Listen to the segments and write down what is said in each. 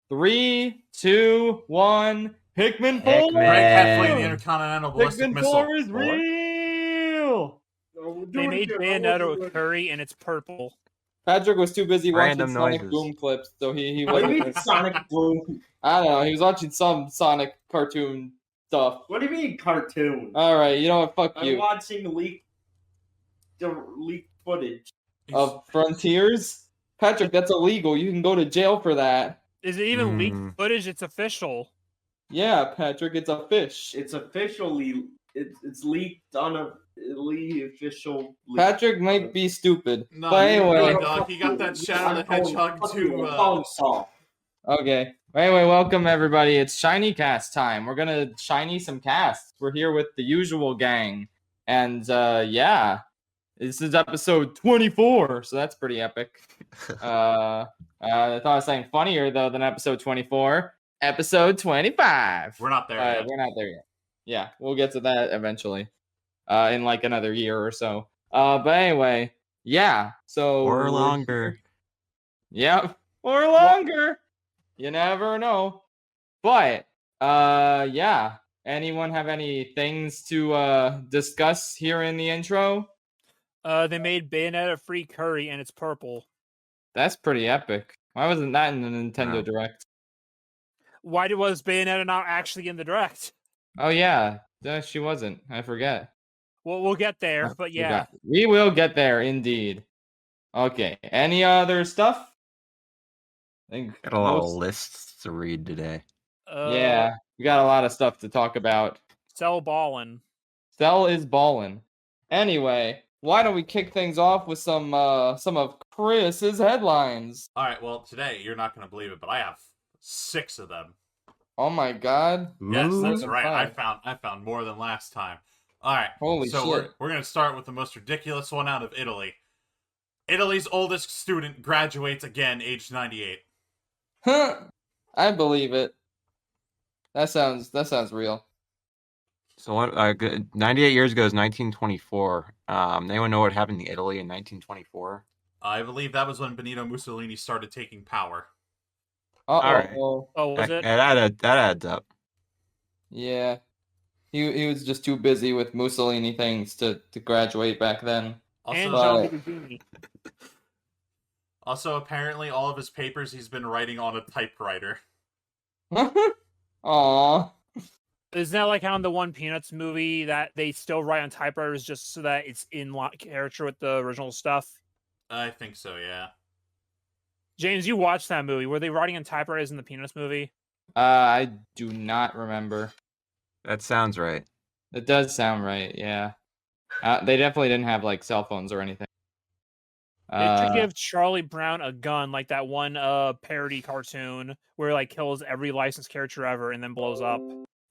3, 2, 1. Hickman 4. Hickman. Greg Heffley, the intercontinental ballistic Hickman missile. 4 is real. They made Bayonetta with curry and it's purple. Patrick was too busy Random watching Sonic noises. Boom clips, so he What do wasn't. you mean Sonic Boom? I don't know. He was watching some Sonic cartoon stuff. What do you mean cartoon? All right, you know what? Fuck I'm you. watching leaked footage. Of Frontiers? Patrick, that's illegal. You can go to jail for that. Is it even leaked footage? It's official. Yeah, Patrick, it's a fish. It's officially it's leaked on a official. Patrick might be stupid. No, but anyway. he got that Shadow the Hedgehog too. Okay. Anyway, welcome everybody. It's ShinyCast time. We're gonna shiny some casts. We're here with the usual gang. And yeah. This is episode 24, so that's pretty epic. I thought I was saying funnier though than episode 24. Episode 25. We're not there yet. We're not there yet. Yeah, we'll get to that eventually. In like another year or so. But anyway, yeah. So or longer. Yep, or longer. You never know. But yeah. Anyone have any things to discuss here in the intro? They made Bayonetta free curry and it's purple. That's pretty epic. Why wasn't that in the Nintendo Direct? Why was Bayonetta not actually in the Direct? Oh yeah, she wasn't. I forget. Well, we'll get there, but yeah. We will get there, indeed. Okay, any other stuff? Got a lot of lists to read today. Yeah, we got a lot of stuff to talk about. Cell ballin'. Cell is ballin'. Anyway, why don't we kick things off with some of Chris's headlines? All right, well, today, you're not going to believe it, but I have 6 of them. Oh my god. Yes, that's right. I found more than last time. All right. Holy shit. We're going to start with the most ridiculous one out of Italy. Italy's oldest student graduates again, aged 98. Huh. I believe it. That sounds real. So what? 98 years ago is 1924. Anyone know what happened in Italy in 1924? I believe that was when Benito Mussolini started taking power. All right. Oh, was it? That adds up. Yeah. He was just too busy with Mussolini things to graduate back then. Also, apparently, all of his papers he's been writing on a typewriter. Aww. Isn't that like how in the One Peanuts movie that they still write on typewriters just so that it's in character with the original stuff? I think so, yeah. James, you watched that movie. Were they writing on typewriters in the Peanuts movie? I do not remember. That sounds right. It does sound right, yeah. They definitely didn't have like cell phones or anything. They should give Charlie Brown a gun like that one parody cartoon where he like kills every licensed character ever and then blows up.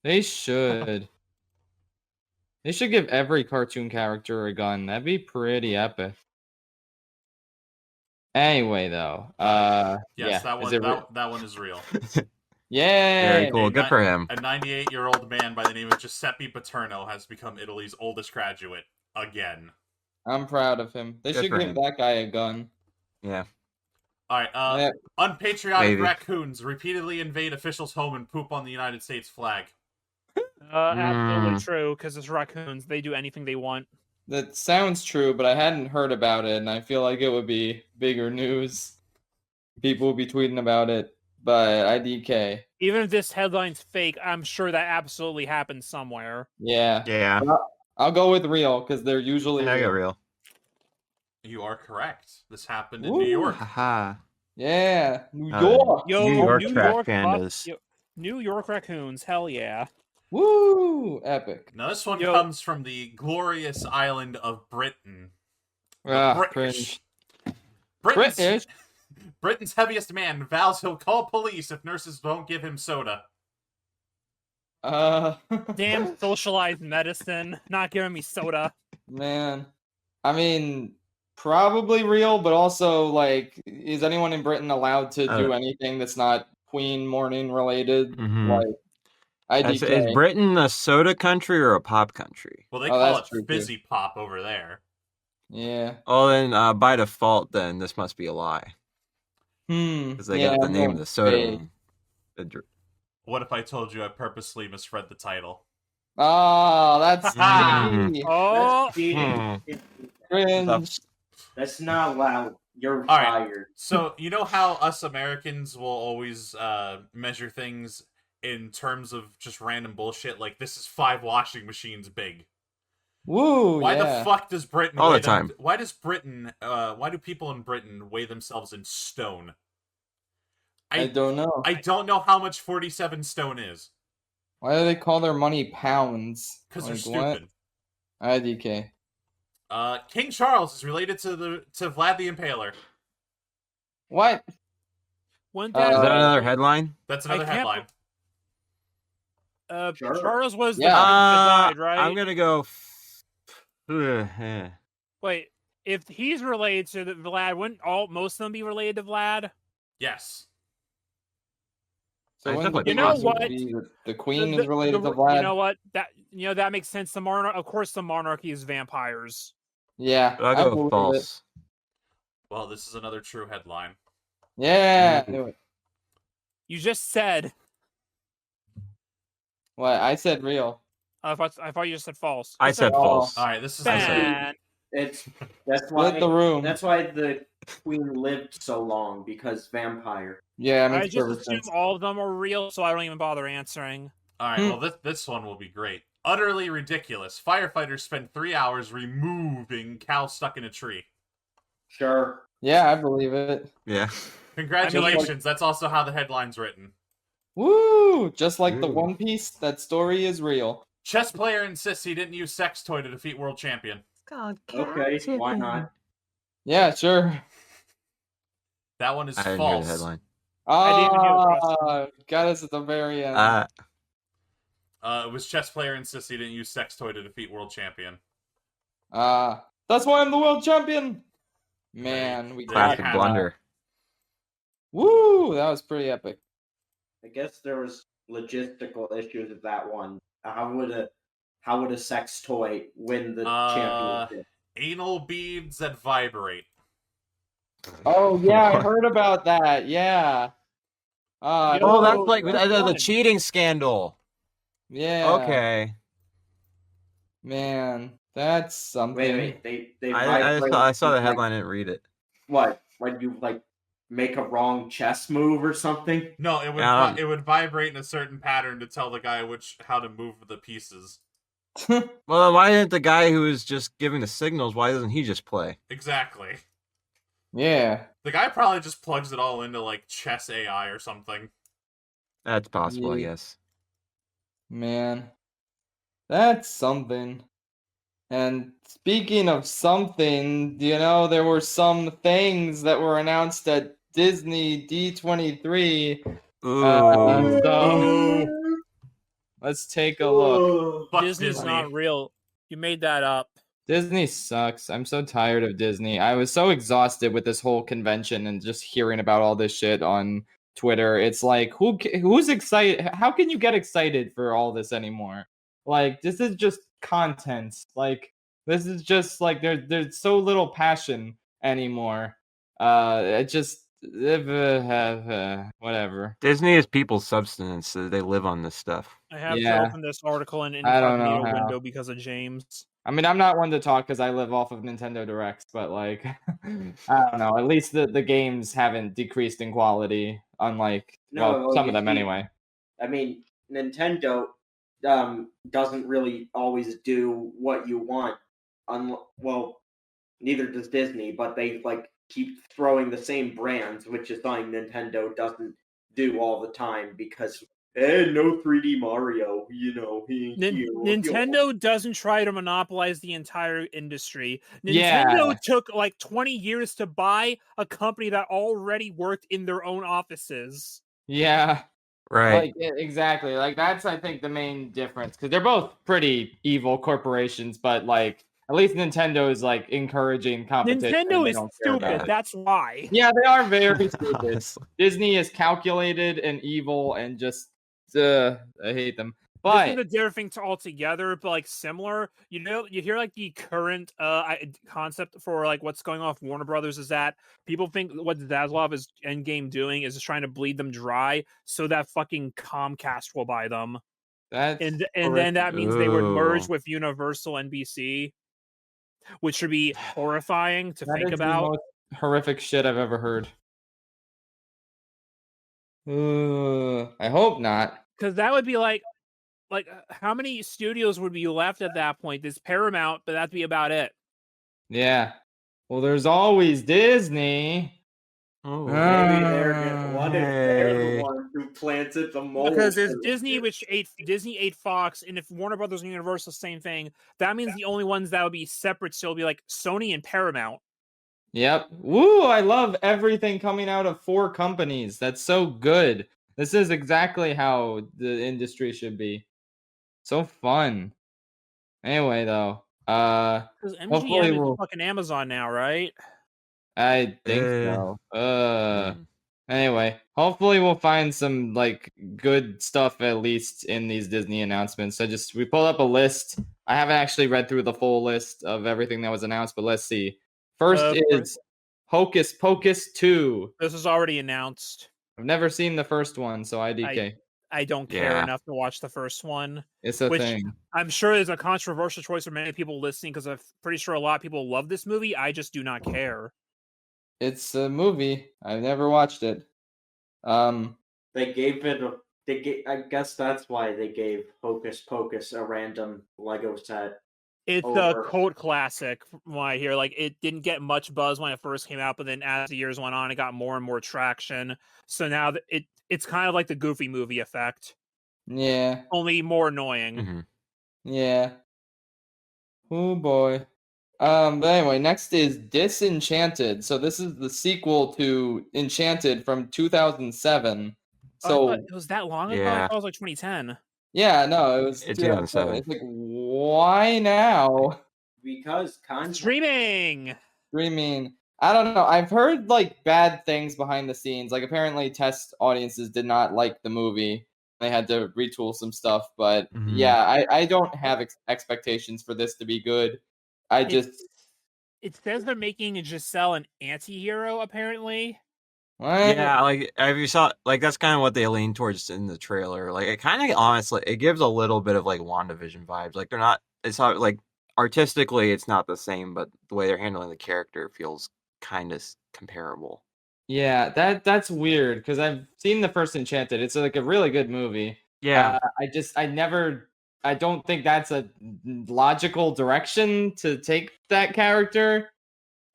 They should. They should give every cartoon character a gun. That'd be pretty epic. Anyway, though, yes, yeah, that one is real. Yeah, very cool. Good for him. A 98-year-old man by the name of Giuseppe Paterno has become Italy's oldest graduate again. I'm proud of him. They should give that guy a gun. Yeah. All right. Unpatriotic raccoons repeatedly invade officials' home and poop on the United States flag. Absolutely true, because it's raccoons. They do anything they want. That sounds true, but I hadn't heard about it, and I feel like it would be bigger news. People would be tweeting about it, but IDK. Even if this headline's fake, I'm sure that absolutely happened somewhere. Yeah. Yeah. I'll go with real, because they're usually real. You are correct. This happened in New York. Haha. Yeah. New York. Yo, New York trash pandas. New York raccoons. Hell yeah. Woo! Epic. Now this one comes from the glorious island of Britain. British. Britain's heaviest man vows he'll call police if nurses don't give him soda. Damn socialized medicine. Not giving me soda. Man. I mean, probably real, but also, like, is anyone in Britain allowed to do anything that's not Queen mourning related? Like, Is Britain a soda country or a pop country? Well, they call it fizzy pop over there. Yeah. Oh, then by default, then this must be a lie. Because they got the name of the soda. What if I told you I purposely misread the title? Oh, that's Mm. cheaty. Oh, That's cheating. Cringe. That's not allowed. You're All right. fired. So, you know how us Americans will always measure things in terms of just random bullshit? Like, this is 5 washing machines big. Woo, Why yeah. the fuck does Britain All weigh the time. Why do people in Britain weigh themselves in stone? I don't know. I don't know how much 47 stone is. Why do they call their money pounds? Because they're What? stupid. IDK. King Charles is related to Vlad the Impaler. What? one Is thing. that another headline? That's I another can't headline. Sure. Charles was the Yeah. king that died, right? I'm gonna go. Yeah. Wait, if he's related to the Vlad, wouldn't most of them be related to Vlad? Yes. So It's when definitely You know possible what? be the queen is related to You Vlad? know what? That makes sense. The monarch, of course, the monarchy is vampires. Yeah, But I'll I go believe it. false. Well, this is another true headline. Yeah. Ooh. I knew it. You just said. What? I said real. I thought you just said false. I You said Oh. false. All right, this is Ben. That's why. Split the room. That's why the queen lived so long, because vampire. Yeah, it I makes just perfect assume sense. all of them are real, so I don't even bother answering. all right. Well, this one will be great. Utterly ridiculous. Firefighters spend 3 hours removing cow stuck in a tree. Sure. Yeah, I believe it. Yeah. Congratulations. That's also how the headline's written. Woo! Just like the Ooh. One Piece, that story is real. Chess player insists he didn't use sex toy to defeat world champion. Okay. Why not? Yeah, sure. That one is I didn't hear the false. headline. didn't even hear the Ah, got us at the very end. It was chess player insists he didn't use sex toy to defeat world champion. That's why I'm the world champion. Man, we There got you Classic have that. blunder. Woo! That was pretty epic. I guess there was logistical issues with that one. How would a sex toy win the championship? Anal beads that vibrate. Oh yeah, I heard about that. Yeah. Oh, that's like which the one? cheating scandal. Yeah. Okay. Man, that's something. Wait. They I saw the like, headline. I didn't read it. What? When you make a wrong chess move or something? No, it would it would vibrate in a certain pattern to tell the guy how to move the pieces. Well, then why didn't the guy who was just giving the signals? Why doesn't he just play? Exactly. Yeah. The guy probably just plugs it all into like chess AI or something. That's possible, I Yeah. guess. Man, that's something. And speaking of something, there were some things that were announced at Disney D23. Ooh. So let's take a look. Fuck Disney's Disney. not real. You made that up. Disney sucks. I'm so tired of Disney. I was so exhausted with this whole convention and just hearing about all this shit on Twitter. It's like, who's excited? How can you get excited for all this anymore? Like, this is just content. Like, this is just like there's so little passion anymore. It just whatever. Disney is people's substance. So they live on this stuff. I have Yeah. to open this article in I don't know incognito how. window because of James. I mean, I'm not one to talk because I live off of Nintendo Directs, but like, I don't know. At least the games haven't decreased in quality, unlike some of them anyway. I mean, Nintendo doesn't really always do what you want. Well, neither does Disney, but they keep throwing the same brands, which is something Nintendo doesn't do all the time because no 3D Mario, Nintendo doesn't try to monopolize the entire industry. Yeah. Nintendo took 20 years to buy a company that already worked in their own offices. Yeah. Right. Exactly. That's, I think, the main difference because they're both pretty evil corporations, but at least Nintendo is encouraging competition. Nintendo They is don't care about stupid. it. That's why. Yeah, they are very stupid. Honestly. Disney is calculated and evil and just I hate them. But this is a different thing altogether, but like similar. You know, you hear like the current concept for like what's going on with Warner Brothers is that people think what Zaslav is Endgame doing is just trying to bleed them dry so that fucking Comcast will buy them, that's and then horrific. that means they would merge Ooh. with Universal NBC, which should be horrifying to That think is the about. most horrific shit I've ever heard. I hope not. Because that would be like how many studios would be left at that point? There's Paramount, but that'd be about it. Yeah. Well, there's always Disney. Oh, Maybe what if they're the hey. one who planted the mold? Because there's Disney, which Disney ate Fox, and if Warner Brothers and Universal, same thing. That means the only ones that would be separate still would be like Sony and Paramount. Yep. Woo! I love everything coming out of 4 companies. That's so good. This is exactly how the industry should be. So fun. Anyway, though, Because hopefully MGM is we'll. fucking Amazon now, right? I think so. Anyway, hopefully we'll find some like good stuff at least in these Disney announcements. We pulled up a list. I haven't actually read through the full list of everything that was announced, but let's see. First is Hocus Pocus 2. This is already announced. I've never seen the first one, so IDK. I don't care Yeah. enough to watch the first one. It's a Which thing. I'm sure is a controversial choice for many people listening because I'm pretty sure a lot of people love this movie. I just do not care. It's a movie. I've never watched it. They gave it I guess that's why they gave Hocus Pocus a random Lego set. It's Over. a cult classic from what I hear. Like, it didn't get much buzz when it first came out, but then as the years went on, it got more and more traction. So now it's kind of like the Goofy movie effect, Yeah. only more annoying. Mm-hmm. Yeah. Oh boy. But anyway, next is Disenchanted. So this is the sequel to Enchanted from 2007. I So thought it was that long ago? I Yeah. thought it was like 2010. yeah, no, it was It's 2007. 2007. It's like, why now? Because Streaming! Streaming. I don't know. I've heard like bad things behind the scenes. Like apparently test audiences did not like the movie. They had to retool some stuff, but Mhm. yeah, I don't have expectations for this to be good. It says they're making Giselle an anti-hero, apparently. What? Yeah, like have you saw like that's kind of what they lean towards in the trailer. Like it kind of honestly, it gives a little bit of like WandaVision vibes. Like it's not like artistically it's not the same, but the way they're handling the character feels kind of comparable. Yeah, that's weird because I've seen the first Enchanted. It's like a really good movie. Yeah, I don't think that's a logical direction to take that character.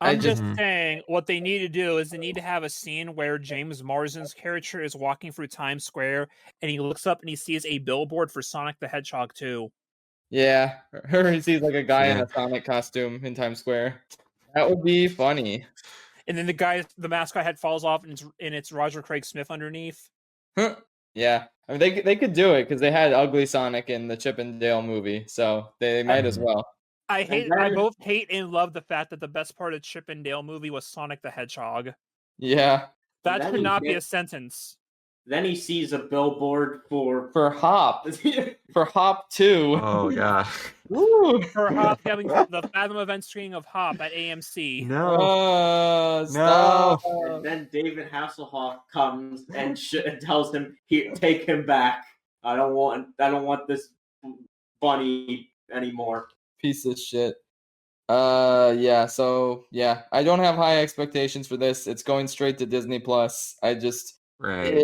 I'm just Mhm. saying what they need to do is they need to have a scene where James Marsden's character is walking through Times Square and he looks up and he sees a billboard for Sonic the Hedgehog 2. Yeah, or he sees like a guy in Yeah. a Sonic costume in Times Square. That would be funny. And then the mascot head falls off and it's Roger Craig Smith underneath. Yeah, I mean they could do it because they had Ugly Sonic in the Chip and Dale movie, so they might as well. I both hate and love the fact that the best part of Chip and Dale movie was Sonic the Hedgehog. Yeah, That Then could you not be get- a sentence. Then he sees a billboard for for Hop 2. Oh yeah. Woo! For Hop having the Fathom event screening of Hop at AMC. No. Stop. and then David Hasselhoff comes and tells him, "Here, take him back. I don't want this bunny anymore." Piece of shit. Yeah, so yeah, I don't have high expectations for this. It's going straight to Disney Plus. I just Right.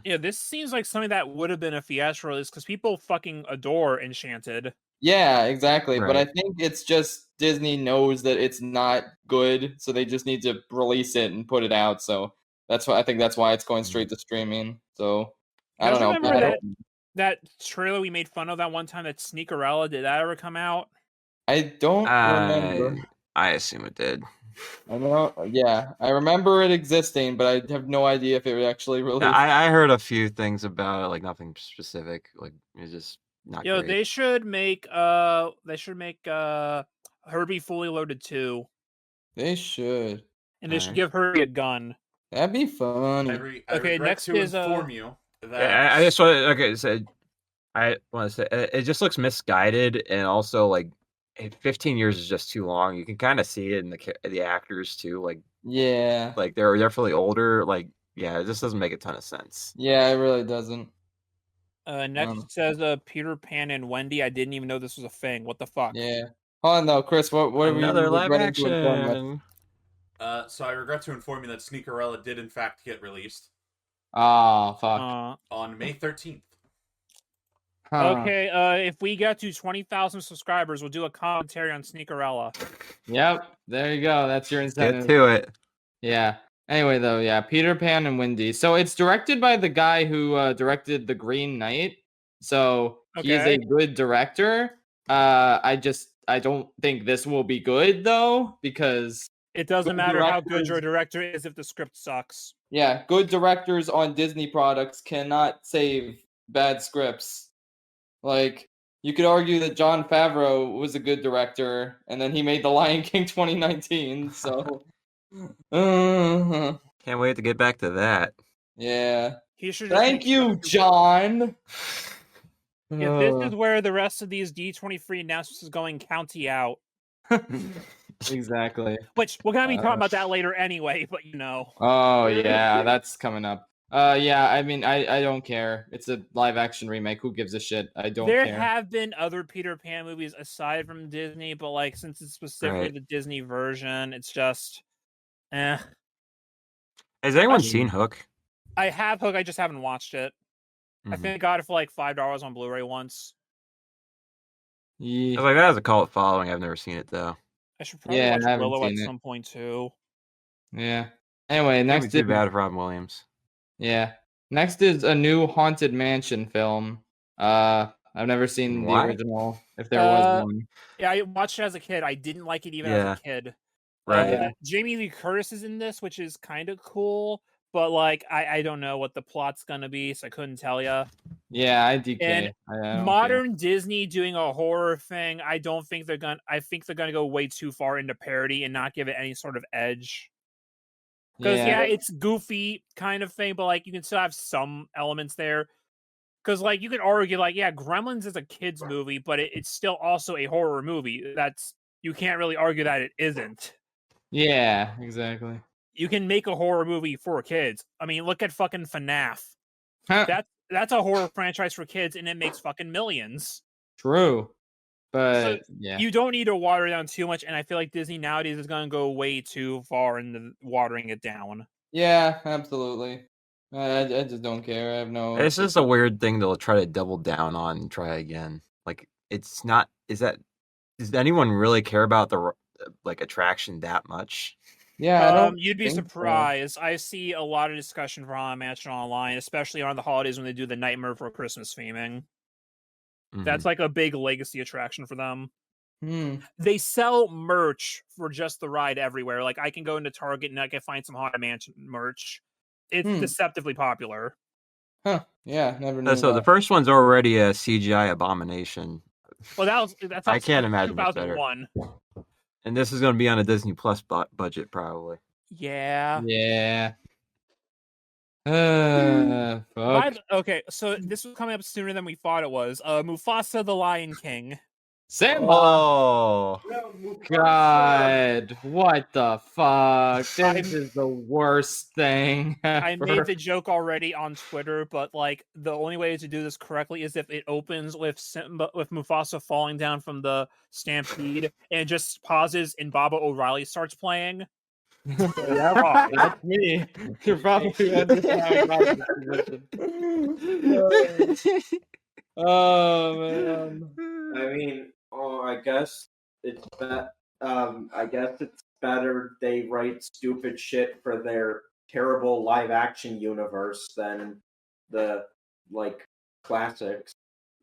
Yeah, this seems like something that would have been a theatrical release because people fucking adore Enchanted. Yeah, exactly. But I Right. think it's just Disney knows that it's not good, so they just need to release it and put it out. So that's why it's going straight to streaming. So I You don't guys know. remember that trailer we made fun of that one time, that Sneakerella? Did that ever come out? I don't remember. I assume it did. I know. Yeah, I remember it existing, but I have no idea if it was actually released. I heard a few things about it, like nothing specific. Like it's just not Yo, great. they should make Herbie Fully Loaded 2. They should. And they should Alright. give Herbie a gun. That'd be fun. I Okay, regret next to is, inform you that I just want okay. So I want to say it just looks misguided, and also like 15 years is just too long. You can kind of see it in the actors too. Yeah. Like they're definitely older. Like yeah, it just doesn't make a ton of sense. Yeah, it really doesn't. Next it says Peter Pan and Wendy. I didn't even know this was a thing. What the fuck? Yeah. Hold on though, Chris. What are we Another live regretting to inform us? action. So I regret to inform you that Sneakerella did in fact get released Oh fuck. on May 13th. Huh. Okay, if we get to 20,000 subscribers, we'll do a commentary on Sneakerella. Yep. There you go. That's your incentive. Get to it. Yeah. Anyway, though, yeah, Peter Pan and Wendy. So it's directed by the guy who directed The Green Knight. So he is a good director. I don't think this will be good though, because It doesn't good matter how good your directors- director is if the script sucks. Yeah, good directors on Disney products cannot save bad scripts. Like, you could argue that Jon Favreau was a good director, and then he made The Lion King 2019. So, Can't wait to get back to that. yeah. He should just Thank make you, stuff- John. If this is where the rest of these D23 announcements is going, county out. Exactly. Which we're gonna be talking about that later anyway, but you know. Oh yeah, that's coming up. Yeah, I mean, I don't care. It's a live action remake. Who gives a shit? I don't There care. have been other Peter Pan movies aside from Disney, but like since it's specifically Right. the Disney version, it's just eh. Has anyone I seen mean- Hook? I have Hook, I just haven't watched it. I Mhm. think I got it for like $5 on Blu-ray once. I Yeah. was like, that has a cult following. I've never seen it though. I should probably Yeah, I watch haven't Willow at seen it. some point too. Yeah. Anyway, Can't be next too is bad for Robin Williams. yeah. Next is a new Haunted Mansion film. I've never seen the What? original, if there was Uh, one. Yeah, I watched it as a kid. I didn't like it even Yeah. as a kid. Right. Jamie Lee Curtis is in this, which is kind of cool, but like I don't know what the plot's gonna be, so I couldn't tell you. Yeah, IDK. And I don't care. Modern Disney doing a horror thing, I think they're gonna go way too far into parody and not give it any sort of edge. Because yeah, it's goofy kind of thing, but like you can still have some elements there. Because like you could argue like yeah, Gremlins is a kids movie, but it's still also a horror movie. You can't really argue that it isn't. Yeah, exactly. You can make a horror movie for kids. I mean, look at fucking FNAF. Huh, That's a horror franchise for kids, and it makes fucking millions. true. But yeah. You don't need to water it down too much, and I feel like Disney nowadays is going to go way too far into watering it down. Yeah, absolutely. I just don't care. I have no. It's just a weird thing to try to double down on and try again. Like it's not. Does anyone really care about the like attraction that much? Yeah, I don't You'd be think so. surprised. I see a lot of discussion for Haunted Mansion online, especially on the holidays when they do the Nightmare Before Christmas theming. That's like a big legacy attraction for them. They sell merch for just the ride everywhere. Like I can go into Target and I can find some Haunted Mansion merch. It's deceptively popular. Huh? Yeah, never knew. So the that. first one's already a CGI abomination, Well, that's I can't imagine what's better. 2001. and this is going to be on a Disney Plus budget probably. Yeah. Yeah. Fuck. Okay, so this was coming up sooner than we thought it was. Mufasa the Lion King. Simba. Oh, God, what the fuck? This is the worst thing ever. I made the joke already on Twitter, but like the only way to do this correctly is if it opens with Mufasa falling down from the stampede and it just pauses and Baba O'Reilly starts playing. Yeah, that's me. You're probably understanding my position. Oh man. I mean, I guess it's I guess it's better they write stupid shit for their terrible live action universe than the like classics.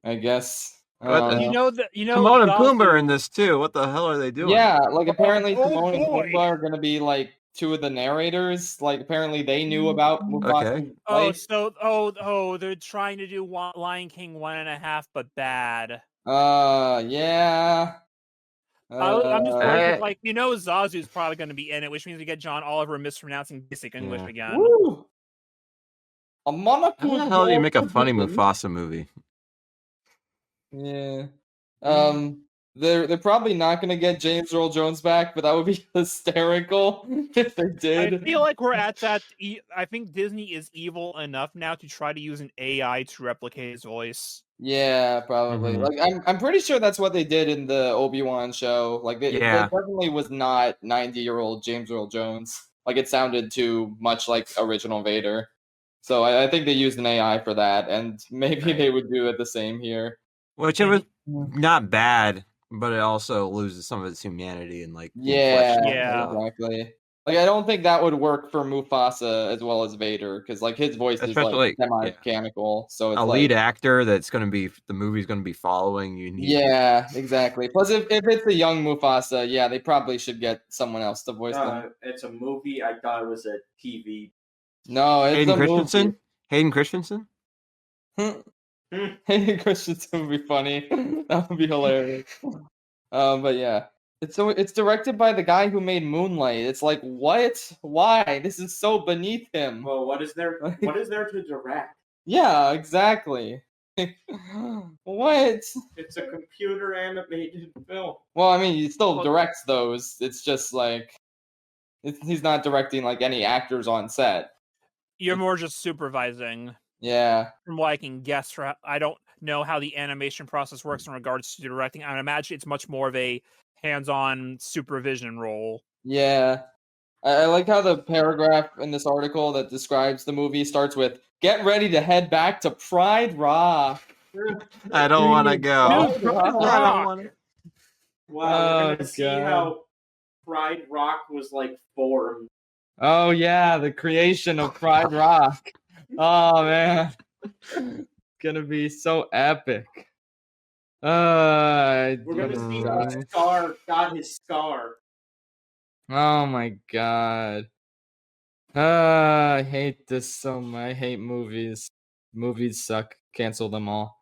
I guess. What the- You know Timon and Zazu- Pumbaa are in this too. What the hell are they doing? Yeah, like apparently Oh, Timon and boy. Pumbaa are gonna be like two of the narrators. Like apparently they knew about Mufasa's life. They're trying to do Lion King 1.5, but bad. Yeah. I'm just worried, Uh, like, Zazu's probably going to be in it, which means we get John Oliver mispronouncing basic English again. Woo! A monarch How the with hell do you more make a funny tradition. Mufasa movie? Yeah. They're probably not gonna get James Earl Jones back, but that would be hysterical if they I did. feel like we're at that. I think Disney is evil enough now to try to use an AI to replicate his voice. Yeah, probably. Mhm. Like I'm pretty sure that's what they did in the Obi-Wan show. Like it Yeah. definitely was not 90-year-old James Earl Jones. Like it sounded too much like original Vader. So I think they used an AI for that, and maybe Right. they would do it the same here. Which it was not bad, but it also loses some of its humanity and like being Yeah, fleshed out and Yeah. stuff. exactly. Like I don't think that would work for Mufasa as well as Vader, because like his voice is like Especially, yeah. semi-mechanical. So it's A like lead actor that's gonna be the movie's gonna be following. You need. yeah, exactly. Plus, if it's a young Mufasa, yeah, they probably should get someone else to voice them. It's a movie. I thought it was a TV. No, it's Hayden a movie. Christensen. Hayden Christensen. Hayden Christensen would be funny. That would be hilarious. But yeah, it's directed by the guy who made Moonlight. It's like what? Why? This is so beneath him. Well, what is there to direct? Yeah, exactly. What? It's a computer animated film. Well, I mean, he still directs those. It's just like he's not directing like any actors on set. You're more just supervising. Yeah. From what I can guess, I don't know how the animation process works in regards to directing. I would imagine it's much more of a hands-on supervision role. Yeah. I like how the paragraph in this article that describes the movie starts with, "Get ready to head back to Pride Rock." I don't want to go. Dude, Pride I don't Rock. want to. Wow, we're Oh, gonna see God. how Pride Rock was like formed. Oh yeah, the creation of Pride Rock. Oh man. It's gonna be so epic. We're gonna see how Scar got his scar. Oh my god. I hate this so much. I hate movies. Movies suck. Cancel them all.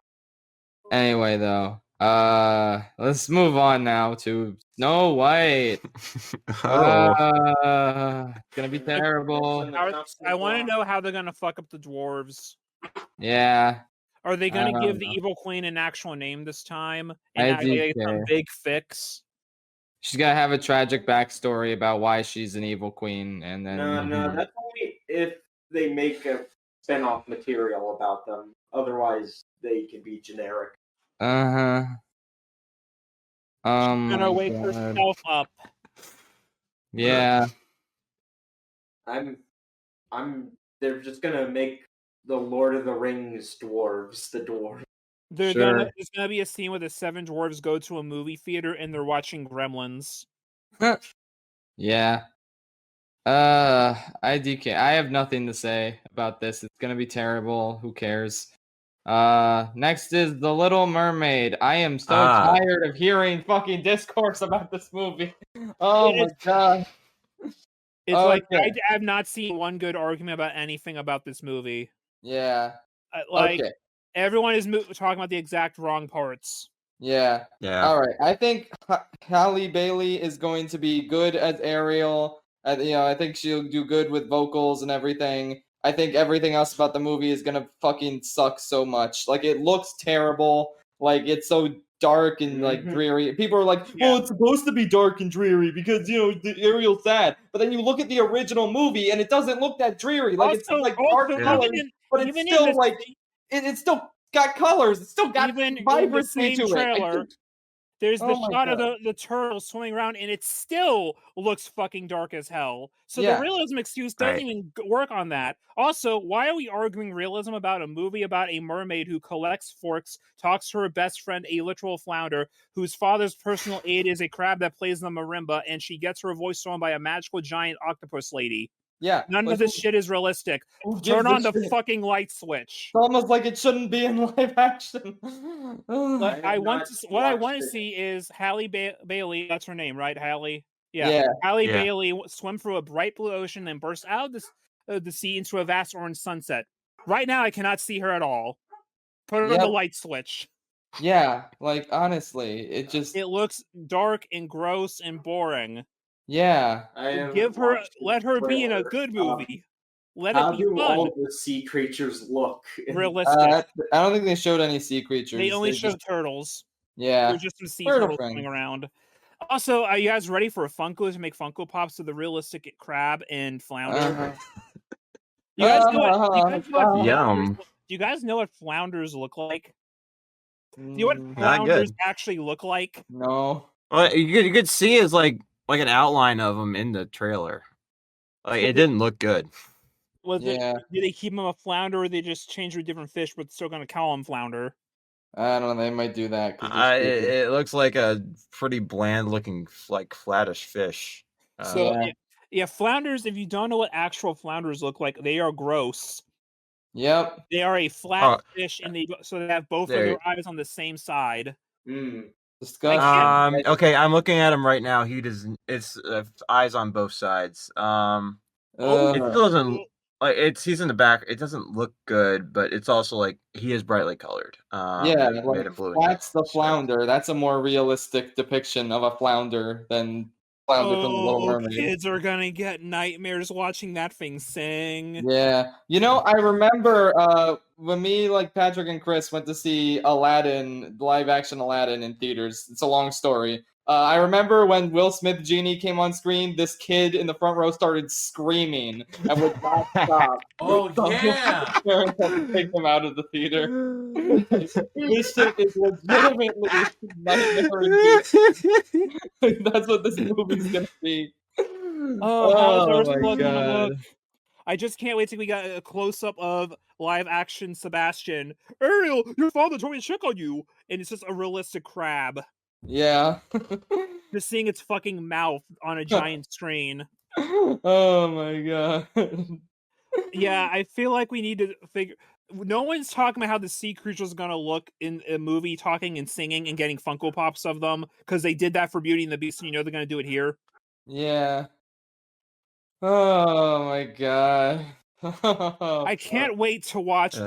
Anyway, though, let's move on now to Snow White. It's gonna be terrible. I want to know how they're gonna fuck up the dwarves. Yeah. Are they gonna I give don't the know. evil queen an actual name this time? I And do actually some care. big fix? She's gotta have a tragic backstory about why she's an evil queen, and then No, that's only if they make a spin-off material about them. Otherwise, they can be generic. uh-huh. Gonna My wake God. herself up. Yeah. They're just gonna make the Lord of the Rings dwarves the dwarves. There's Sure. gonna be a scene where the seven dwarves go to a movie theater and they're watching Gremlins. Yeah. IDK. I have nothing to say about this. It's gonna be terrible. Who cares? Next is The Little Mermaid. I am so tired of hearing fucking discourse about this movie. Oh my god. It's like Okay. I have not seen one good argument about anything about this movie. Yeah. Like Okay. everyone is talking about the exact wrong parts. Yeah. Yeah. All right. I think Halle Bailey is going to be good as Ariel. I think she'll do good with vocals and everything. I think everything else about the movie is gonna fucking suck so much. Like it looks terrible. Like it's so dark and like dreary. People are like, "Oh, it's supposed to be dark and dreary because the Ariel's sad." But then you look at the original movie and it doesn't look that dreary. Like it's like dark colors, but it's still like it's still got colors. It's still got vibrancy to trailer, it. There's the Oh my shot of God. the turtle swimming around, and it still looks fucking dark as hell. So Yeah. the realism excuse doesn't Right. even work on that. Also, why are we arguing realism about a movie about a mermaid who collects forks, talks to her best friend, a literal flounder, whose father's personal aide is a crab that plays the marimba, and she gets her voice thrown by a magical giant octopus lady? Yeah. None of this shit is realistic. Who Turn gives a on the shit? fucking light switch. It's almost like it shouldn't be in live action. What I want watched to it. see is Halle Bailey. That's her name, right? Halle. Yeah. Halle Yeah. Bailey swim through a bright blue ocean and burst out of the sea into a vast orange sunset. Right now, I cannot see her at all. Put her on the Yep. light switch. Yeah, like honestly, it just It looks dark and gross and boring. yeah. Let her be in a good movie. Let How it be do fun. all the sea creatures look? Realistic. I don't think they showed any sea creatures. They only just- showed turtles. yeah. There's just some sea Turtle turtles thing. going around. Also, are you guys ready for a Funko to make Funko Pops of the realistic crab and flounder? Uh-huh. You guys know what flounders, Yum. do you guys know what flounders look like? Do you know what Mm, Not good. flounders actually look like? no. Well, you could see is like an outline of them in the trailer. Like it didn't look good. Was Yeah. did they keep them a flounder, or they just change to a different fish, but still gonna call them flounder? I don't know. They might do that. 'Cause they're It, stupid. it looks like a pretty bland looking, like flattish fish. So yeah. yeah, flounders. If you don't know what actual flounders look like, they are gross. Yep. They are a flat fish, and they have both of There. their eyes on the same side. Disgusting. Okay, I'm looking at him right now. He doesn't. It's eyes on both sides. It still doesn't. Like he's in the back. It doesn't look good, but it's also like he is brightly colored. Yeah, made like of blue and that's the yellow, so- flounder. That's a more realistic depiction of a flounder than flounder from the Little Mermaid. Kids are gonna get nightmares watching that thing sing. Yeah, I remember when me, like Patrick and Chris, went to see Aladdin, live action Aladdin in theaters. It's a long story. I remember when Will Smith Genie came on screen, this kid in the front row started screaming and would not stop. Oh yeah. Parents had to take him out of the theater. This shit is legitimately nightmare-inducing. That's what this movie's gonna be. How's Oh Ursula my gonna god. look? I just can't wait till we got a close up of live action Sebastian. Ariel, your father told me to check on you, and it's just a realistic crab Yeah. just seeing its fucking mouth on a giant screen. Oh my god. Yeah, I feel like we need to figure. No one's talking about how the sea creatures gonna look in a movie, talking and singing and getting Funko Pops of them, because they did that for Beauty and the Beast, and you know they're gonna do it here. Yeah. Oh my god. I can't wait to watch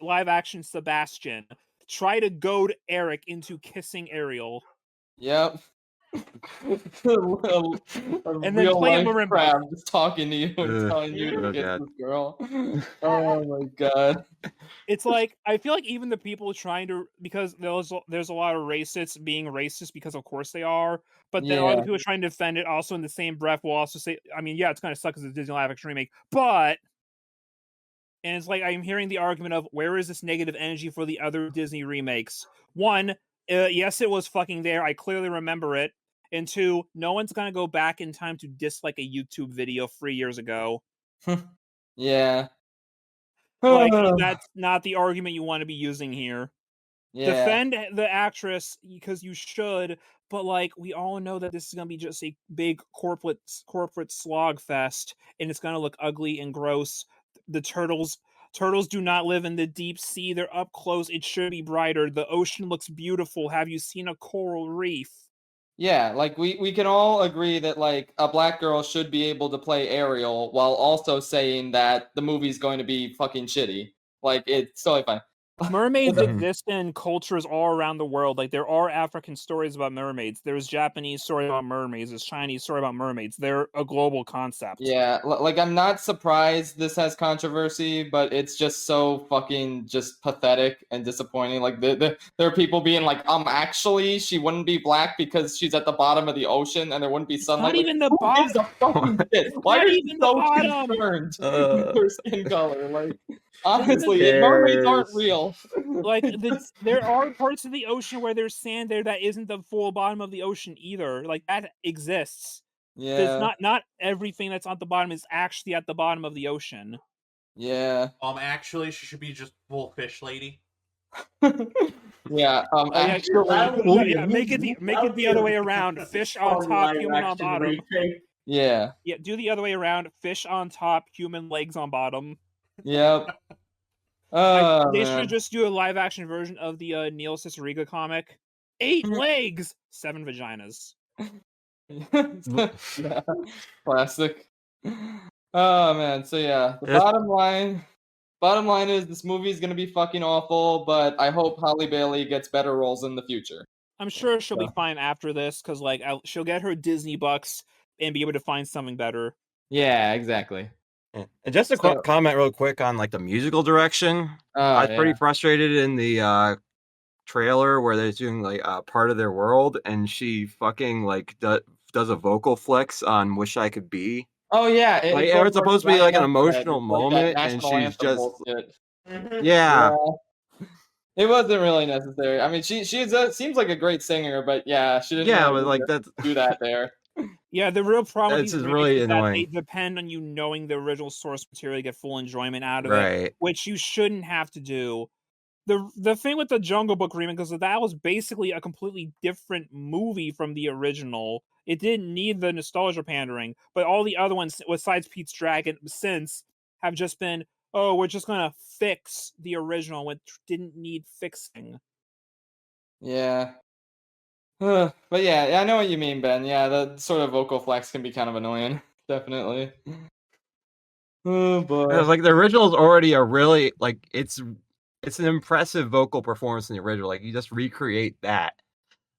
live action Sebastian try to goad Eric into kissing Ariel. Yep. a And then real play a life marimba. crab just talking to you and Ugh. telling you to Oh, get God. this girl. Oh my god. It's like, I feel like even the people trying to, because there's a lot of racists being racist, because of course they are, but then all the Yeah. people trying to defend it also in the same breath will also say, I mean, yeah, it's kind of suck as a Disney live action remake, but, and it's like, I'm hearing the argument of, where is this negative energy for the other Disney remakes? One, yes, it was fucking there, I clearly remember it, and two, no one's gonna go back in time to dislike a YouTube video 3 years ago. Yeah. Like, that's not the argument you want to be using here. Yeah. Defend the actress because you should, but like we all know that this is gonna be just a big corporate slog fest, and it's gonna look ugly and gross. The turtles do not live in the deep sea; they're up close. It should be brighter. The ocean looks beautiful. Have you seen a coral reef? Yeah, like we can all agree that like a black girl should be able to play Ariel while also saying that the movie's going to be fucking shitty. Like it's totally fine. Mermaids exist in cultures all around the world. Like there are African stories about mermaids. There's Japanese story about mermaids. There's Chinese story about mermaids. They're a global concept. Yeah, like I'm not surprised this has controversy, but it's just so fucking just pathetic and disappointing. Like there are people being like, actually, she wouldn't be black because she's at the bottom of the ocean and there wouldn't be sunlight. Not Like, even the who bottom. gives a fucking shit? Why Not are you even the so bottom. concerned with her skin color? Like, honestly, cares? mermaids aren't real. Like there are parts of the ocean where there's sand there that isn't the full bottom of the ocean either. Like that exists. There's Yeah, not everything that's at the bottom is actually at the bottom of the ocean. yeah, Actually, she should be just full fish lady. yeah. Actually, make it the other way around. Fish on top, human on bottom. Yeah, Yeah, do the other way around. Fish on top, human legs on bottom. yep. Oh, They man. should just do a live action version of the Neil Cicerega comic. 8 legs, 7 vaginas. Yeah, classic. Oh man, so yeah, the Yes. bottom line is this movie is gonna be fucking awful, but I hope Halle Bailey gets better roles in the future. I'm sure she'll be fine after this, because like she'll get her Disney bucks and be able to find something better. Yeah, exactly. And just a So- comment real quick on like the musical direction. I was pretty frustrated in the trailer where they're doing like part of their world, and she fucking like does a vocal flex on "Wish I Could Be." Oh yeah, Like, it's supposed to be like an emotional moment, and she's just Mhm. yeah. It wasn't really necessary. I mean, she seems like a great singer, but yeah, she didn't Yeah, really but like need to that's do that there. Yeah, the real problem with This these is remakes really is that annoying. they depend on you knowing the original source material to get full enjoyment out of it, right. which you shouldn't have to do. The thing with the Jungle Book remake is that was basically a completely different movie from the original. It didn't need the nostalgia pandering, but all the other ones, besides Pete's Dragon, since have just been, oh, we're just gonna fix the original, which didn't need fixing. Yeah. But yeah, I know what you mean, Ben. Yeah, the sort of vocal flex can be kind of annoying. Definitely. Oh boy. It's like the original is already a really like it's an impressive vocal performance in the original. Like you just recreate that.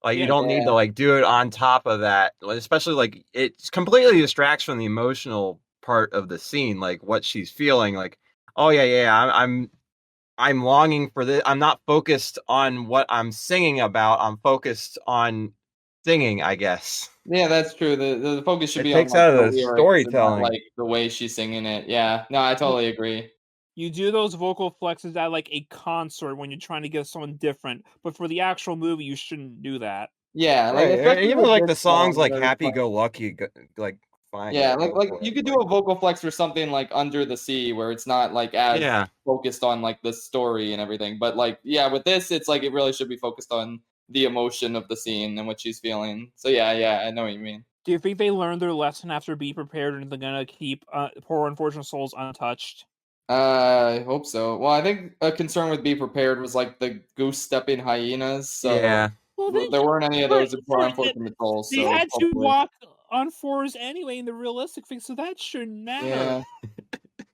Like you Yeah. don't need to like do it on top of that. Especially like it completely distracts from the emotional part of the scene, like what she's feeling. Like, oh yeah, I'm longing for this. I'm not focused on what I'm singing about. I'm focused on singing, I guess. Yeah, that's true. The focus should It be on takes like out the of the lyrics and not storytelling. like the way she's singing it. Yeah. No, I totally agree. You do those vocal flexes at like a concert when you're trying to get someone different, but for the actual movie, you shouldn't do that. Yeah, like Right. especially Even with like this the songs song, like where it's Happy Go Lucky, like fine. yeah, go like for you it. could do Like, a vocal flex for something like Under the Sea, where it's not like as yeah. focused on like the story and everything. But like, yeah, with this, it's like it really should be focused on the emotion of the scene and what she's feeling. So yeah, I know what you mean. Do you think they learned their lesson after Be Prepared and they're gonna keep Poor Unfortunate Souls untouched? I hope so. Well, I think a concern with Be Prepared was like the goose stepping hyenas. So Yeah. Well, there weren't any of those in Poor for it, Unfortunate Souls. they So had to hopefully, walk on fours anyway in the realistic thing, so that shouldn't matter. yeah.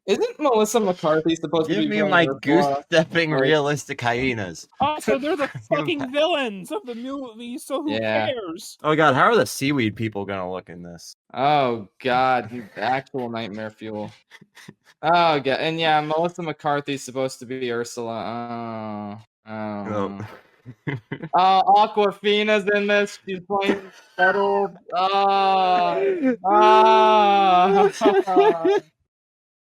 Isn't Melissa McCarthy supposed to Give be me playing my goose Ursula? stepping Like- realistic hyenas. Also, they're the Give 'em fucking that. villains of the movie, so who Yeah. cares? Oh god, how are the seaweed people gonna look in this? Oh God, you actual nightmare fuel. Oh god, and yeah, Melissa McCarthy's supposed to be Ursula. Oh. Aquafina's in this. She's playing Settle.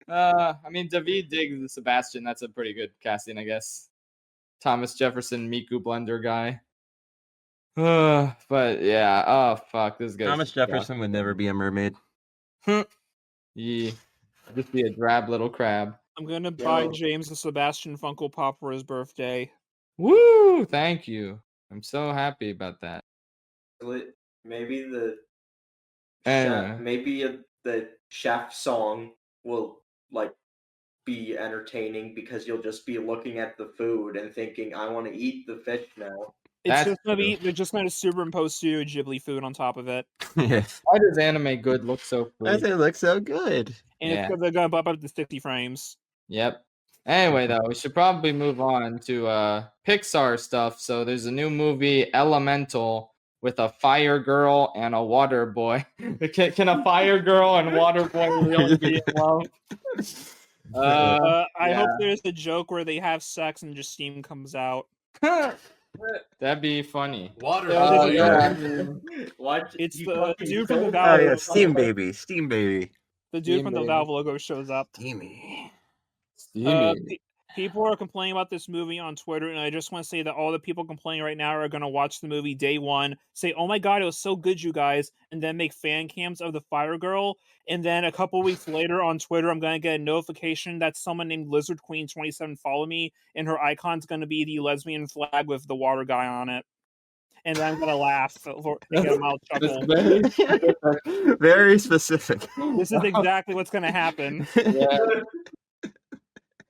I mean, David Diggs is Sebastian. That's a pretty good casting, I guess. Thomas Jefferson, Miku Blender guy. But yeah, oh fuck, this guy's Thomas Jefferson would never be a mermaid. Yeah, just be a drab little crab. I'm gonna buy Yo. James a Sebastian Funko Pop for his birthday. Woo! Thank you. I'm so happy about that. Maybe the Anyway. the chef song will like be entertaining because you'll just be looking at the food and thinking, I want to eat the fish now. They're just gonna superimpose Studio Ghibli food on top of it. Yeah. Why does anime good look so Why does free? it look so good? And Yeah. it's because they're gonna bump up to 60 frames. Yep. Anyway, though, we should probably move on to Pixar stuff. So there's a new movie, Elemental, with a fire girl and a water boy. Can a fire girl and water boy really be in love? I hope yeah. there's a joke where they have sex and just steam comes out. That'd be funny. Water Yeah, boy. Yeah. Watch, It's you the fucking dude from the killed Valve. Oh yeah, me. Steam Baby. Steam Baby. The dude from the Steam Valve logo shows up. Steamy. Steamy. People are complaining about this movie on Twitter, and I just want to say that all the people complaining right now are going to watch the movie day one, say, "Oh my god, it was so good, you guys," and then make fan cams of the Fire Girl. And then a couple weeks later on Twitter, I'm going to get a notification that someone named Lizard Queen 27 follow me, and her icon's going to be the lesbian flag with the water guy on it. And then I'm going to laugh and get a mild chuckle. Very specific. This is exactly what's going to happen. Yeah.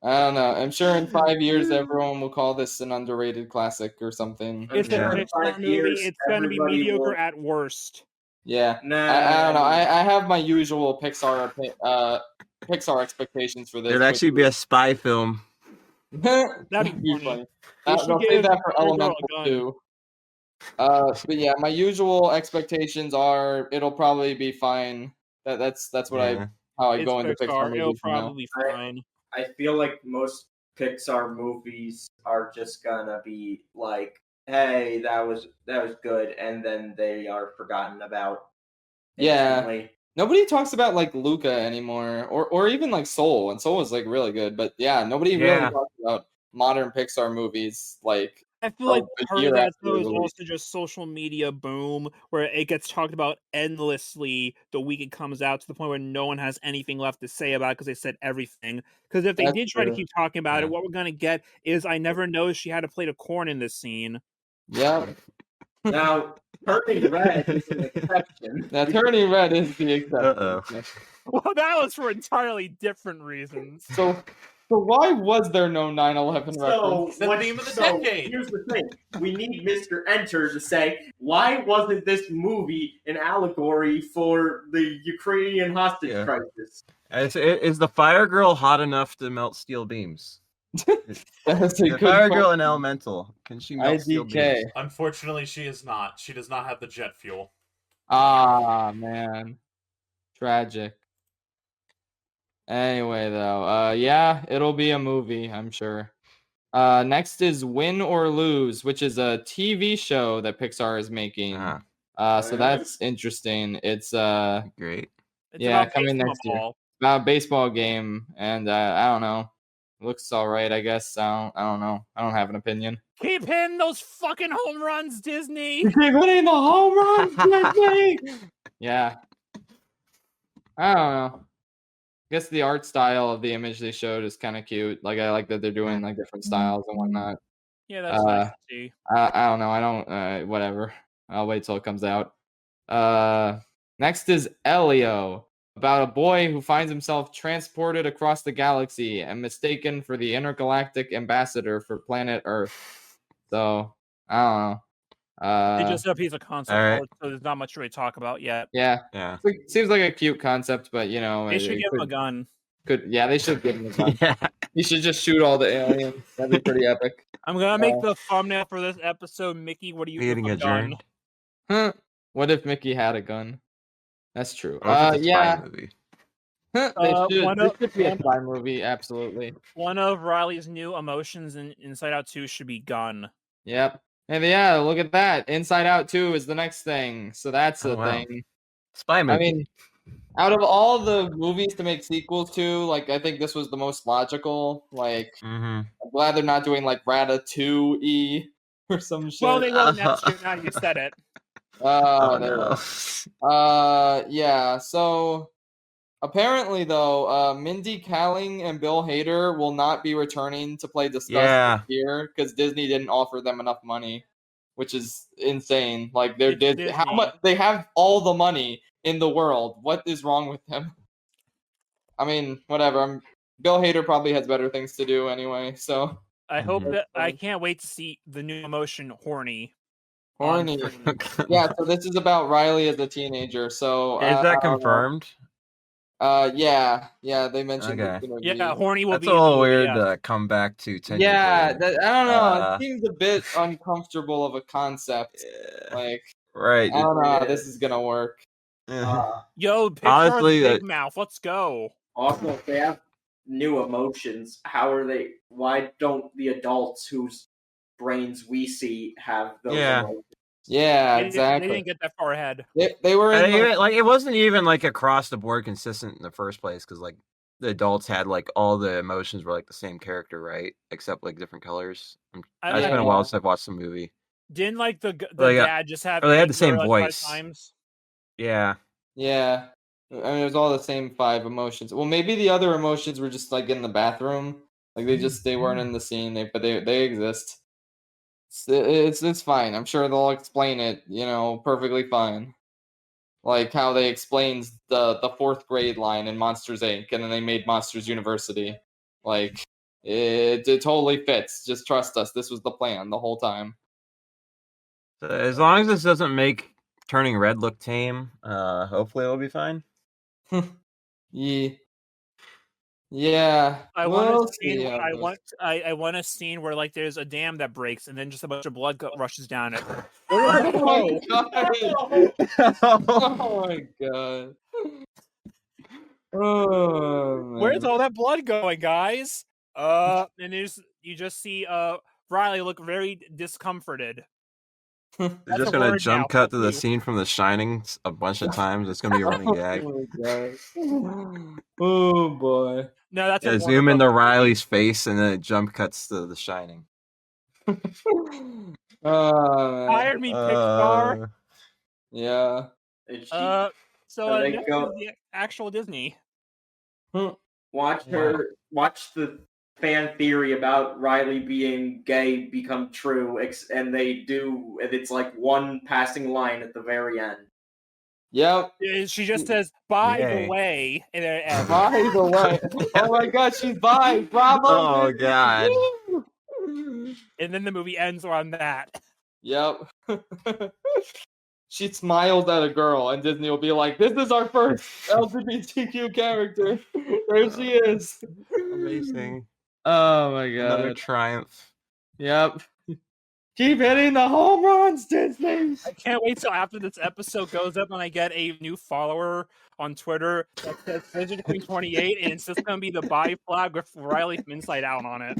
I don't know. I'm sure in 5 years everyone will call this an underrated classic or something. It's Yeah. a Pixar movie. years, It's going to be everybody mediocre will- at worst. Yeah. Nah, I don't know. I have my usual Pixar expectations for this. There'd actually be a spy film. That'd be funny. They should They'll give save that for Fire Girl a Elemental gun. too. But yeah, my usual expectations are it'll probably be fine. That's what Yeah. I how I It's go into Pixar Pixar. It'll movies. probably be fine. I feel like most Pixar movies are just gonna be like, "Hey, that was good," and then they are forgotten about. Yeah. Instantly. Nobody talks about like Luca anymore, or even like Soul, and Soul was like really good. But yeah, nobody really Yeah. talks about modern Pixar movies like. I feel like a part year of that after though is release. also just social media boom, where it gets talked about endlessly the week it comes out, to the point where no one has anything left to say about it because they said everything. Because if they That's did try to true. keep talking about Yeah. it, what we're gonna get is I never noticed she had a plate of corn in this scene. Yeah, Now, Turning Red is an exception. now Turning Red is the exception. Uh-oh. Well, that was for entirely different reasons. So why was there no 9/11 So, reference? The theme of the decade. Here's the thing. We need Mr. Enter to say, why wasn't this movie an allegory for the Ukrainian hostage Yeah. crisis? Is the Fire Girl hot enough to melt steel beams? That's a The good Fire Girl question. in Elemental, can she melt steel IDK. beams? Unfortunately, she is not. She does not have the jet fuel. Ah, man. Tragic. Anyway, though, yeah, it'll be a movie, I'm sure. Next is Win or Lose, which is a TV show that Pixar is making. So that's interesting. It's Great. It's yeah, about coming baseball next year. ball. About a baseball game, and I don't know. Looks all right, I guess. I don't know. I don't have an opinion. Keep hitting those fucking home runs, Disney. You keep hitting the home runs, Disney! Yeah. I don't know. I guess the art style of the image they showed is kind of cute. Like I like that they're doing like different styles and whatnot. Yeah, that's nice to see. I don't know. I don't. Whatever. I'll wait till it comes out. Next is Elio, about a boy who finds himself transported across the galaxy and mistaken for the intergalactic ambassador for planet Earth. So I don't know. They just have a piece of concept alright. art, so there's not much to really talk about yet. Yeah. Yeah. Seems like a cute concept, but you know, They should it give him a could, gun. yeah, they should give him a gun. Yeah. You should just shoot all the aliens. That'd be pretty epic. I'm gonna make the thumbnail for this episode. Mickey, what do you Getting with a gun? adjourned. Huh? What if Mickey had a gun? That's true. What if it's a spy Yeah. movie? This should be a spy movie, absolutely. One of Riley's new emotions in Inside Out 2 should be gun. Yep. And yeah, look at that. Inside Out 2 is the next thing. So that's Oh, the wow. thing. Spy movie. I mean, out of all the movies to make sequels to, like I think this was the most logical. Like Mm-hmm. I'm glad they're not doing like Ratatouille or some shit. Well, they will next year. Now you said it. Oh, they no. will. Yeah, so apparently though, Mindy Kaling and Bill Hader will not be returning to play Disgust Yeah. this year because Disney didn't offer them enough money, which is insane. Like It's Disney. How Disney. much they have all the money in the world. What is wrong with them? I mean, whatever. Bill Hader probably has better things to do anyway, so I hope Mhm. that I can't wait to see the new emotion, horny. horny. on screen. Yeah, so this is about Riley as a teenager. So Is I that don't know. confirmed? Yeah, they mentioned Okay. it's gonna Yeah, be. horny will That's be a in the little movie, weird yes. to come back to 10 Yeah, years later. I don't know. Uh, It seems a bit uncomfortable of a concept. Yeah. Like Right. I don't know how this is gonna work. Yo, Pixar's Honestly, Big Mouth. Let's go. Also, if they have new emotions, why don't the adults whose brains we see have those Yeah. emotions? Yeah, They exactly. didn't get that far ahead. They were in Like it wasn't even like across the board consistent in the first place because like the adults had like all the emotions were like the same character, right? Except like different colors. It's been a while since I've watched the movie. Didn't like the Like, dad just have? or they had the same anger, like, 5 voice. times? Yeah. Yeah. I mean, it was all the same 5 emotions. Well, maybe the other emotions were just like in the bathroom. Like they weren't in the scene. But they exist. It's fine. I'm sure they'll explain it. Perfectly fine. Like how they explained the 4th grade line in Monsters Inc. and then they made Monsters University. Like it totally fits. Just trust us. This was the plan the whole time. So as long as this doesn't make Turning Red look tame, hopefully it'll be fine. Yeah. I we'll want a scene. see how it goes. I want a scene where like there's a dam that breaks and then just a bunch of blood rushes down it. Oh my god! Oh my god! Oh, Where's man. all that blood going, guys? And you just see Riley look very discomforted. They're That's just a gonna word jump now, cut fuck to the you. scene from The Shining a bunch of times. It's gonna be a running gag. Oh, my God. Oh, boy. No, that's a Yeah, Warner zoom into Brothers movie. Riley's face and then it jump cuts to The Shining. Oh, man. Hire me, Pixar. Yeah. And she, So so they next go- is the actual Disney. watch the fan theory about Riley being gay become true, and they do, and it's like one passing line at the very end. Yep. She just says, "By the Yay. way," and then it ends. By the way. Oh, my God. She's bi. Bravo. Oh, Disney. God. Woo! And then the movie ends on that. Yep. She smiles at a girl, and Disney will be like, "This is our first LGBTQ character." There she is. Amazing. Oh my Another God. triumph. Yep. Keep hitting the home runs, Disney. I can't wait till after this episode goes up and I get a new follower on Twitter that says Vision Queen 28, and it's just gonna be the bi flag with Riley from Inside Out on it.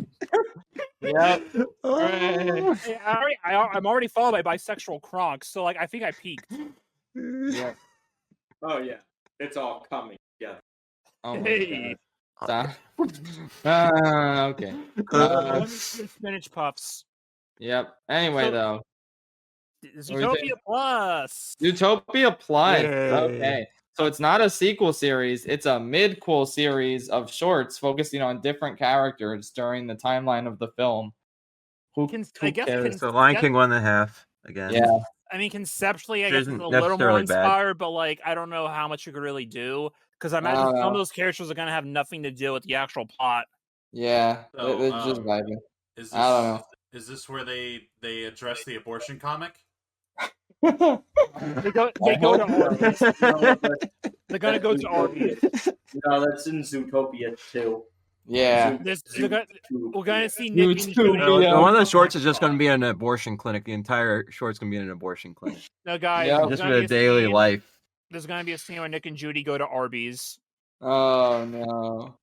Yep. Oh. I'm already followed by bisexual Kronk, so like I think I peaked. Yeah. Oh yeah, it's all coming. Yeah. Oh my Hey, God. Okay. let me see the spinach puffs. Yep. Anyway, So- though, Zootopia Plus. Utopia Plus. Yay. Okay. So it's not a sequel series, it's a mid-quel series of shorts focusing on different characters during the timeline of the film. Who I guess cares? So Lion King 1.5 again. Yeah. I mean, conceptually, I Which guess it's isn't a little more necessarily bad. inspired, but like, I don't know how much you could really do because I imagine don't some of know. those characters are gonna have nothing to do with the actual plot. Yeah. So, It's just vibing. Is this, I don't know. Is this where they address the abortion comic? They go to Arby's. No, They're gonna go to Arby's. no, that's in Zootopia too. Yeah. We're gonna see Nick and Zootopia. Judy. Yeah. One of the shorts is just going to be an abortion clinic. The entire short's going to be in an abortion clinic. No, guys, Yeah. there's Just gonna for be the daily scene- life. There's gonna be a scene where Nick and Judy go to Arby's. Oh no.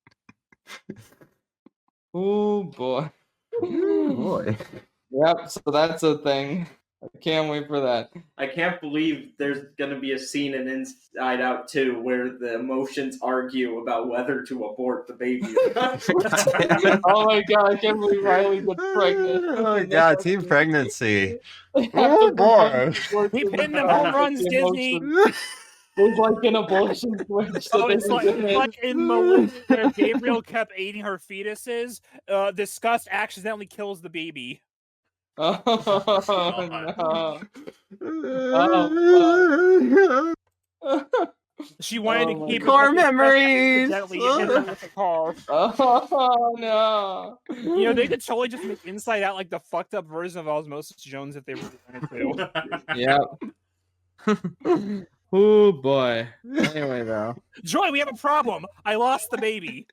Oh boy. Boy. Yep, so that's a thing. I can't wait for that. I can't believe there's gonna be a scene in Inside Out 2 where the emotions argue about whether to abort the baby. Oh my God, I can't believe Riley gets pregnant. Oh, God. Team pregnancy. Oh boy. Keep hitting them home runs, Disney. There's like an abortion switch. Oh, that it's they like, can it's hit. like in Melissa where Gabriel kept eating her fetuses. Disgust accidentally kills the baby. Oh no. She wanted Oh to my keep God. Core because Disgust memories. accidentally hit her with the car. Oh no. You know, they could totally just make Inside Out like the fucked up version of Osmosis Jones if they really wanted to. Yep. Oh boy. Anyway though. Joy, we have a problem. I lost the baby.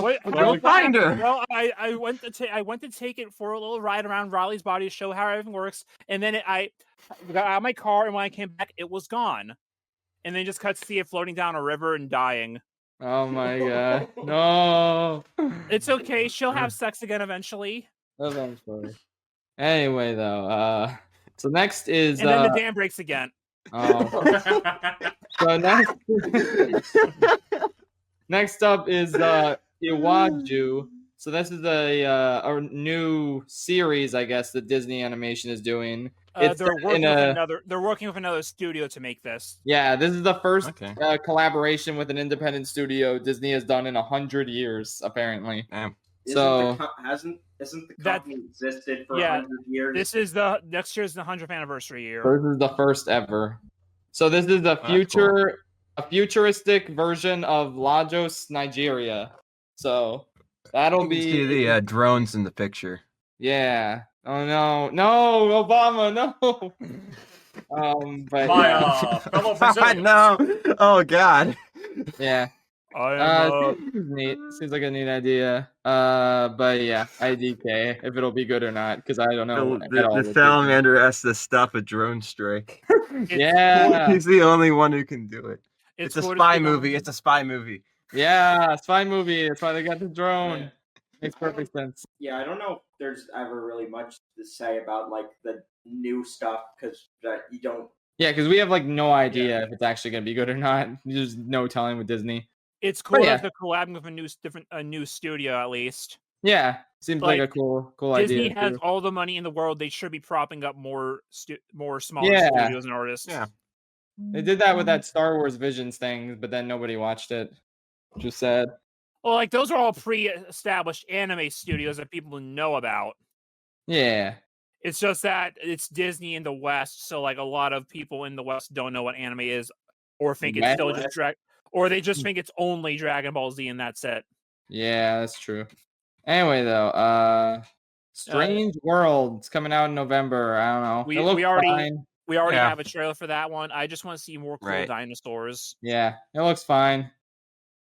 Wait, Go find her. Well, I went to take it for a little ride around Raleigh's body to show how everything works, and then I got out of my car, and when I came back, it was gone. And then just cut to see it floating down a river and dying. Oh my God. No. It's okay. She'll have sex again eventually. Eventually. Anyway though, so next is And then the dam breaks again. oh. So next up is Iwaju. So this is a new series, I guess, that Disney Animation is doing. It's They're in working a with another studio to make this. yeah. This is the first Okay. collaboration with an independent studio Disney has done in 100 years, apparently. Damn. So Isn't the That- company existed for yeah, 100 years? This is next year's the 100th anniversary year. this is the first ever. So this is a cool. futuristic version of Lagos, Nigeria. So that'll You can be see the drones in the picture. yeah. Oh no, no, Obama, no. But My yeah, fellow Brazilians. No. Oh, God. yeah. Seems neat. Seems like a neat idea. But yeah, IDK if it'll be good or not, because I don't know. at all The what salamander has to stop a drone strike. Yeah. He's the only one who can do it. It's a quoted spy as the- movie. It's a spy movie. Yeah, spy movie. That's why they got the drone. Makes perfect sense. Yeah, I don't know if there's ever really much to say about like the new stuff because you don't. Yeah, because we have like no idea if it's actually gonna be good or not. There's no telling with Disney. It's But cool yeah. as they're collabing with a new studio at least. Yeah, seems like a cool Disney idea has too. all the money in the world. They should be propping up more smaller Yeah. studios and artists. Yeah. They did that with that Star Wars Visions thing, but then nobody watched it. Just sad. Well, like those are all pre-established anime studios that people know about. Yeah. It's just that it's Disney in the West, so like a lot of people in the West don't know what anime is, or think it's still just or they just think it's only Dragon Ball Z and that's it. Yeah, that's true. Anyway, though, Strange World's coming out in November. I don't know. We It looks already fine. Yeah. have a trailer for that one. I just want to see more cool Right. dinosaurs. Yeah, it looks fine.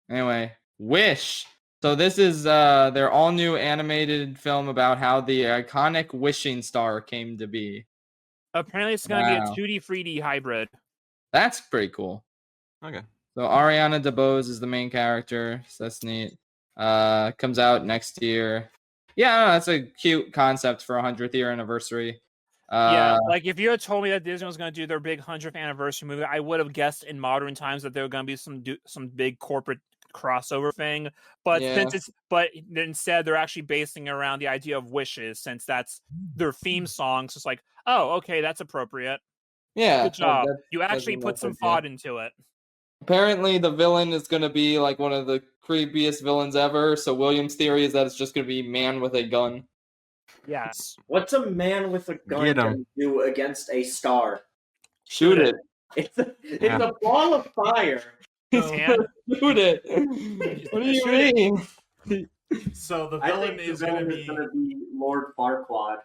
Anyway, Wish. So this is their all new animated film about how the iconic wishing star came to be. Apparently, it's going to Wow. be a 2D 3D hybrid. That's pretty cool. Okay. So Ariana DeBose is the main character. So that's neat. Comes out next year. Yeah, I don't know, that's a cute concept for a 100th year anniversary. Yeah, like if you had told me that Disney was going to do their big 100th anniversary movie, I would have guessed in modern times that there were going to be some big corporate crossover thing. But instead they're actually basing it around the idea of wishes, since that's their theme song. So it's like, oh, okay, that's appropriate. Yeah, Good job. that's You actually a put nice some idea. thought into it. Apparently, the villain is going to be like one of the creepiest villains ever. So William's theory is that it's just going to be man with a gun. Yes. What's a man with a gun Get 'em. gonna do against a star? Shoot it. It's a Yeah. ball of fire. And Shoot it. What do you Shoot mean? So the I villain think is the going to villain be. is gonna be Lord Farquaad.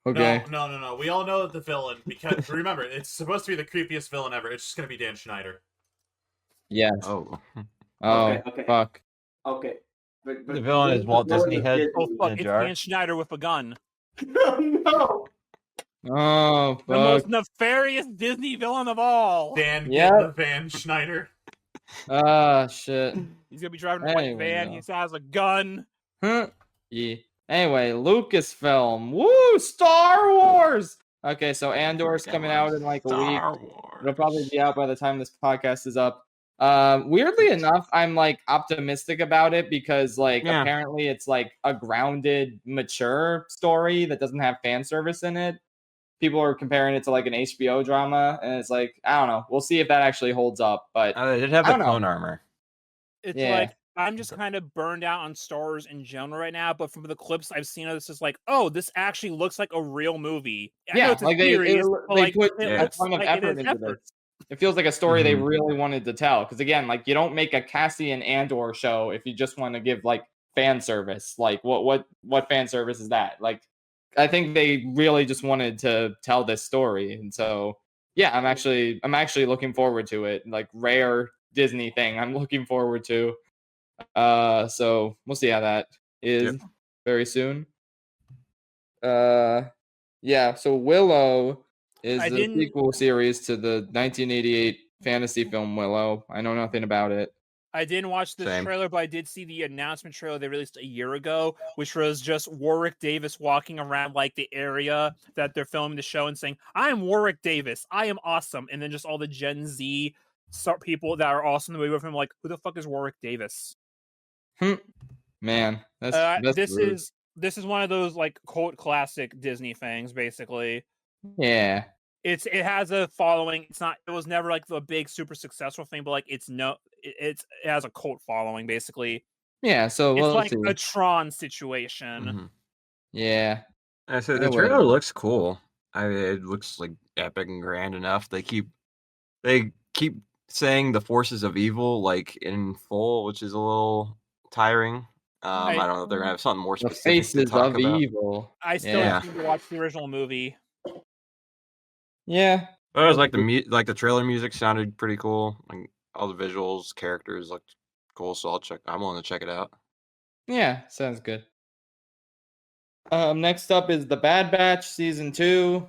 Okay. No. We all know that the villain, because remember, it's supposed to be the creepiest villain ever. It's just going to be Dan Schneider. Yes. Oh. Oh, Okay. fuck. Okay. But The villain is Walt villain Disney is head. oh fuck, In a it's jar. Dan Schneider with a gun. No. Oh, The most fuck. nefarious Disney villain of all. Dan Yep. get the Van Schneider. Ah, shit. He's gonna be driving a white Anyway, van. no. He has a gun. Huh? Yeah. Anyway, Lucasfilm. Woo! Star Wars! Okay, so Andor's coming out in like a week. Star Wars. It'll probably be out by the time this podcast is up. Weirdly enough, I'm like optimistic about it because like Yeah. apparently it's like a grounded, mature story that doesn't have fan service in it. People are comparing it to like an HBO drama, and it's like, I don't know. We'll see if that actually holds up. But They did have I the don't know. clone armor. It's Yeah. like I'm just kind of burned out on Star Wars in general right now. But from the clips I've seen of this, is like, oh, this actually looks like a real movie. I know yeah, it's a like they series, but, like, put it Yeah. a looks ton of like it effort is into effort. this. It feels like a story they Mhm. really wanted to tell. Because again, like you don't make a Cassian Andor show if you just want to give like fan service. Like what fan service is that? Like I think they really just wanted to tell this story, and so yeah, I'm actually looking forward to it. Like rare Disney thing, I'm looking forward to. So we'll see how that is very soon. Yeah. So Willow is I the didn't- sequel series to the 1988 fantasy film Willow. I know nothing about it. I didn't watch this Same. trailer, but I did see the announcement trailer they released a year ago, which was just Warwick Davis walking around like the area that they're filming the show and saying, "I am Warwick Davis. I am awesome." And then just all the Gen Z people that are awesome in the movie with him, like, who the fuck is Warwick Davis? Man, that's This rude. is one of those like cult classic Disney things, basically. Yeah. It has a following. It was never like the big super successful thing, but like it has a cult following, basically. Yeah, so It's we'll like see. a Tron situation. Mhm. Yeah. I said the Anyway. trailer looks cool. It looks like epic and grand enough. They keep saying the forces of evil like in full, which is a little tiring. I don't know if they're gonna have something more The specific to faces talk of about. evil. I still Yeah. need to watch the original movie. Yeah. But it was like the trailer music sounded pretty cool. Like all the visuals, characters looked cool. So I'm willing to check it out. Yeah, sounds good. Next up is The Bad Batch season 2.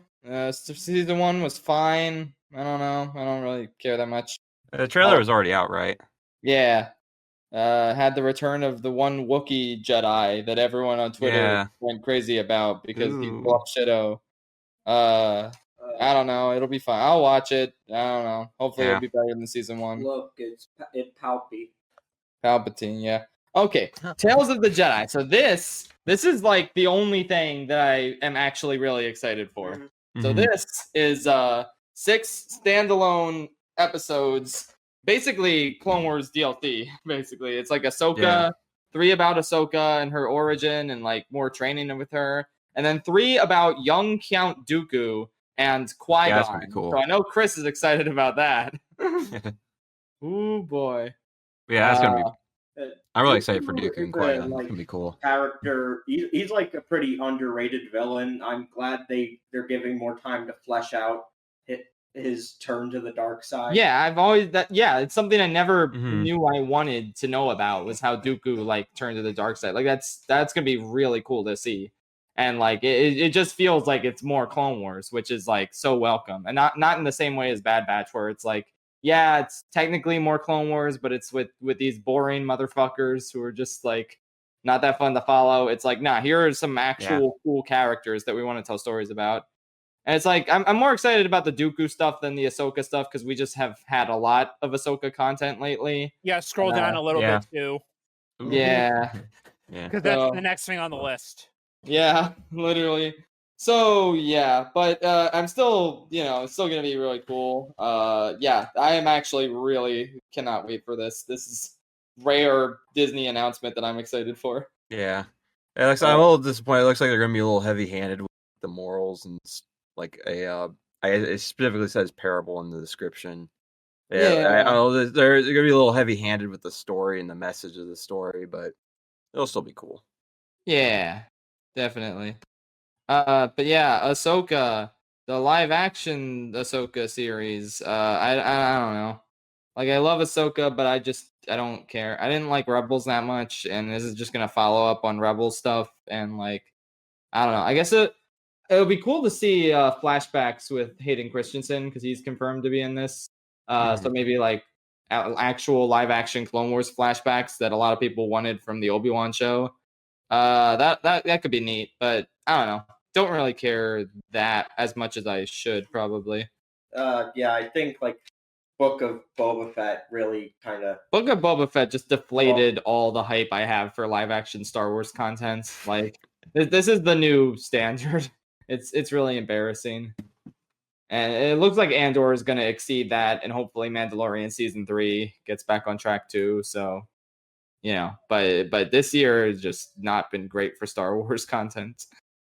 Season 1 was fine. I don't know. I don't really care that much. The trailer was already out, right? Yeah. Had the return of the one Wookiee Jedi that everyone on Twitter went crazy about because he blew up Shido. I don't know. It'll be fun. I'll watch it. I don't know. Hopefully it'll be better than season 1. Look, it's Palpatine, yeah. Okay, Tales of the Jedi. So this is like the only thing that I am actually really excited for. So this is 6 standalone episodes, basically Clone Wars DLC. Basically, it's like Ahsoka, 3 about Ahsoka and her origin and like more training with her, and then 3 about young Count Dooku and Qui-Gon. Yeah, that's gonna be cool. So I know Chris is excited about that. Ooh boy. Yeah, that's gonna be. I'm really excited for Dooku and Qui-Gon. Like, it's gonna be cool. Character, he's like a pretty underrated villain. I'm glad they're giving more time to flesh out his turn to the dark side. Yeah, I've always it's something I never knew I wanted to know about was how Dooku like turned to the dark side. Like that's gonna be really cool to see. And like it just feels like it's more Clone Wars, which is like so welcome. And not in the same way as Bad Batch, where it's like, yeah, it's technically more Clone Wars, but it's with these boring motherfuckers who are just like not that fun to follow. It's like, nah, here are some actual cool characters that we want to tell stories about. And it's like I'm more excited about the Dooku stuff than the Ahsoka stuff because we just have had a lot of Ahsoka content lately. Yeah, scroll down a little bit too. Yeah. Because that's the next thing on the list. Yeah, literally. So yeah, but I'm still, it's still gonna be really cool. Yeah, I am actually really cannot wait for this. This is rare Disney announcement that I'm excited for. Yeah, I'm a little disappointed. It looks like they're gonna be a little heavy-handed with the morals and like it specifically says parable in the description. They're gonna be a little heavy-handed with the story and the message of the story, but it'll still be cool. Yeah, definitely. But yeah, Ahsoka, the live action Ahsoka series. I don't know. Like I love Ahsoka, but I don't care. I didn't like Rebels that much, and this is just gonna follow up on Rebels stuff. And like, I don't know. I guess it would be cool to see flashbacks with Hayden Christensen because he's confirmed to be in this. So maybe like actual live action Clone Wars flashbacks that a lot of people wanted from the Obi-Wan show. That could be neat, but I don't know. Don't really care that as much as I should probably. Yeah, I think like Book of Boba Fett really kind of. Book of Boba Fett just deflated all the hype I have for live action Star Wars content. Like this is the new standard. It's really embarrassing. And it looks like Andor is going to exceed that, and hopefully Mandalorian season 3 gets back on track too. So, but this year has just not been great for Star Wars content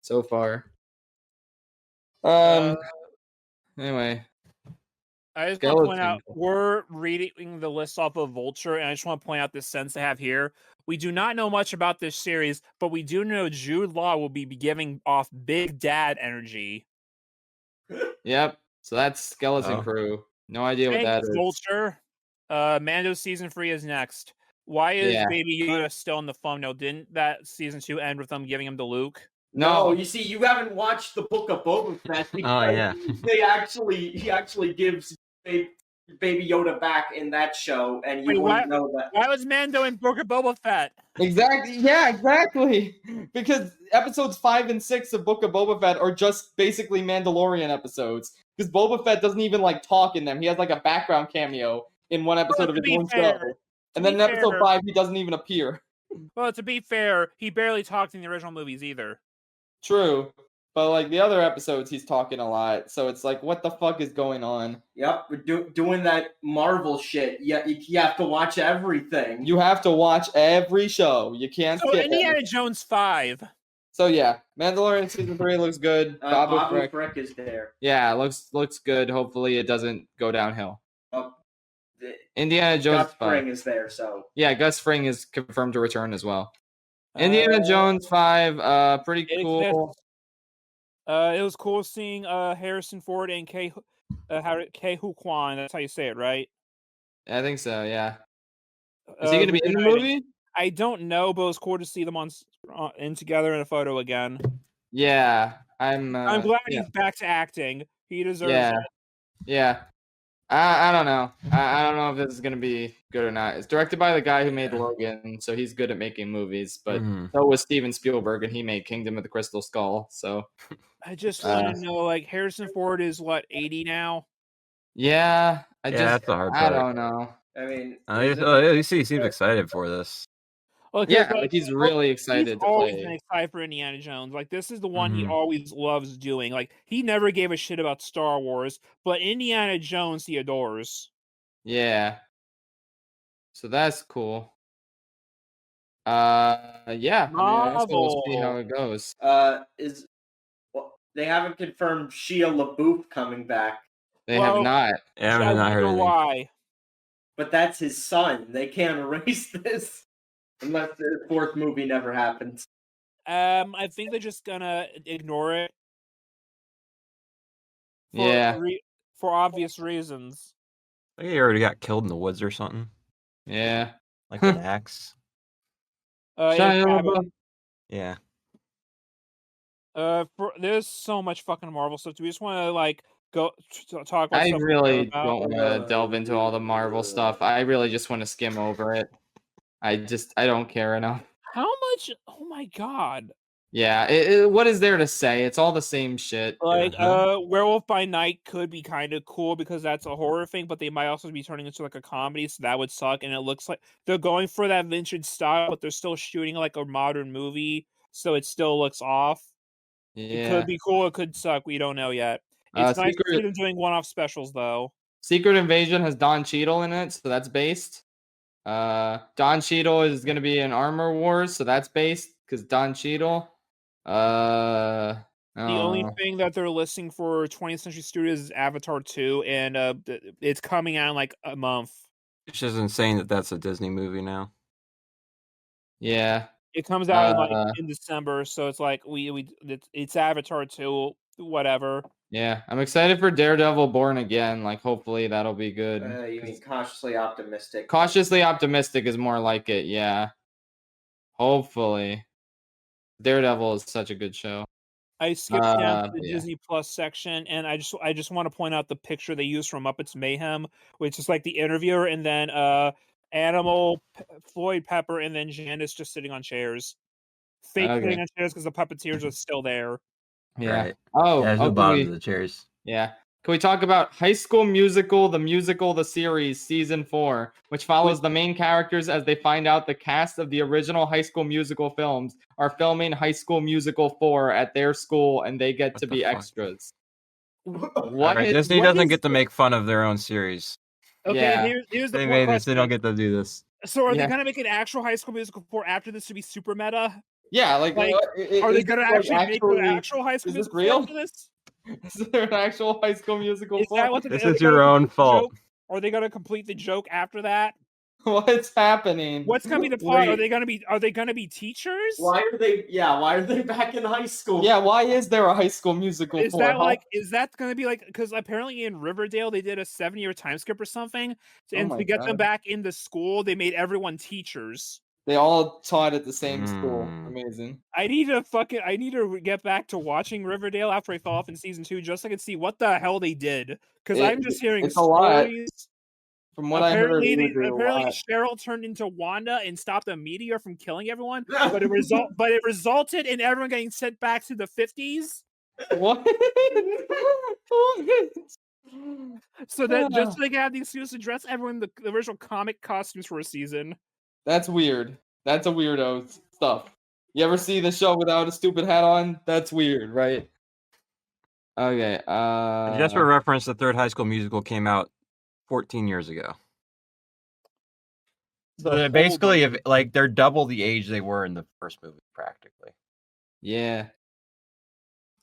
so far. Anyway, I just want to point out we're reading the list off of Vulture, and I just want to point out this sense I have here. We do not know much about this series, but we do know Jude Law will be giving off Big Dad energy. Yep. So that's Skeleton Crew. No idea what that is. Vulture. Mando season 3 is next. Why is Baby Yoda still in the thumbnail? Didn't that season 2 end with them giving him to Luke? No, you see, you haven't watched the Book of Boba Fett. He actually gives Baby Yoda back in that show, and you wouldn't know that. Why was Mando in Book of Boba Fett? Exactly. Yeah, exactly. Because episodes 5 and 6 of Book of Boba Fett are just basically Mandalorian episodes. Because Boba Fett doesn't even like talk in them. He has like a background cameo in one episode of his own show. And then in episode 5, he doesn't even appear. Well, to be fair, he barely talked in the original movies either. True. But like the other episodes, he's talking a lot. So it's like, what the fuck is going on? Yep, we're doing that Marvel shit. Yeah, you have to watch everything. You have to watch every show. You can't skip Indiana Jones 5. So yeah, Mandalorian season 3 looks good. Babu Frick is there. Yeah, looks good. Hopefully it doesn't go downhill. Indiana Jones Gus Fring is there, so yeah, Gus Fring is confirmed to return as well. Indiana Jones 5, pretty cool. It was cool seeing Harrison Ford and Ke Huy Quan. That's how you say it, right? I think so. Yeah. Is he going to be in the movie? I don't know, but it was cool to see them in together in a photo again. Yeah, I'm glad he's back to acting. He deserves it. Yeah. I don't know. I don't know if this is gonna be good or not. It's directed by the guy who made Yeah. Logan, so he's good at making movies. But Mhm. so was Steven Spielberg, and he made Kingdom of the Crystal Skull. So I just want Uh, to know, like, Harrison Ford is what, 80 now? yeah, I Yeah, just that's the hard I part. don't know. I mean, At he's least he seems excited for this. Well, Yeah, 'cause, like he's oh, really he's excited to always been play. excited for Indiana Jones. Like, this is the one he Mhm. always loves doing. Like, he never gave a shit about Star Wars, but Indiana Jones he adores. Yeah. So that's cool. Yeah. I mean, I guess we'll see how Marvel. it goes. they haven't confirmed Shia LaBeouf coming back, They have Well, not. Yeah, I I've not heard wonder anything. why. but that's his son. They can't erase this unless the fourth movie never happens. I think they're just gonna ignore it for Yeah. for obvious reasons. I think he already got killed in the woods or something, Yeah. like with an axe. It Shia LaBeouf. happened. Yeah. There's so much fucking Marvel stuff. Do we just want to like go talk about I stuff we care really about? don't want to delve into all the Marvel stuff. I really just want to skim over it. I don't care enough. How much? Oh my god! Yeah, what is there to say? It's all the same shit. Like, Uh-huh. Werewolf by Night could be kind of cool because that's a horror thing, but they might also be turning into like a comedy, so that would suck. And it looks like they're going for that vintage style, but they're still shooting like a modern movie, so it still looks off. It could Yeah. be cool. It could suck. We don't know yet. It's nice to see them doing one-off specials, though. Secret Invasion has Don Cheadle in it, so that's based. Don Cheadle is gonna be in Armor Wars, so that's based because Don Cheadle. The only Oh, thing that they're listing for 20th Century Studios is Avatar 2, and it's coming out in like a month. It's just insane that that's a Disney movie now. yeah. It comes out in, like, Uh, in December, so it's like it's Avatar 2, whatever. yeah. I'm excited for Daredevil Born Again. Like, hopefully that'll be good. You mean cautiously optimistic? Cautiously optimistic is more like it. Yeah. Hopefully. Daredevil is such a good show. I skipped down to the Yeah. Disney Plus section, and I just want to point out the picture they used from Muppets Mayhem, which is like the interviewer, and then Animal, Floyd Pepper, and then Janice just sitting on chairs, fake Okay. sitting on chairs because the puppeteers are still there. Yeah. Right. Oh, Yeah, can the bottom we, of the chairs. yeah. Can we talk about High School Musical, the series, season 4, which follows the main characters as they find out the cast of the original High School Musical films are filming High School Musical 4 at their school, and they get What to the be fuck? extras. All right, Disney what doesn't is- get to make fun of their own series. Okay, Yeah. here's the They made this. They question. don't get to do this. So are Yeah. they gonna make an actual High School Musical 4 after this to be super meta? Yeah, like, Like, Are they gonna actually make an actual High School is this Musical 4 real? after this? Is there an actual High School Musical Is 4? that what This are they is your gonna own complete the fault. joke? Are they gonna complete the joke after that? What's happening? What's gonna be the plot? Are Wait. they gonna be teachers? Why are they? Yeah, why are they back in high school? Yeah, why is there a High School Musical Is 4? that huh? like is that gonna be like because apparently in Riverdale they did a 7-year time skip or something, and my to get them God. back in the school they made everyone teachers. They all taught at the same school. Mm. Amazing. I need to get back to watching Riverdale after I fell off in season 2 just so I can see what the hell they did because I'm just hearing it's a lot. stories. From what I heard, Apparently, it was a apparently lot. Cheryl turned into Wanda and stopped a meteor from killing everyone, but it resulted in everyone getting sent back to the 50s. What? So that just so they can have the excuse to dress everyone in the original comic costumes for a season. That's weird. That's a weirdo stuff. You ever see the show without a stupid hat on? That's weird, right? Okay. Just for reference, the third High School Musical came out 14 years ago. So they're basically, they're double the age they were in the first movie, practically. Yeah.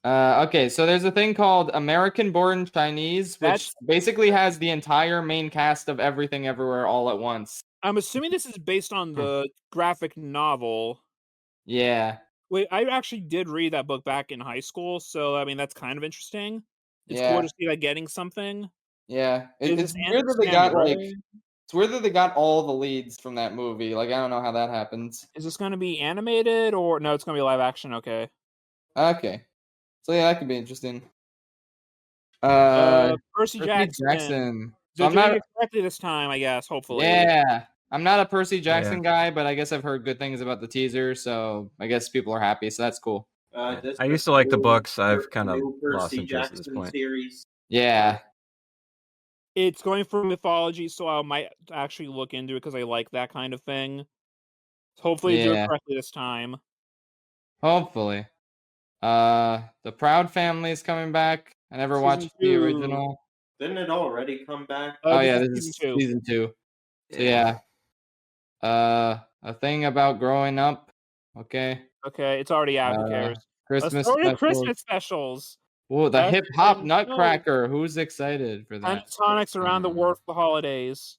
Okay, so there's a thing called American Born Chinese, which basically has the entire main cast of Everything Everywhere all at once. I'm assuming this is based on the graphic novel. Yeah. Wait, I actually did read that book back in high school, so I mean that's kind of interesting. It's Yeah. cool to see like getting something. Yeah. Is It's this weird that they Anderson got like Roy? it's weird that they got all the leads from that movie. Like I don't know how that happens. Is this going to be animated or no? It's going to be live action. Okay. Okay. So yeah, that could be interesting. Percy Percy Jackson. Jackson. They're I'm doing not. it correctly this time, I guess. Hopefully. Yeah, I'm not a Percy Jackson guy, but I guess I've heard good things about the teaser, so I guess people are happy. So that's cool. This I is used to like the new- books. I've kind of new lost Percy interest at this Jackson point. series. Yeah. It's going for mythology, so I might actually look into it because I like that kind of thing. Hopefully, do it Yeah. correctly this time. Hopefully. The Proud Family is coming back. I never Season watched the 2. original. Didn't it already come back? Oh This yeah, is this is season 2. season 2. So yeah. A thing about growing up. Okay. Okay, it's already out. Who cares? Christmas Let's go to specials. Christmas specials. Ooh, the Best hip hop thing- nutcracker. Who's excited for that? Pentatonics around the world for the holidays.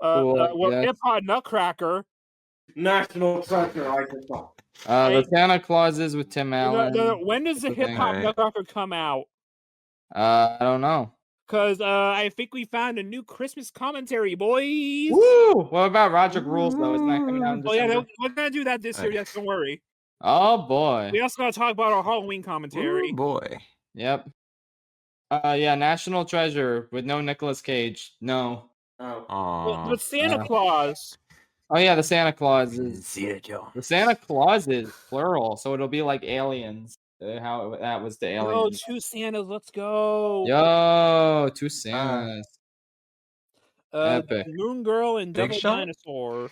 Well, yes. hip hop nutcracker. National treasure, I just thought. The Santa Clauses with Tim Allen. When does the That's the hip thing. hop Alright. nutcracker come out? I don't know. Because I think we found a new Christmas commentary, boys. Woo! What about Roger Rules though? Isn't that coming out in Oh yeah, December? we're gonna do that this year. Yes, don't worry. Oh boy. We also gotta talk about our Halloween Ooh, commentary. boy. Yep. Yeah, National Treasure with no Nicolas Cage. No. Oh. Aww. But Santa Claus. Oh yeah, the Santa Claus is Santa Joe. the Santa Claus is plural, so it'll be like aliens. How that was the Oh, aliens. 2 Santas. Let's go. Yo, 2 Santas. Epic. Moon Girl and Big Devil Shot? Dinosaur.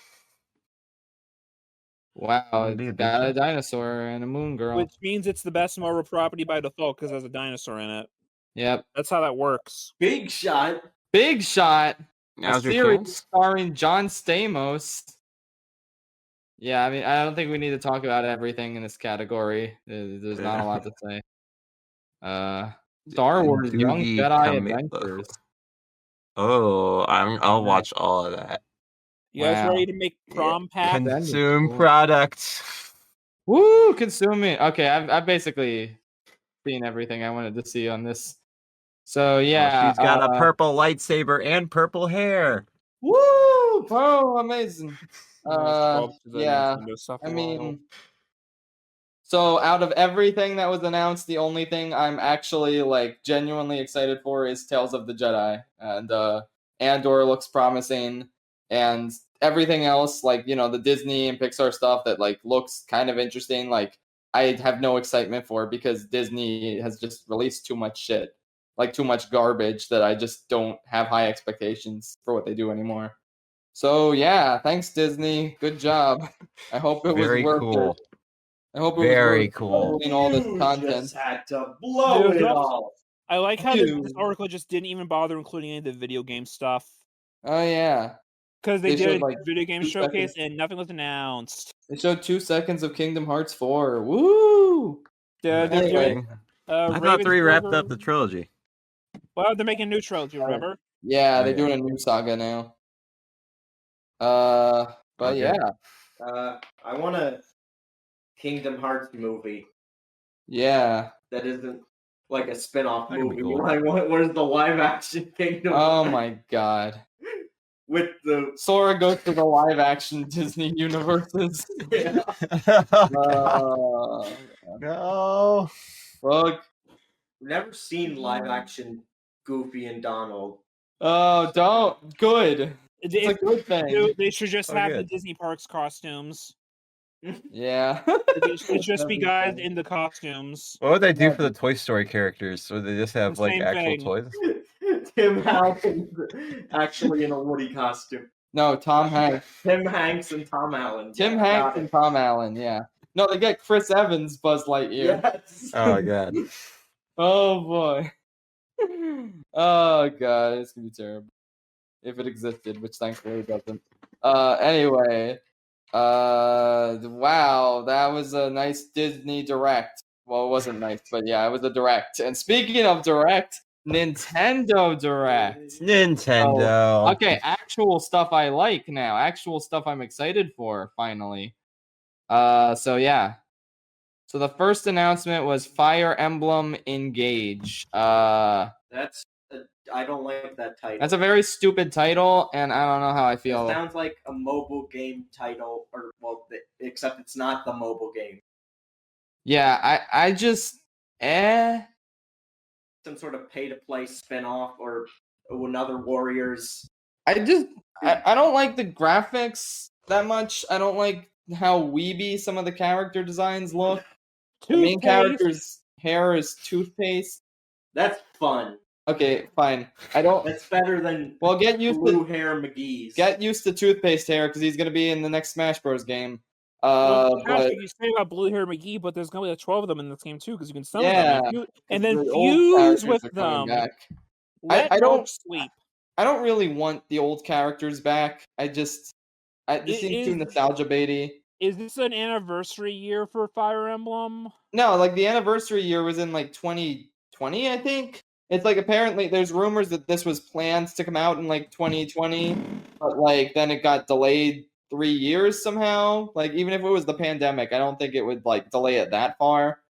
Wow, Wanna be it's a big got a shot? dinosaur and a moon girl. Which means it's the best Marvel property by default because there's a dinosaur in it. Yep. That's how that works. Big shot. Big Shot. Now's a your series chance. starring John Stamos. Yeah, I mean, I don't think we need to talk about everything in this category. There's not a lot to say. Star Wars Young Doogie Jedi Kame- Adventures. Oh, I'll watch all of that. You guys Wow. ready to make prom pack? Consume cool. products. Woo, consuming. Okay, I've basically seen everything I wanted to see on this. So yeah, She's got a purple lightsaber and purple hair. woo, bro, amazing. Yeah. I mean, so out of everything that was announced, the only thing I'm actually like genuinely excited for is Tales of the Jedi, and Andor looks promising, and everything else, like the Disney and Pixar stuff that like looks kind of interesting, like I have no excitement for because Disney has just released too much shit, like too much garbage that I just don't have high expectations for what they do anymore. So yeah, thanks Disney, good job. I hope it was Very worth cool. it. I hope it Very was worth cool. doing all this You content. just had to blow Dude, it that's- all. I like how Ew. this article just didn't even bother including any of the video game stuff. Oh yeah, Because they They showed, did like, a video game 2 showcase seconds. and nothing was announced. they showed 2 seconds of Kingdom Hearts 4. Woo! They're Anyway. doing I thought 3 wrapped Ravensburger- up the trilogy. Well, they're making a new trilogy, remember? Yeah, Oh, they're yeah. doing a new saga now. But Okay. yeah, I want a Kingdom Hearts movie yeah. that isn't like a spin-off That could be movie. cool. Like, where's the live-action Kingdom Oh Hearts my god. with the Sora goes to the live action Disney universes. Oh, God. Uh, No. fuck. never seen live-action Goofy and Donald. Oh, don't. Good. It's a If- good thing. They should just Oh, have the good. Disney Parks costumes. Yeah. It should just be That'd be guys funny. in the costumes. What would they do for the Toy Story characters? Would they just have The like same actual thing. toys? Tim Hanks actually in a Woody costume. No, Tom Hanks. Tim Hanks and Tom Allen. Tim Yeah, Hanks got and it. Tom Allen, yeah. No, they get Chris Evans Buzz Lightyear. Yes. Oh my God. Oh boy. Oh god, it's gonna be terrible. If it existed, which thankfully it doesn't. Anyway. Wow, that was a nice Disney Direct. Well, it wasn't nice, but yeah, it was a Direct. And speaking of Direct, Nintendo Direct. Nintendo. Okay, actual stuff I like now. Actual stuff I'm excited for, finally. So yeah. So the first announcement was Fire Emblem Engage. That's I don't like that title. That's a very stupid title, and I don't know how I It feel. sounds like a mobile game title, except it's not the mobile game. Yeah, I just Some sort of pay-to-play spin-off or another Warriors. I don't like the graphics that much. I don't like how weeby some of the character designs look. The main character's hair is toothpaste. That's fun. Okay, fine. I don't. That's better than Well, get used blue to hair McGee's. get used to toothpaste hair because he's gonna be in the next Smash Bros. Game. Well, But you say about Blue Hair McGee, but there's gonna be like 12 of them in this game too, because you can summon Yeah, them and then the old fuse characters with are coming them. back. Let I Mark don't- sleep. I don't really want the old characters back. This seems too nostalgia baity. Is this an anniversary year for Fire Emblem? No, like the anniversary year was in like 2020, I think. It's like apparently there's rumors that this was planned to come out in like 2020, but like then it got delayed 3 years somehow. Like even if it was the pandemic, I don't think it would like delay it that far.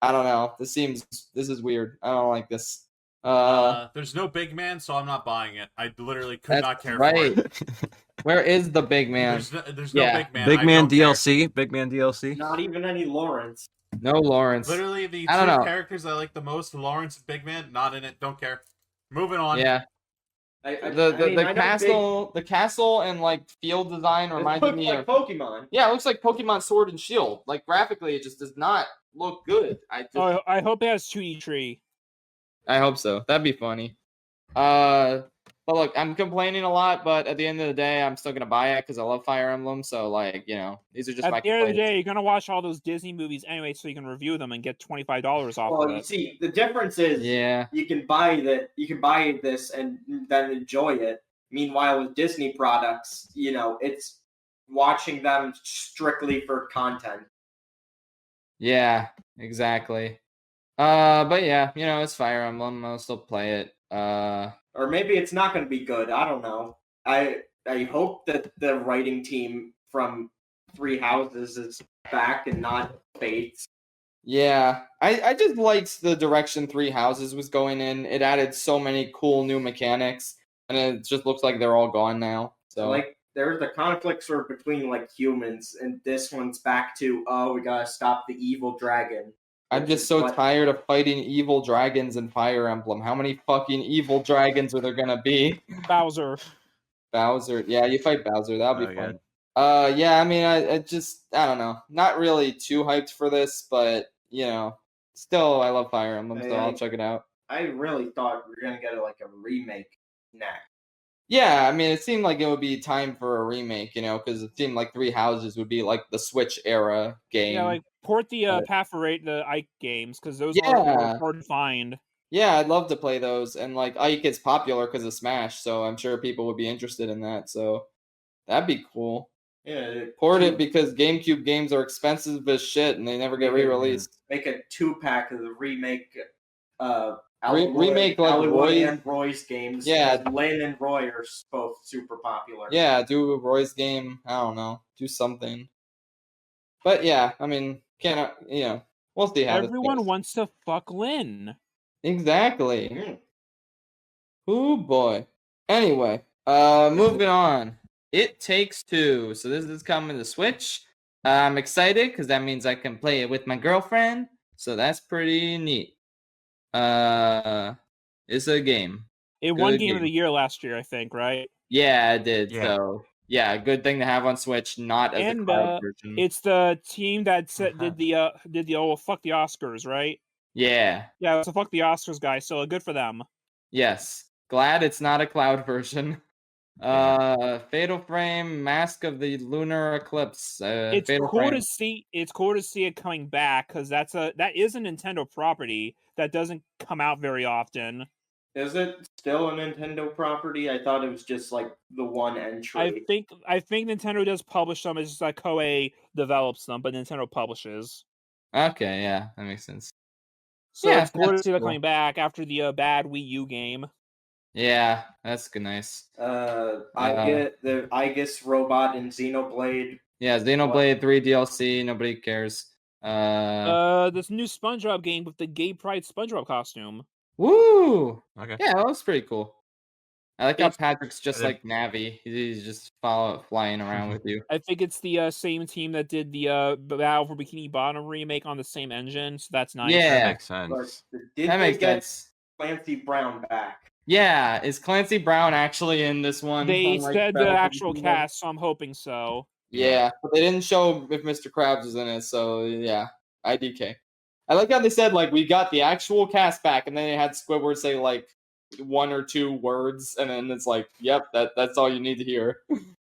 I don't know. This is weird. I don't like this. There's no big man, so I'm not buying it. I literally could That's not care right. for it. Where is the big man? There's no Yeah. big man. Big I Man don't care. DLC. Big Man DLC. Not even any Lawrence. No Lawrence. Literally, the I don't two know. characters I like the most, Lawrence and Big Man, not in it. Don't care. Moving on. Yeah. The castle and like field design reminded me like of Pokemon. Yeah, it looks like Pokemon Sword and Shield. Like graphically, it just does not look good. I hope it has 2D tree. I hope so. That'd be funny. But look, I'm complaining a lot, but at the end of the day, I'm still gonna buy it because I love Fire Emblem. So like, these are just my At the end of the complaints. day, you're gonna watch all those Disney movies anyway, so you can review them and get $25 off Well, of you it. see, the difference is Yeah. you can buy this and then enjoy it. Meanwhile, with Disney products, it's watching them strictly for content. Yeah, exactly. But yeah, it's Fire Emblem. I'll still play it. Or maybe it's not going to be good. I don't know. I hope that the writing team from Three Houses is back and not Fates. Yeah, I just liked the direction Three Houses was going in. It added so many cool new mechanics, and it just looks like they're all gone now. So like there's the conflicts are between like humans, and this one's back to we gotta stop the evil dragon. I'm just so tired of fighting evil dragons in Fire Emblem. How many fucking evil dragons are there gonna be? Bowser. Yeah, you fight Bowser. That'll be fun. Good. Yeah, I mean, I don't know. Not really too hyped for this, but still, I love Fire Emblem, so I'll check it out. I really thought we were gonna get like a remake next. Yeah, I mean, it seemed like it would be time for a remake, because it seemed like Three Houses would be like the Switch era game. Yeah, like port the the Ike games, because those Yeah. are hard to find. Yeah, I'd love to play those, and like Ike is popular because of Smash, so I'm sure people would be interested in that. So that'd be cool. Yeah, Port it because GameCube games are expensive as shit, and they never get re-released. Make a 2-pack of the remake. Remake like Alloy Roy's. and Roy's games. Yeah. Lynn and Roy are both super popular. Yeah, do a Roy's game. I don't know, do something. But yeah, I mean, we'll see how Everyone this goes. wants to fuck Lynn. Exactly. Mm. Oh boy. Anyway, moving on. It Takes Two. So this is coming to Switch. I'm excited because that means I can play it with my girlfriend. So that's pretty neat. It's a game. It won Good Game of the game. Year last year, I think, right? Yeah, it did. Yeah. So yeah, good thing to have on Switch, not as a And, cloud version. It's the team that Uh-huh. did the fuck the Oscars, right? Yeah. Yeah, it's a fuck the Oscars guy, so good for them. Yes. Glad it's not a cloud version. Yeah. Fatal Frame, Mask of the Lunar Eclipse. It's Fatal cool Frame. to see. It's cool to see it coming back because that is a Nintendo property that doesn't come out very often. Is it still a Nintendo property? I thought it was just like the one entry. I think Nintendo does publish them. It's just like Koei develops them, but Nintendo publishes. Okay, yeah, that makes sense. So Yeah, it's cool to that's see that cool. coming back after the bad Wii U game. Yeah, that's good. Nice. I guess Robot and Xenoblade. Yeah, Xenoblade 3 DLC. Nobody cares. This new SpongeBob game with the gay pride SpongeBob costume. Woo! Okay. Yeah, that was pretty cool. I like how It's- Patrick's just I like Navi. He's just flying around with you. I think it's the same team that did the Battle for Bikini Bottom remake on the same engine, so that's nice. Yeah. That makes sense. But did That they makes get sense. Clancy Brown back? Yeah, is Clancy Brown actually in this one? They Unlike said the Battlefield actual Kingdom? cast, so I'm hoping so. Yeah, but they didn't show if Mr. Krabs was in it, so yeah, IDK. I like how they said, like, we got the actual cast back, and then they had Squidward say, like, 1 or 2 words, and then it's like, yep, that's all you need to hear.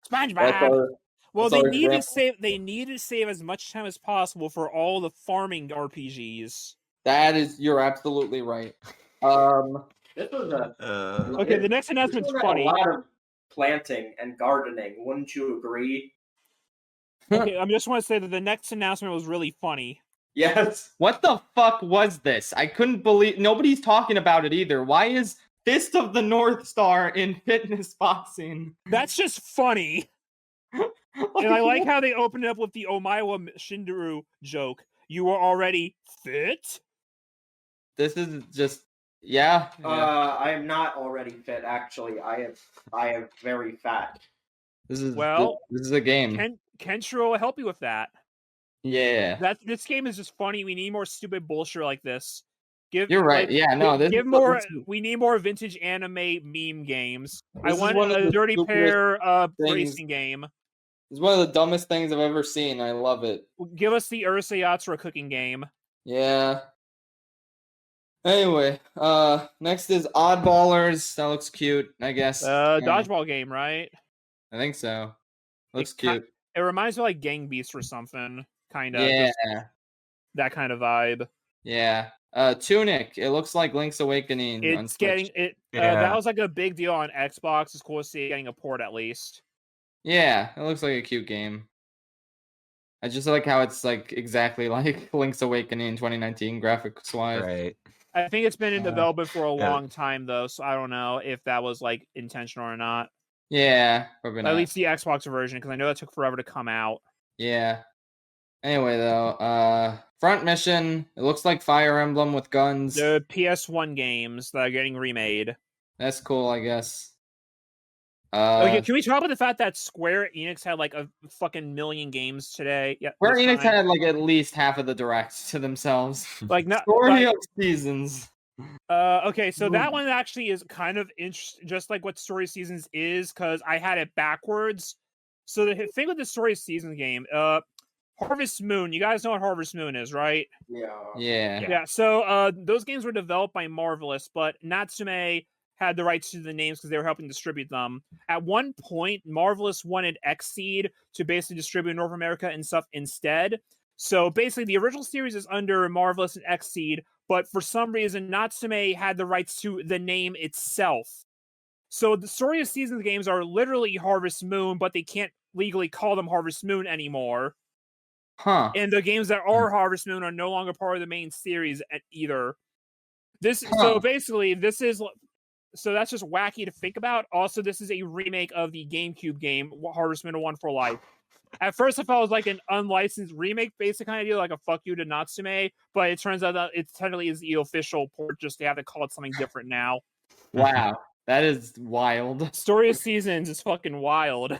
SpongeBob. That's all, Well, that's all they your need to grandpa- save. They need to save as much time as possible for all the farming RPGs. That is, you're absolutely right. This was a Okay, the next this announcement's one had funny. a lot of planting and gardening. Wouldn't you agree? Okay, I just want to say that the next announcement was really funny. Yes. What the fuck was this? I couldn't believe nobody's talking about it either. Why is Fist of the North Star in fitness boxing? That's just funny. And I like how they opened it up with the Omaewa Shinderu joke. You were already fit? This is just yeah. I am not already fit. Actually, I am very fat. This is Well, this is a game. Kenshiro will help you with that. Yeah. This game is just funny. We need more stupid bullshit like this. You're right. Yeah, no, this give is more. this is- We need more vintage anime meme games. I This is want one of a the Dirty stupidest Pair things. racing game. It's one of the dumbest things I've ever seen. I love it. Give us the Ursa Yatsura cooking game. Yeah. Anyway, next is Oddballers. That looks cute, I guess. Dodgeball game, right? I think so. Looks It ki- cute. It reminds me of like Gang Beasts or something. Kind of. Yeah. That kind of vibe. Yeah. Tunic. It looks like Link's Awakening. on It's Switch. getting it. Yeah. That was like a big deal on Xbox. It's cool to see it getting a port at least. Yeah, it looks like a cute game. I just like how it's like exactly like Link's Awakening 2019 graphics wise. Right. I think it's been in Uh, development for a yeah. long time though, so I don't know if that was like intentional or not. Yeah, probably At not. least the Xbox version, because I know that took forever to come out. Yeah. Anyway, though, front mission. It looks like Fire Emblem with guns. The PS1 games that are getting remade. That's cool, I guess. Okay, can we talk about the fact that Square Enix had like a fucking million games today? Yeah, Square this Enix time. had like at least half of the directs to themselves. like not. Story like- of Seasons. Okay, so that Ooh. one actually is kind of interesting, just like what Story Seasons is, because I had it backwards. So the thing with the Story Seasons game, Harvest Moon. You guys know what Harvest Moon is, right? Yeah. Yeah. Yeah. So those games were developed by Marvelous, but Natsume had the rights to the names because they were helping distribute them. At one point, Marvelous wanted Xseed to basically distribute in North America and stuff instead. So basically, the original series is under Marvelous and Xseed, but for some reason, Natsume had the rights to the name itself. So the Story of Seasons games are literally Harvest Moon, but they can't legally call them Harvest Moon anymore. Huh. And the games that are Harvest Moon are no longer part of the main series either. So Huh. basically, so that's just wacky to think about. Also, this is a remake of the GameCube game, Harvest Moon 1 for Life. At first, I thought it was like an unlicensed remake, basic kind of deal, like a fuck you to Natsume, but it turns out that it technically is the official port, just they have to call it something different now. Wow. That is wild. Story of Seasons is fucking wild.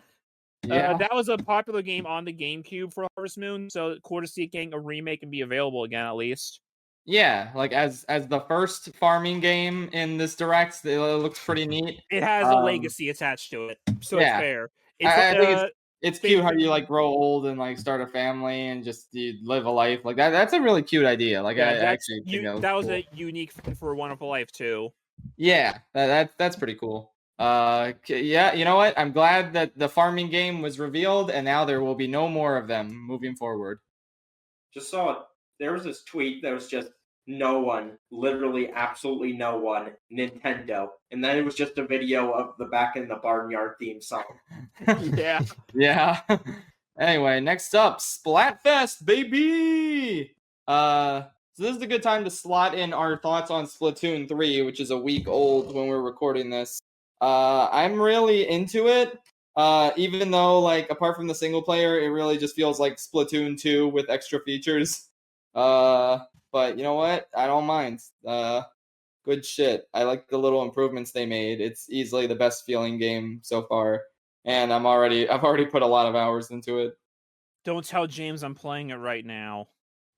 Yeah. That was a popular game on the GameCube for Harvest Moon, so cool to see it getting a remake and be available again, at least. Yeah, like as the first farming game in this direct, it looks pretty neat. It has a legacy attached to it, so yeah. it's fair. I think it's cute how you like grow old and like start a family and just you live a life like that. That's a really cute idea. Like I actually think that was cool. a unique fit for Wonderful Life too. Yeah, that's pretty cool. Yeah, you know what? I'm glad that the farming game was revealed and now there will be no more of them moving forward. Just saw it. There was this tweet that was just no one, literally absolutely no one, Nintendo. And then it was just a video of the Back in the Barnyard theme song. Yeah. Yeah. Anyway, next up, Splatfest, baby! So this is a good time to slot in our thoughts on Splatoon 3, which is a week old when we're recording this. I'm really into it. Even though, like, apart from the single player, it really just feels like Splatoon 2 with extra features. But you know what? I don't mind. Good shit. I like the little improvements they made. It's easily the best feeling game so far, and I've already put a lot of hours into it. Don't tell James I'm playing it right now.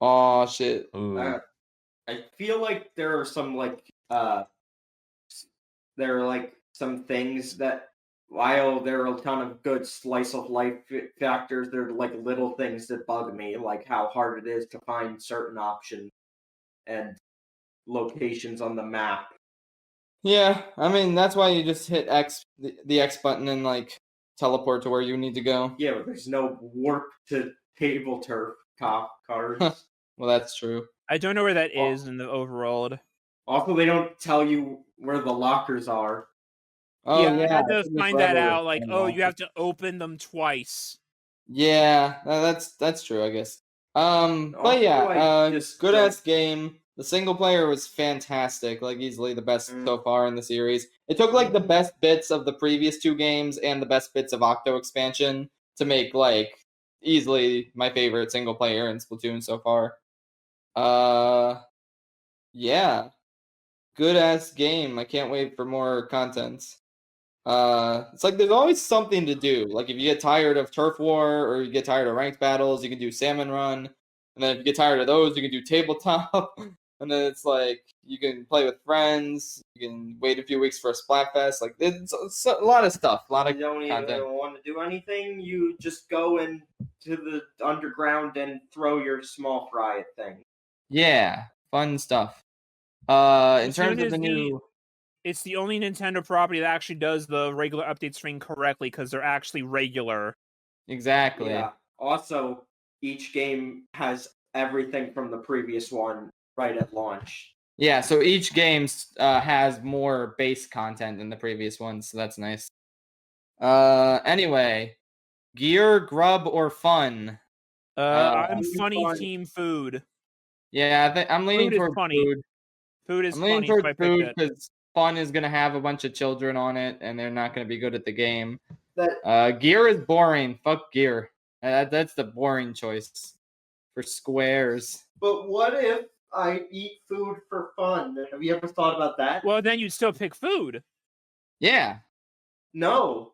Oh shit. Ooh. I feel like there are some like there are like some things that, while there are a ton of good slice of life factors, there are like little things that bug me, like how hard it is to find certain options and locations on the map. Yeah, I mean that's why you just hit X, the X button, and like teleport to where you need to go. Yeah, but there's no warp to table turf cards. Well, that's true. I don't know where that is in the overworld. Also, they don't tell you where the lockers are. Oh yeah, I had it to took me find that forever to out. Like, find oh, all. you have to open them twice. Yeah, that's true, I guess. But Also, yeah, I just good don't- ass game. The single player was fantastic, like easily the best Mm. so far in the series. It took like the best bits of the previous two games and the best bits of Octo expansion to make like easily my favorite single player in Splatoon so far. Yeah, good ass game. I can't wait for more content. It's like there's always something to do. Like if you get tired of Turf War or you get tired of ranked battles, you can do Salmon Run. And then if you get tired of those, you can do tabletop. And then it's like you can play with friends. You can wait a few weeks for a Splatfest. Like it's a lot of stuff, a lot of You don't even content. want to do anything. You just go into the underground and throw your small fry at things. Yeah, fun stuff. In Splatoon terms of is the new, It's the only Nintendo property that actually does the regular update string correctly because they're actually regular. exactly. Yeah. Also, each game has everything from the previous one right at launch. Yeah, so each game has more base content than the previous one, so that's nice. Anyway, gear, grub, or fun? I'm funny fun. team food. Yeah, I'm leaning Food is towards funny. food. Food is I'm leaning funny, so I towards picked food it. because fun is gonna have a bunch of children on it, and they're not gonna be good at the game. That Gear is boring. Fuck gear. That's the boring choice for squares. But what if I eat food for fun? Have you ever thought about that? Well, then you'd still pick food. Yeah. No.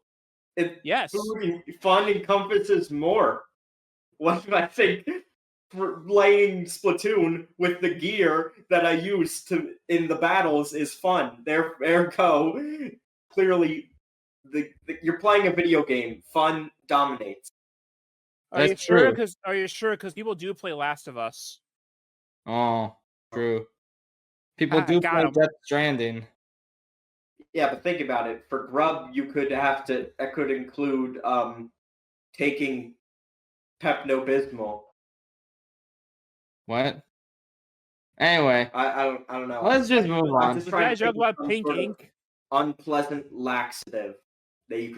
Yes. Fun encompasses more. What if I think for playing Splatoon with the gear that I use in the battles is fun? Ergo, clearly, you're playing a video game. Fun dominates. Are you That's sure? true. Are you sure? Because people do play Last of Us. Oh, true. People do got play 'em. Death Stranding. Yeah, but think about it. For grub, that could include taking Pepto-Bismol. What? Anyway, I don't know. let's just move I'm on. just The trying guy to joke think of about some pink sort of ink. unpleasant laxative they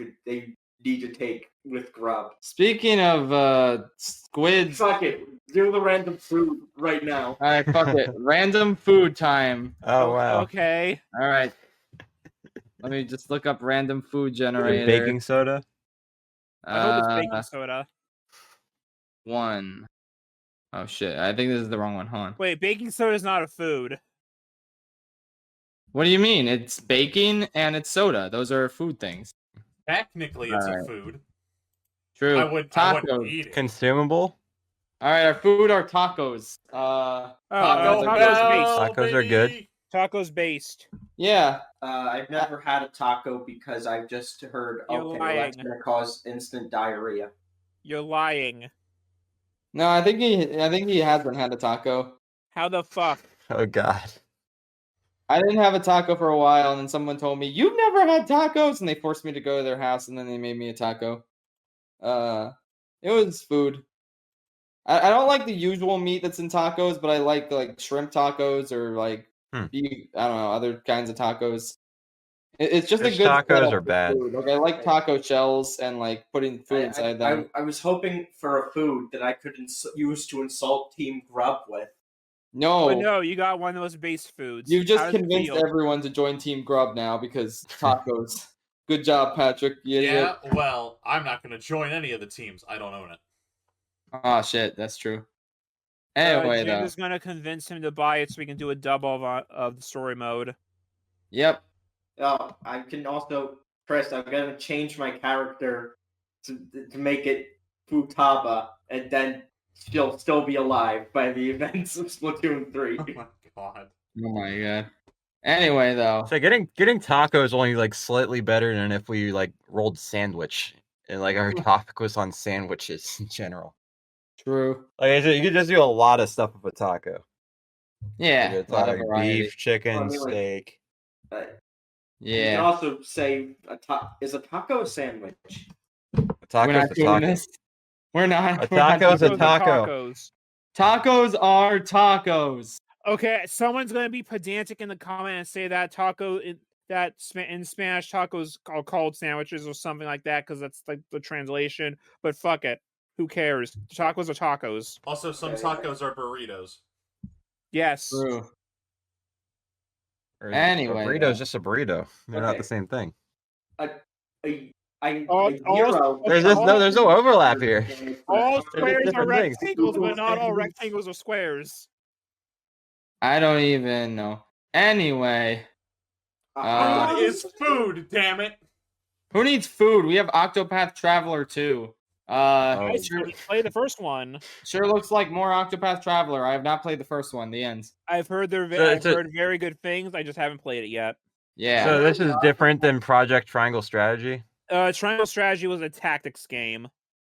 need to take with grub. Speaking of squids, Fuck it. Do the random food right now. all right, fuck it. Random food time. Oh wow. Okay. All right. Let me just look up random food Is generator. it baking soda? I hope it's baking soda. One. Oh shit! I think this is the wrong one. Hold on. Wait, baking soda is not a food. What do you mean? It's baking and it's soda. Those are food things. Technically, it's Alright. a food. True. I wouldn't Tacos. eat it. Consumable? All right, our food are tacos. Oh, Taco Tacos are tacos good. based. Tacos are good. baby! Tacos based. Yeah. I've never had a taco because I've just heard, You're okay, well, that's lying. going to cause instant diarrhea. You're lying. No, I think he hasn't had a taco. How the fuck? Oh god. I didn't have a taco for a while, and then someone told me, "You've never had tacos," and they forced me to go to their house, and then they made me a taco. It was food. I don't like the usual meat that's in tacos, but I like shrimp tacos or like beef, I don't know, other kinds of tacos. It's just Fish a good tacos setup are for bad. food. Like I like taco shells and like putting food inside them. I was hoping for a food that I could use to insult Team Grub with. No, But no, you got one of those base foods. you've just How does it convinced feel? everyone to join Team Grub now because tacos. Good job, Patrick. You idiot. Yeah, well, I'm not going to join any of the teams. I don't own it. Oh shit, that's true. Anyway, Jim though. is gonna convince him to buy it so we can do a double of the story mode. Yep. Oh, I can also, Chris, I'm going to change my character to make it Futaba, and then she'll still be alive by the events of Splatoon 3. Oh my god. Oh my god. Anyway, though. So getting tacos only like slightly better than if we like rolled sandwich and like our topic was on sandwiches in general. True. Like I said, you could just do a lot of stuff with a taco. Yeah, Like a lot of variety. beef, chicken, I mean, like, steak. You can Yeah. also say is a taco a sandwich? A We're taco's not a doing taco. this. We're not. A we're not taco's a doing- Tacos are taco. tacos. Tacos are tacos. Okay, someone's gonna be pedantic in the comment and say that in Spanish tacos are called sandwiches or something like that because that's like the translation. But fuck it, who cares? Tacos are tacos. Also, some Okay. tacos are burritos. Yes. True. Or Anyway, a burrito though. is just a burrito. They're not Okay. the same thing. A All- gyro. There's no overlap here. All They're squares are different things. rectangles, but not all rectangles are squares. I don't even know. Anyway, Food is food, damn it! who needs food? We have Octopath Traveler 2. Oh. I Sure, didn't play the first one. sure looks like more Octopath Traveler. I have not played the first one. The ends. I've heard So heard very good things. I just haven't played it yet. Yeah. So this is different than Project Triangle Strategy. Triangle Strategy was a tactics game.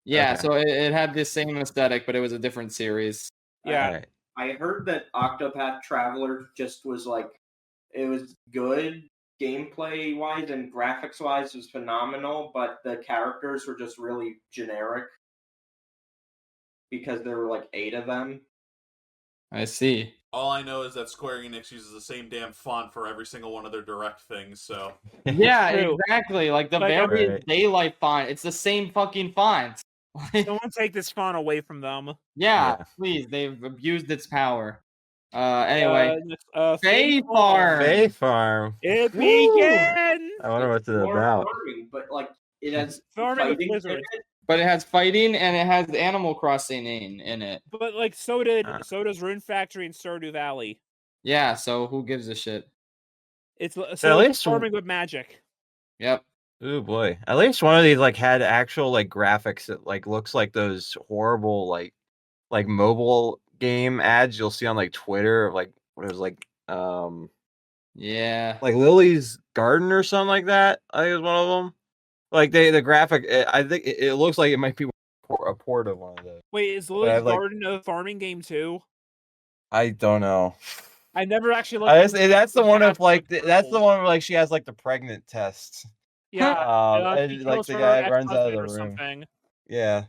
Yeah, Okay. so it had the same aesthetic, but it was a different series. Yeah. Alright. I heard that Octopath Traveler just was like, it was good gameplay wise and graphics wise was phenomenal, but the characters were just really generic because there were like 8 of them. I see. All I know is that Square Enix uses the same damn font for every single one of their direct things, so... Yeah, True. exactly. Like the Like, various Right. daylight font. It's the same fucking font. Someone take this font away from them. Yeah, Yeah. please. They've abused its power. Anyway, Fae Fae Farm. Fae Farm. It Woo! begins. I wonder what's it More about. farming, but like it has Farming with fighting in lizards. it. But it has fighting and it has Animal Crossing in it. But like so does Rune Factory and Stardew Valley. Yeah, so who gives a shit? It's at so least- it's farming with magic. Yep. Oh boy. At least one of these like had actual like graphics that like looks like those horrible like mobile game ads you'll see on like Twitter of like what it was Yeah. like Lily's Garden or something like that. I think it was one of them. Like the graphic, I think it looks like it might be a port of one of those. Wait, is I Lily's have, like- Garden a farming game too? I don't know. I never actually looked. That's the one of like That's that's the one where like she has like the pregnant test. Yeah. And, she like kills the her guy runs out of the ex-husband or room. something. Yeah,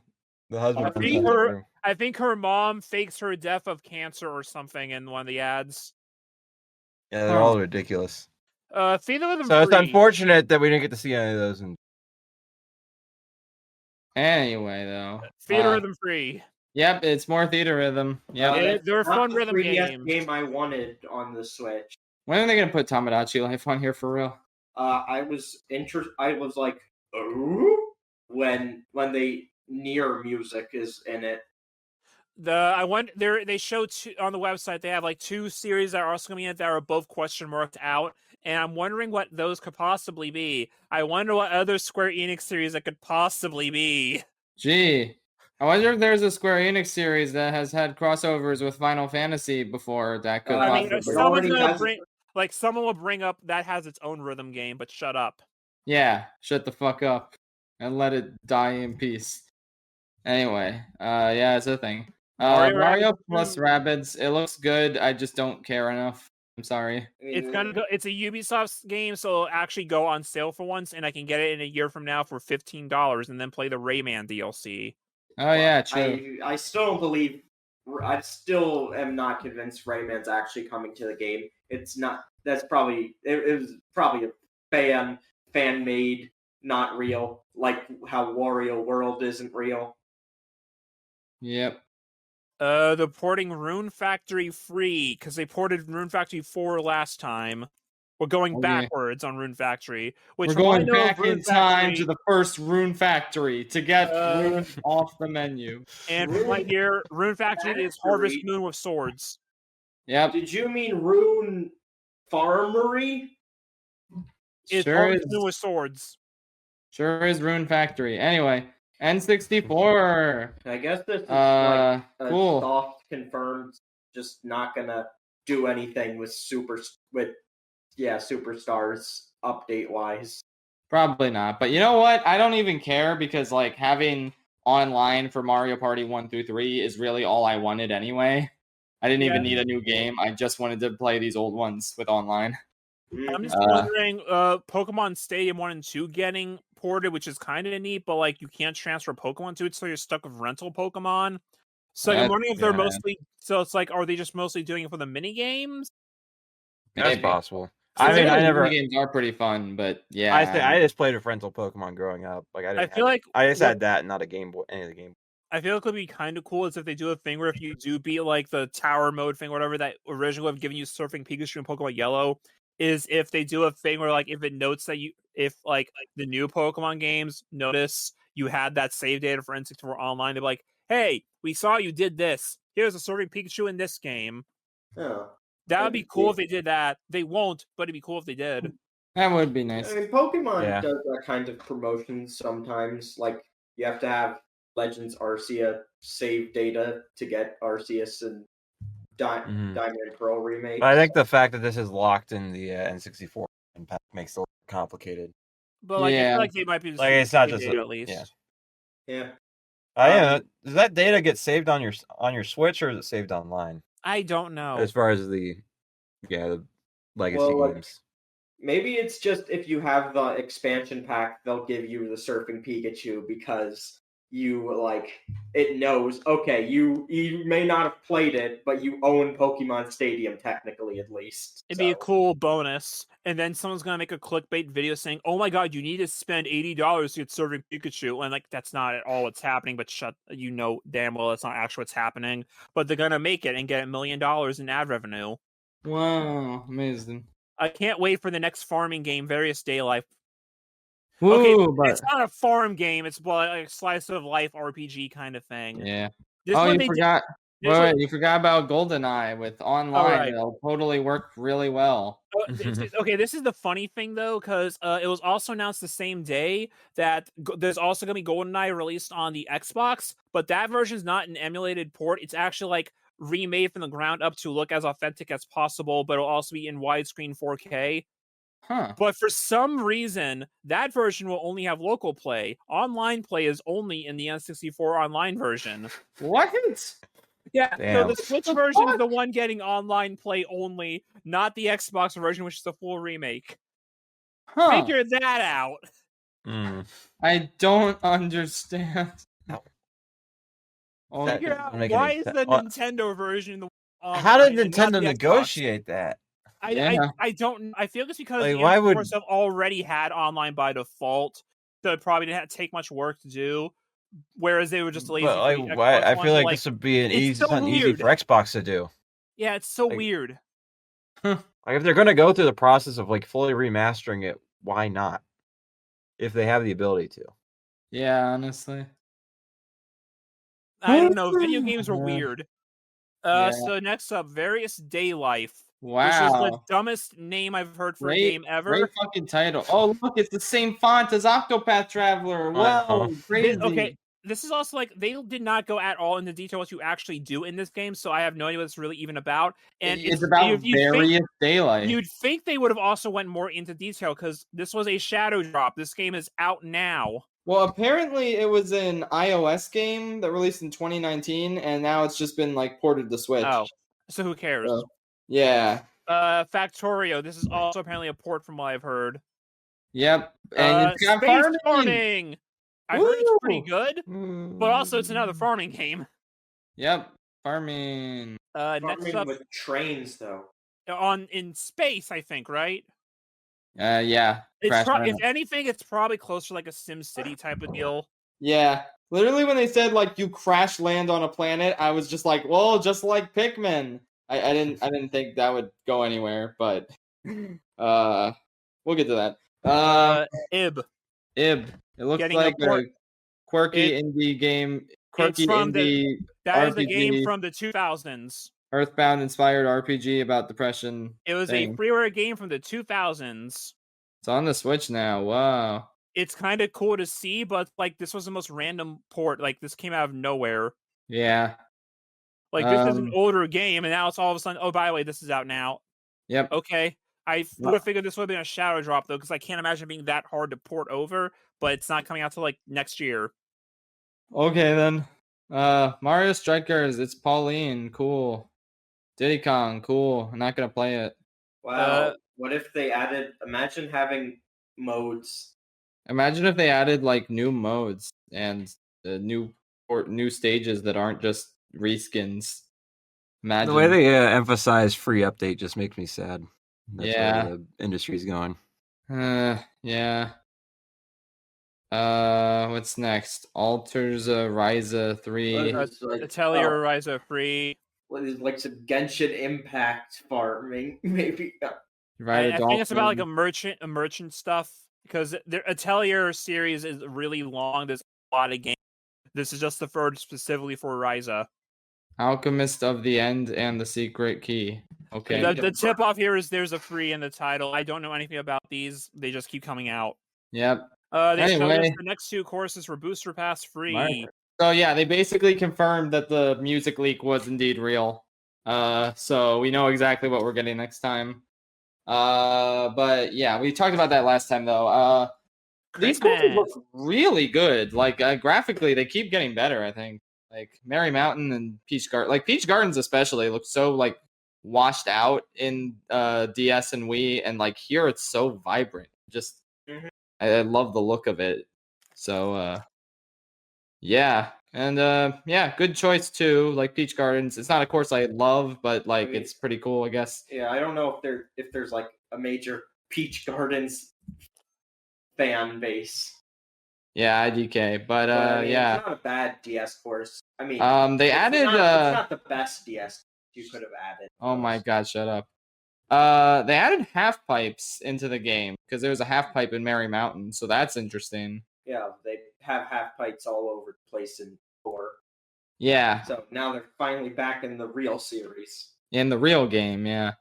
the husband I runs think out of the her- room. I think her mom fakes her death of cancer or something in one of the ads. Yeah, they're all ridiculous. Feeder with So it's unfortunate that we didn't get to see any of those. Anyway, though. Feeder Rhythm Free. Yep, it's more Theater Rhythm. Yep. Yeah, That's they're not fun the rhythm 3DS games. game I wanted on the Switch. When are they gonna put Tomodachi Life on here for real? I was like, oh, when the Nier music is in it. They show two on the website. They have like 2 series that are also coming in that are both question marked out, and I'm wondering what those could possibly be. I wonder what other Square Enix series that could possibly be. Gee. I wonder if there's a Square Enix series that has had crossovers with Final Fantasy before that could I mean, possibly. it already has- Someone will bring up that has its own rhythm game, but shut up. Yeah, shut the fuck up and let it die in peace. Anyway, yeah, it's a thing. Mario plus Rabbids, it looks good. I just don't care enough. I'm sorry. It's gonna go. It's a Ubisoft game, so it'll actually go on sale for once, and I can get it in a year from now for $15, and then play the Rayman DLC. Oh yeah, true. I still don't believe. I still am not convinced Rayman's actually coming to the game. It's not. That's probably. It was probably a fan made, not real. Like how Wario World isn't real. Yep. They're porting Rune Factory free because they ported Rune Factory 4 last time. We're going Oh, yeah. backwards on Rune Factory. Which We're from what I going know of back Rune in time Factory- to the first Rune Factory to get Rune off the menu. And from my here, Rune Factory is Harvest Moon with swords. Yep. Did you mean Rune Farmery? It's Sure Harvest is. Moon with swords. Sure is Rune Factory. Anyway, N64. I guess this is like a Cool. soft confirmed, just not gonna do anything with Superstars update wise. Probably not. But you know what? I don't even care because like having online for Mario Party 1 through 3 is really all I wanted anyway. I didn't even need a new game. I just wanted to play these old ones with online. I'm just wondering, Pokemon Stadium 1 and 2 getting ported, which is kind of neat, but like you can't transfer Pokemon to it, so you're stuck with rental Pokemon. So I'm wondering if they're mostly. So it's like, are they just mostly doing it for the mini games? That's Maybe. possible. So I mean, I never. Mini games are pretty fun, but yeah. I just played with rental Pokemon growing up. Like I didn't. I just had that, and not a Game Boy. Any of the Game Boy. I feel like it would be kind of cool is if they do a thing where if you do beat like the tower mode thing, whatever that originally would have given you Surfing Pikachu and Pokemon Yellow, is if they do a thing where like if it notes that if the new Pokemon games notice you had that save data for N64 online, they're like, hey, we saw you did this. Here's a Surfing Pikachu in this game. Oh, that would be cool if they did that. They won't, but it'd be cool if they did. That would be nice. I mean, Pokemon does that kind of promotion sometimes. Like you have to have Legends Arceus save data to get Arceus and Diamond and Pearl remakes. I think the fact that this is locked in the N64 impact makes it a little complicated. But like, I feel like they might be just like it's not just data, at least. Yeah. Does that data get saved on your Switch or is it saved online? I don't know. As far as the legacy games. Maybe it's just if you have the expansion pack, they'll give you the Surfing Pikachu because it knows, okay, you may not have played it, but you own Pokemon Stadium technically at least. It'd be a cool bonus. And then someone's gonna make a clickbait video saying, oh my god, you need to spend $80 to get Surfing Pikachu. And like that's not at all what's happening, but damn well that's not actually what's happening. But they're gonna make it and get $1 million in ad revenue. Wow, amazing. I can't wait for the next farming game, Various Day Life. Ooh, okay, it's not a farm game. It's like a slice of life RPG kind of thing. Yeah. You forgot. Wait, you forgot about GoldenEye with online. Right. It'll totally work really well. Okay, this is the funny thing though, because it was also announced the same day that there's also going to be GoldenEye released on the Xbox, but that version is not an emulated port. It's actually like remade from the ground up to look as authentic as possible, but it'll also be in widescreen 4K. Huh. But for some reason, that version will only have local play. Online play is only in the N64 online version. What? Yeah, Damn. so the Switch version is the one getting online play only, not the Xbox version, which is the full remake. Huh. Figure that out. I don't understand. Figure out why is the Nintendo version the How did Nintendo negotiate that? I don't. I feel it's because the why would stuff already had online by default, so it probably didn't have to take much work to do. Whereas they were just lazy. But why? I feel like this would be easy for Xbox to do. Yeah, it's so weird. Like if they're gonna go through the process of fully remastering it, why not? If they have the ability to. Yeah, honestly. I don't know. Video games are weird. So next up, Various Day Life. Wow. Which is the dumbest name I've heard for a game ever. Great fucking title. Oh, look, it's the same font as Octopath Traveler. Whoa, crazy. Okay, this is also they did not go at all into detail what you actually do in this game, so I have no idea what it's really even about. And it's about Various Day Life. You'd think they would have also went more into detail because this was a shadow drop. This game is out now. Well, apparently it was an iOS game that released in 2019, and now it's just been ported to Switch. Oh, so who cares? Yeah. Factorio. This is also apparently a port from what I've heard. Yep. And it's got Space farming. I heard it's pretty good, but also it's another farming game. Yep. Farming. Next up with trains though. In space, I think, right? Yeah. If anything, it's probably closer to like a SimCity type of deal. Yeah. Literally when they said you crash land on a planet, I was just like, well, just like Pikmin. I didn't think that would go anywhere, but we'll get to that. Ib. It looks like a quirky indie game. Quirky indie that RPG, is the game from the 2000s. Earthbound inspired RPG about depression. It was a freeware game from the 2000s. It's on the Switch now. Wow. It's kind of cool to see, but this was the most random port. This came out of nowhere. Yeah. This is an older game, and now it's all of a sudden, oh, by the way, this is out now. Yep. Okay. I would have figured this would have been a shadow drop though, because I can't imagine it being that hard to port over. But it's not coming out till like next year. Okay then. Mario Strikers, it's Pauline, cool. Diddy Kong, cool. I'm not gonna play it. Wow. What if they added? Imagine having modes. Imagine if they added like new modes and new stages that aren't just reskins. Imagine. The way they emphasize free update just makes me sad. That's Yeah. where the industry's going. Yeah. What's next? Alters Ryza 3. Atelier Ryza free. What is like some Genshin Impact farming, maybe? Right, I think it's about like a merchant stuff because their Atelier series is really long. There's a lot of games. This is just deferred specifically for Ryza. Alchemist of the End and the Secret Key. Okay. The tip off here is there's a free in the title. I don't know anything about these. They just keep coming out. Yep. They showed us Anyway. the next two courses for Booster Pass free. Right. So yeah, they basically confirmed that the music leak was indeed real. So we know exactly what we're getting next time. But yeah, we talked about that last time though. These courses look really good. Like graphically, they keep getting better. I think like Merry Mountain and Peach Garden, like Peach Gardens especially, look so like washed out in DS and Wii, and like here it's so vibrant. Just I love the look of it. So yeah, and yeah, good choice too. Like Peach Gardens, it's not a course I love, but like it's pretty cool, I guess. Yeah, I don't know if there's like a major Peach Gardens fan base. Yeah, IDK, but I mean, yeah, it's not a bad DS course. I mean, they added it's not the best DS you could have added. Oh my god, shut up. They added half pipes into the game because there was a half pipe in Merry Mountain, so that's interesting. Yeah, they have half pipes all over the place in 4. Yeah, So now they're finally back in the real series. in the real game, yeah.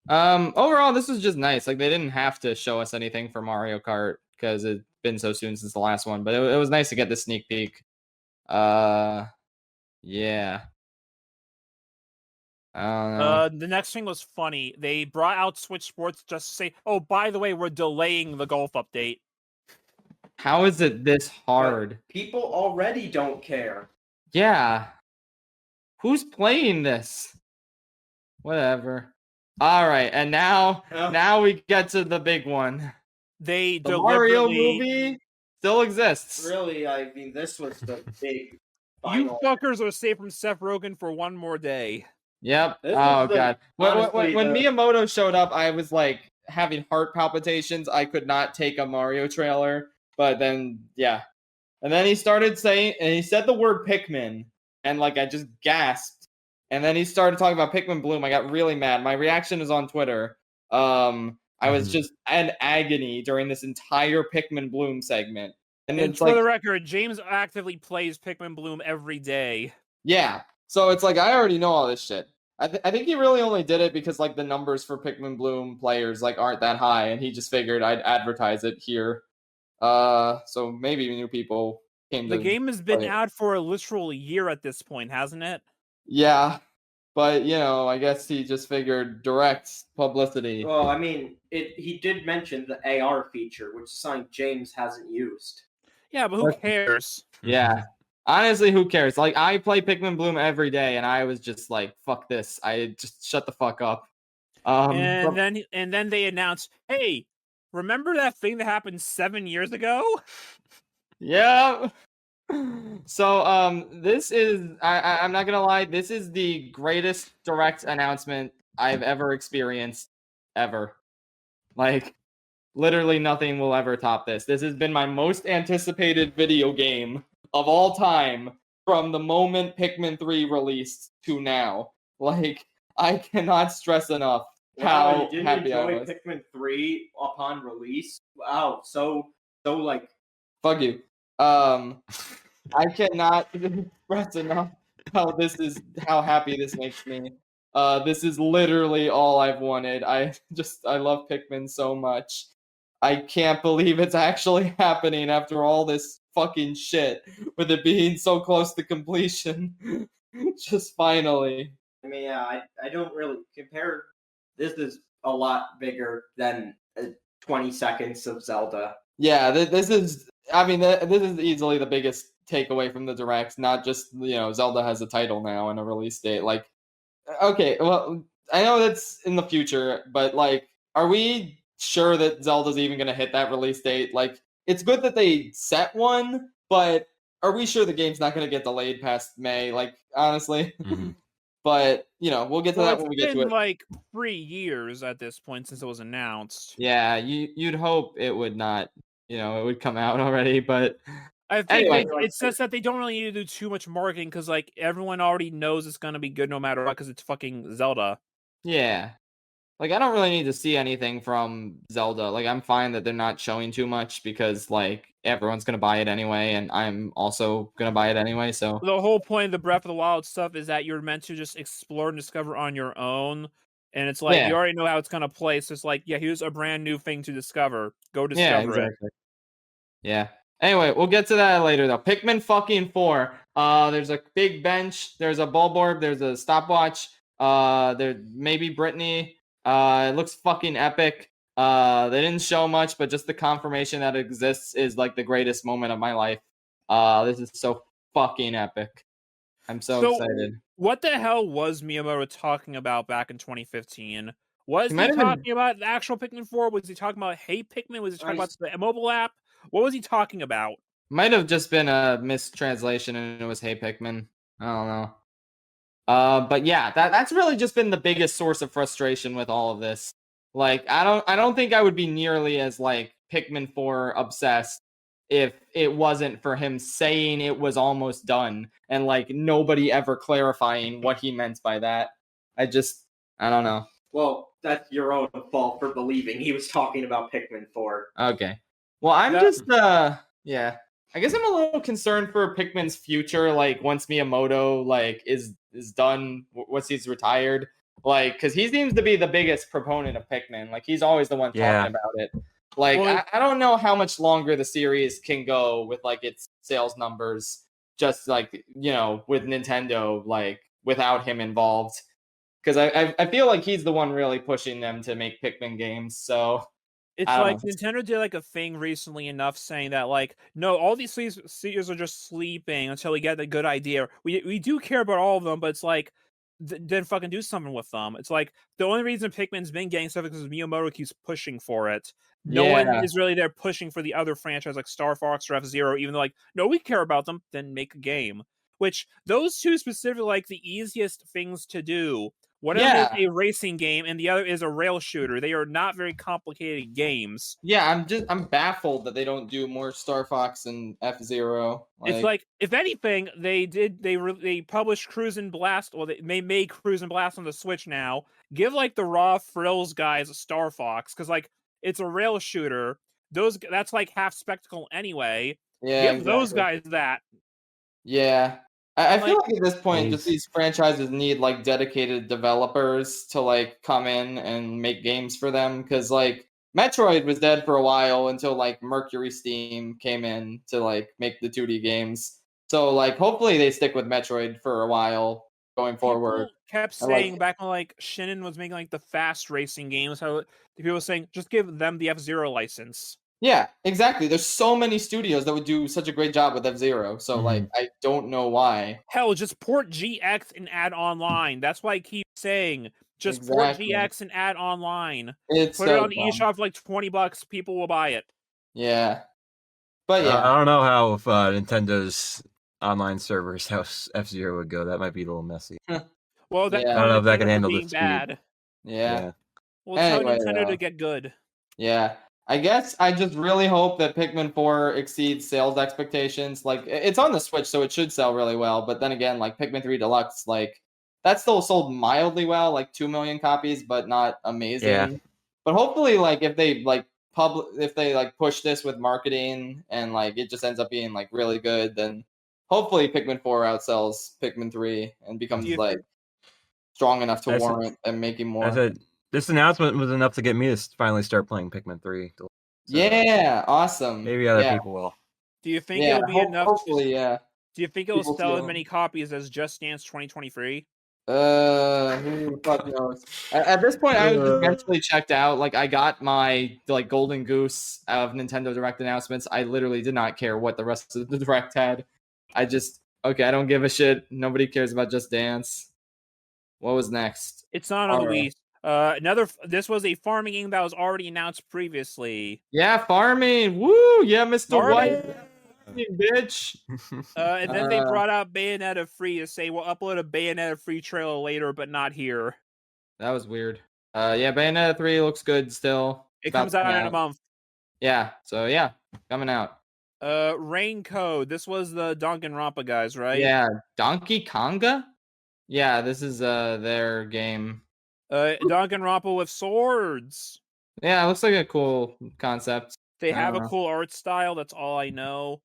Overall, this was just nice. Like they didn't have to show us anything for Mario Kart because it's been so soon since the last one, but it was nice to get the sneak peek. Yeah. I don't know. The next thing was funny. They brought out Switch Sports just to say, "Oh, by the way, we're delaying the golf update." How is it this hard? But people already don't care. Yeah. Who's playing this? Whatever. All right, and now we get to the big one. They The Mario movie still exists. Really, I mean, this was the big You final. fuckers are safe from Seth Rogen for one more day. Yep. This Oh is the- god. honestly, When the- Miyamoto showed up, I was like having heart palpitations. I could not take a Mario trailer. But then yeah. And then he started saying, and he said the word Pikmin, and like I just gasped. And then he started talking about Pikmin Bloom. I got really mad. My reaction is on Twitter. I was just in agony during this entire Pikmin Bloom segment. And And it's for like, the record, James actively plays Pikmin Bloom every day. yeah. So it's like I already know all this shit. I think he really only did it because like the numbers for Pikmin Bloom players like aren't that high, and he just figured I'd advertise it here. So maybe new people came to The game has been play it. out for a literal year at this point, hasn't it? Yeah, but you know, I guess he just figured direct publicity. Well, I mean, he did mention the AR feature, which is something James hasn't used. Yeah, but who cares? Yeah. Honestly, who cares? Like, I play Pikmin Bloom every day, and I was just like, "Fuck this!" I just shut the fuck up. And but- then they announced, "Hey, remember that thing that happened 7 years ago?" yeah. So, this is I'm not gonna lie. This is the greatest direct announcement I've ever experienced, ever. Like, literally nothing will ever top this. This has been my most anticipated video game of all time from the moment Pikmin 3 released to now. Like, I cannot stress enough Wow, how you didn't happy I enjoy was. Pikmin 3 upon release? Wow, so like Fuck you. I cannot express enough how happy this makes me. This is literally all I've wanted. I love Pikmin so much. I can't believe it's actually happening after all this fucking shit, with it being so close to completion. Just finally. I mean, yeah, I don't really compare. This is a lot bigger than 20 seconds of Zelda. Yeah, this is. I mean, this is easily the biggest takeaway from the direct. Not just Zelda has a title now and a release date. Like, okay, well, I know that's in the future, but like, are we sure that Zelda's even going to hit that release date? Like, it's good that they set one, but are we sure the game's not going to get delayed past May? Like, honestly. Mhm. But we'll get to that It's when we get to been it. like 3 years at this point since it was announced. Yeah, you'd hope it would not, it would come out already, but I think anyway. it's just that they don't really need to do too much marketing because like everyone already knows it's gonna be good no matter what because it's fucking Zelda. Yeah. Like, I don't really need to see anything from Zelda. Like, I'm fine that they're not showing too much because, like, everyone's going to buy it anyway, and I'm also going to buy it anyway, so. The whole point of the Breath of the Wild stuff is that you're meant to just explore and discover on your own. And it's like, Yeah. you already know how it's going to play. So it's like, yeah, here's a brand new thing to discover. Go Yeah, discover it. exactly. Yeah. Anyway, we'll get to that later, though. Pikmin fucking 4. There's a big bench. There's a Bulborb. There's a stopwatch. There maybe Brittany. It looks fucking epic. They didn't show much, but just the confirmation that it exists is like the greatest moment of my life. This is so fucking epic. I'm so excited. What the hell was Miyamoto talking about back in 2015? Was he might have talking about the actual Pikmin 4? Was he talking about Hey Pikmin? Was he talking about the mobile app? What was he talking about? Might have just been a mistranslation and it was Hey Pikmin. I don't know. But yeah, that's really just been the biggest source of frustration with all of this. Like, I don't think I would be nearly as like Pikmin 4 obsessed if it wasn't for him saying it was almost done and like nobody ever clarifying what he meant by that. I don't know. Well, that's your own fault for believing he was talking about Pikmin 4. Okay. Well, I'm yeah. I guess I'm a little concerned for Pikmin's future, like once Miyamoto like is done, once he's retired, like because he seems to be the biggest proponent of Pikmin. Like he's always the one talking about it. Like I don't know how much longer the series can go with like its sales numbers, just like with Nintendo, like without him involved. Because I feel like he's the one really pushing them to make Pikmin games. So. It's like Nintendo did like a thing recently enough saying that like, no, all these studios are just sleeping until we get a good idea. We do care about all of them, but it's like, then fucking do something with them. It's like the only reason Pikmin's been getting stuff is because Miyamoto keeps pushing for it. No one is really there pushing for the other franchise like Star Fox or F-Zero, even though like, no, we care about them, then make a game. Which those two specifically like the easiest things to do. One of them is a racing game, and the other is a rail shooter. They are not very complicated games. Yeah, I'm baffled that they don't do more Star Fox and F-Zero. It's like, if anything, they published Cruise and Blast. Well, they made Cruise and Blast on the Switch now. Give like the raw frills guys a Star Fox because like it's a rail shooter. That's like half spectacle anyway. Yeah, give those guys that. Yeah. I feel like at this point, just these franchises need like dedicated developers to like come in and make games for them. Because like Metroid was dead for a while until like Mercury Steam came in to like make the 2D games. So like hopefully they stick with Metroid for a while going forward. People kept saying back when like Shinin was making like the fast racing games, how people were saying just give them the F-Zero license. Yeah, exactly. There's so many studios that would do such a great job with F-Zero. So, like, I don't know why. Hell, just port GX and add online. That's why I keep saying, just port GX and add online. Put it on the eShop for like $20. People will buy it. Yeah. But yeah. I don't know how if Nintendo's online servers, how F-Zero would go. That might be a little messy. Well, I don't know if that can handle the speed. Bad. Yeah. Well, tell Nintendo to get good. Yeah. I guess I just really hope that Pikmin 4 exceeds sales expectations. Like, it's on the Switch, so it should sell really well. But then again, like, Pikmin 3 Deluxe, like, that still sold mildly well, like 2 million copies, but not amazing. Yeah. But hopefully, like, if they, like, push this with marketing and, like, it just ends up being, like, really good, then hopefully Pikmin 4 outsells Pikmin 3 and becomes, like, strong enough to warrant them making more. This announcement was enough to get me to finally start playing Pikmin 3. So yeah, awesome. Maybe other people will. Do you think it'll be enough? Hopefully, yeah. Do you think it'll sell as many copies as Just Dance 2023? Who the fuck knows? At this point, I was just mentally checked out. Like, I got my golden goose of Nintendo Direct announcements. I literally did not care what the rest of the Direct had. I don't give a shit. Nobody cares about Just Dance. What was next? It's not on the Wii. This was a farming game that was already announced previously. Yeah, farming. Woo! Yeah, Mr. White. Farming! Bitch. And then they brought out Bayonetta free to say we'll upload a Bayonetta free trailer later, but not here. That was weird. Yeah, Bayonetta 3 looks good still. It comes out in a month. Yeah, so yeah, coming out. Rain Code. This was the Danganronpa guys, right? Yeah, Donkey Konga? Yeah, this is their game. Danganronpa with swords. Yeah, it looks like a cool concept. They have a cool art style, that's all I know.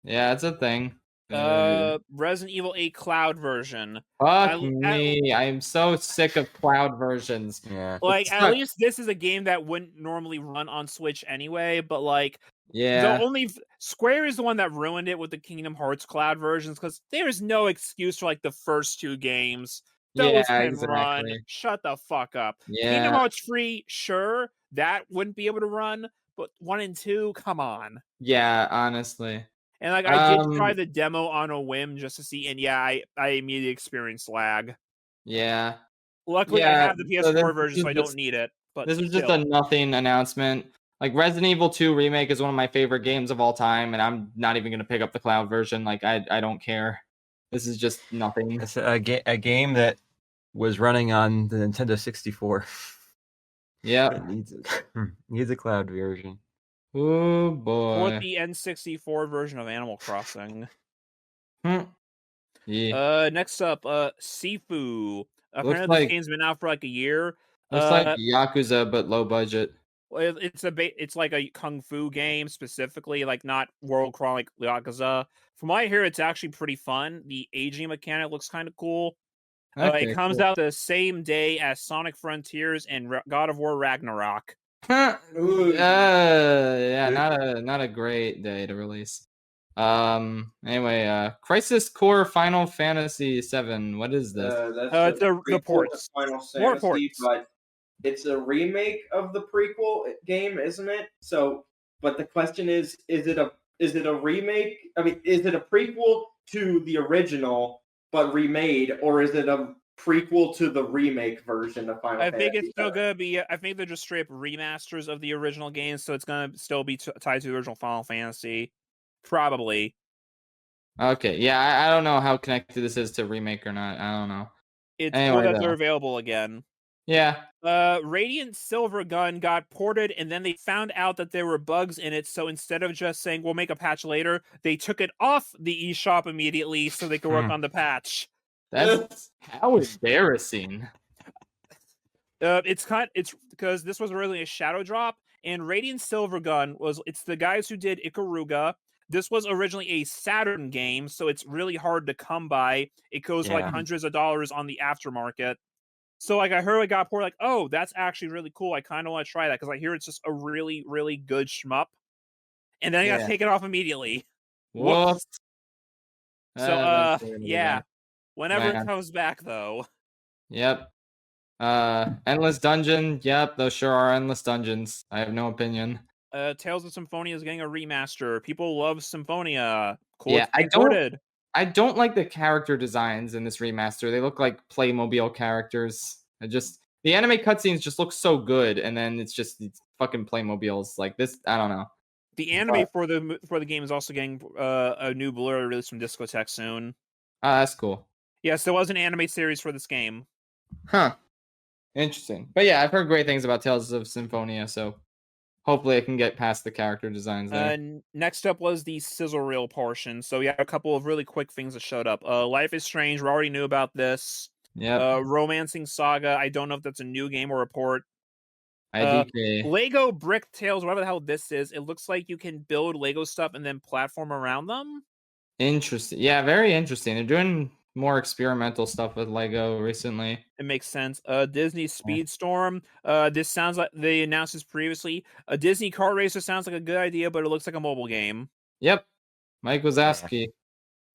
Yeah, it's a thing. Resident Evil 8 Cloud version. Fuck me. I'm so sick of cloud versions. Yeah. Like, at least this is a game that wouldn't normally run on Switch anyway, but like, yeah, the only Square is the one that ruined it with the Kingdom Hearts Cloud versions, because there's no excuse for like the first two games. Those can run. Shut the fuck up. Yeah. Kingdom Hearts free, sure, that wouldn't be able to run, but 1 and 2, come on. Yeah, honestly. And like, I did try the demo on a whim just to see, and yeah, I immediately experienced lag. Yeah. Luckily, I have the PS4 version, so I don't need it. But this was just a nothing announcement. Like, Resident Evil 2 Remake is one of my favorite games of all time, and I'm not even going to pick up the cloud version. Like, I don't care. This is just nothing. It's a game that was running on the Nintendo 64. Yeah. Needs a cloud version. Oh boy. Or the N64 version of Animal Crossing. Yeah. Next up, Sifu. Apparently, this game's been out for like a year. Looks like Yakuza, but low budget. It's like a kung fu game specifically, like not world crawling like Yakuza. From what I hear, it's actually pretty fun. The aging mechanic looks kind of cool. It comes out the same day as Sonic Frontiers and God of War Ragnarok. Yeah, not a great day to release. Anyway, Crisis Core Final Fantasy VII. What is this? That's the ports. Final More Fantasy, ports. but it's a remake of the prequel game, isn't it? So, but the question is it a remake? I mean, is it a prequel to the original but remade, or is it a prequel to the remake version of Final Fantasy? I think it's still gonna be. I think they're just straight up remasters of the original game, so it's gonna still be tied to the original Final Fantasy, probably. Okay, yeah, I don't know how connected this is to remake or not. I don't know. It's cool that they're available again. Yeah. Radiant Silvergun got ported, and then they found out that there were bugs in it. So instead of just saying we'll make a patch later, they took it off the eShop immediately so they could work on the patch. That's how embarrassing. It's because this was originally a shadow drop, and Radiant Silvergun it's the guys who did Ikaruga. This was originally a Saturn game, so it's really hard to come by. It goes for like hundreds of dollars on the aftermarket. So like I heard it got ported, like, oh, that's actually really cool. I kind of want to try that because I hear it's just a really, really good shmup. And then I got taken off immediately. Whoops. So yeah. Whenever it comes back though. Yep. Endless Dungeon. Yep, those sure are endless dungeons. I have no opinion. Tales of Symphonia is getting a remaster. People love Symphonia. Cool. Yeah, I don't like the character designs in this remaster. They look like Playmobil characters. The anime cutscenes just look so good, and then it's fucking Playmobiles like this. I don't know. The anime for the game is also getting a new Blu-ray release from Discotech soon. That's cool. Yes, there was an anime series for this game. Huh. Interesting. But yeah, I've heard great things about Tales of Symphonia, so hopefully I can get past the character designs there. Next up was the sizzle reel portion. So yeah, a couple of really quick things that showed up. Life is Strange, we already knew about this. Yeah. Romancing Saga, I don't know if that's a new game or a port. IDK. Lego Brick Tales, whatever the hell this is, it looks like you can build Lego stuff and then platform around them. Interesting. Yeah, very interesting. They're doing more experimental stuff with Lego recently. It makes sense. Disney Speedstorm. This sounds like they announced this previously. A Disney Kart Racer sounds like a good idea, but it looks like a mobile game. Yep. Mike Wazowski.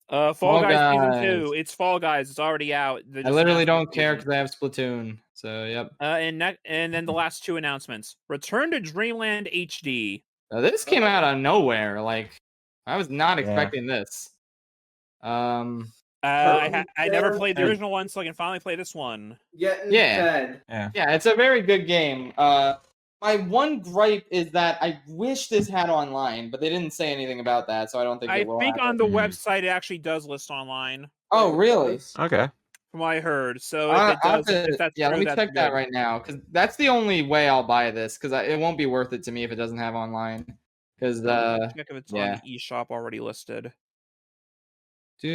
Fall Guys Season Guys. 2. It's Fall Guys. It's already out. They I just literally announced don't the care season. because I have Splatoon. So yep. And then the last two announcements: Return to Dreamland HD. Now, this came out of nowhere. Like I was not Yeah. expecting this. I never played the And- original one, so I can finally play this one. Getting Yeah. fed. Yeah. Yeah, it's a very good game. My one gripe is that I wish this had online, but they didn't say anything about that, so I don't think I it will. think happen. on the Mhm. website it actually does list online, Oh, really? Okay. from what I heard. So I'll if it does, have to- if that's yeah, true, let me that's check that good. right now because that's the only way I'll buy this because it won't be worth it to me if it doesn't have online. Because Check if it's on yeah. the eShop already listed. But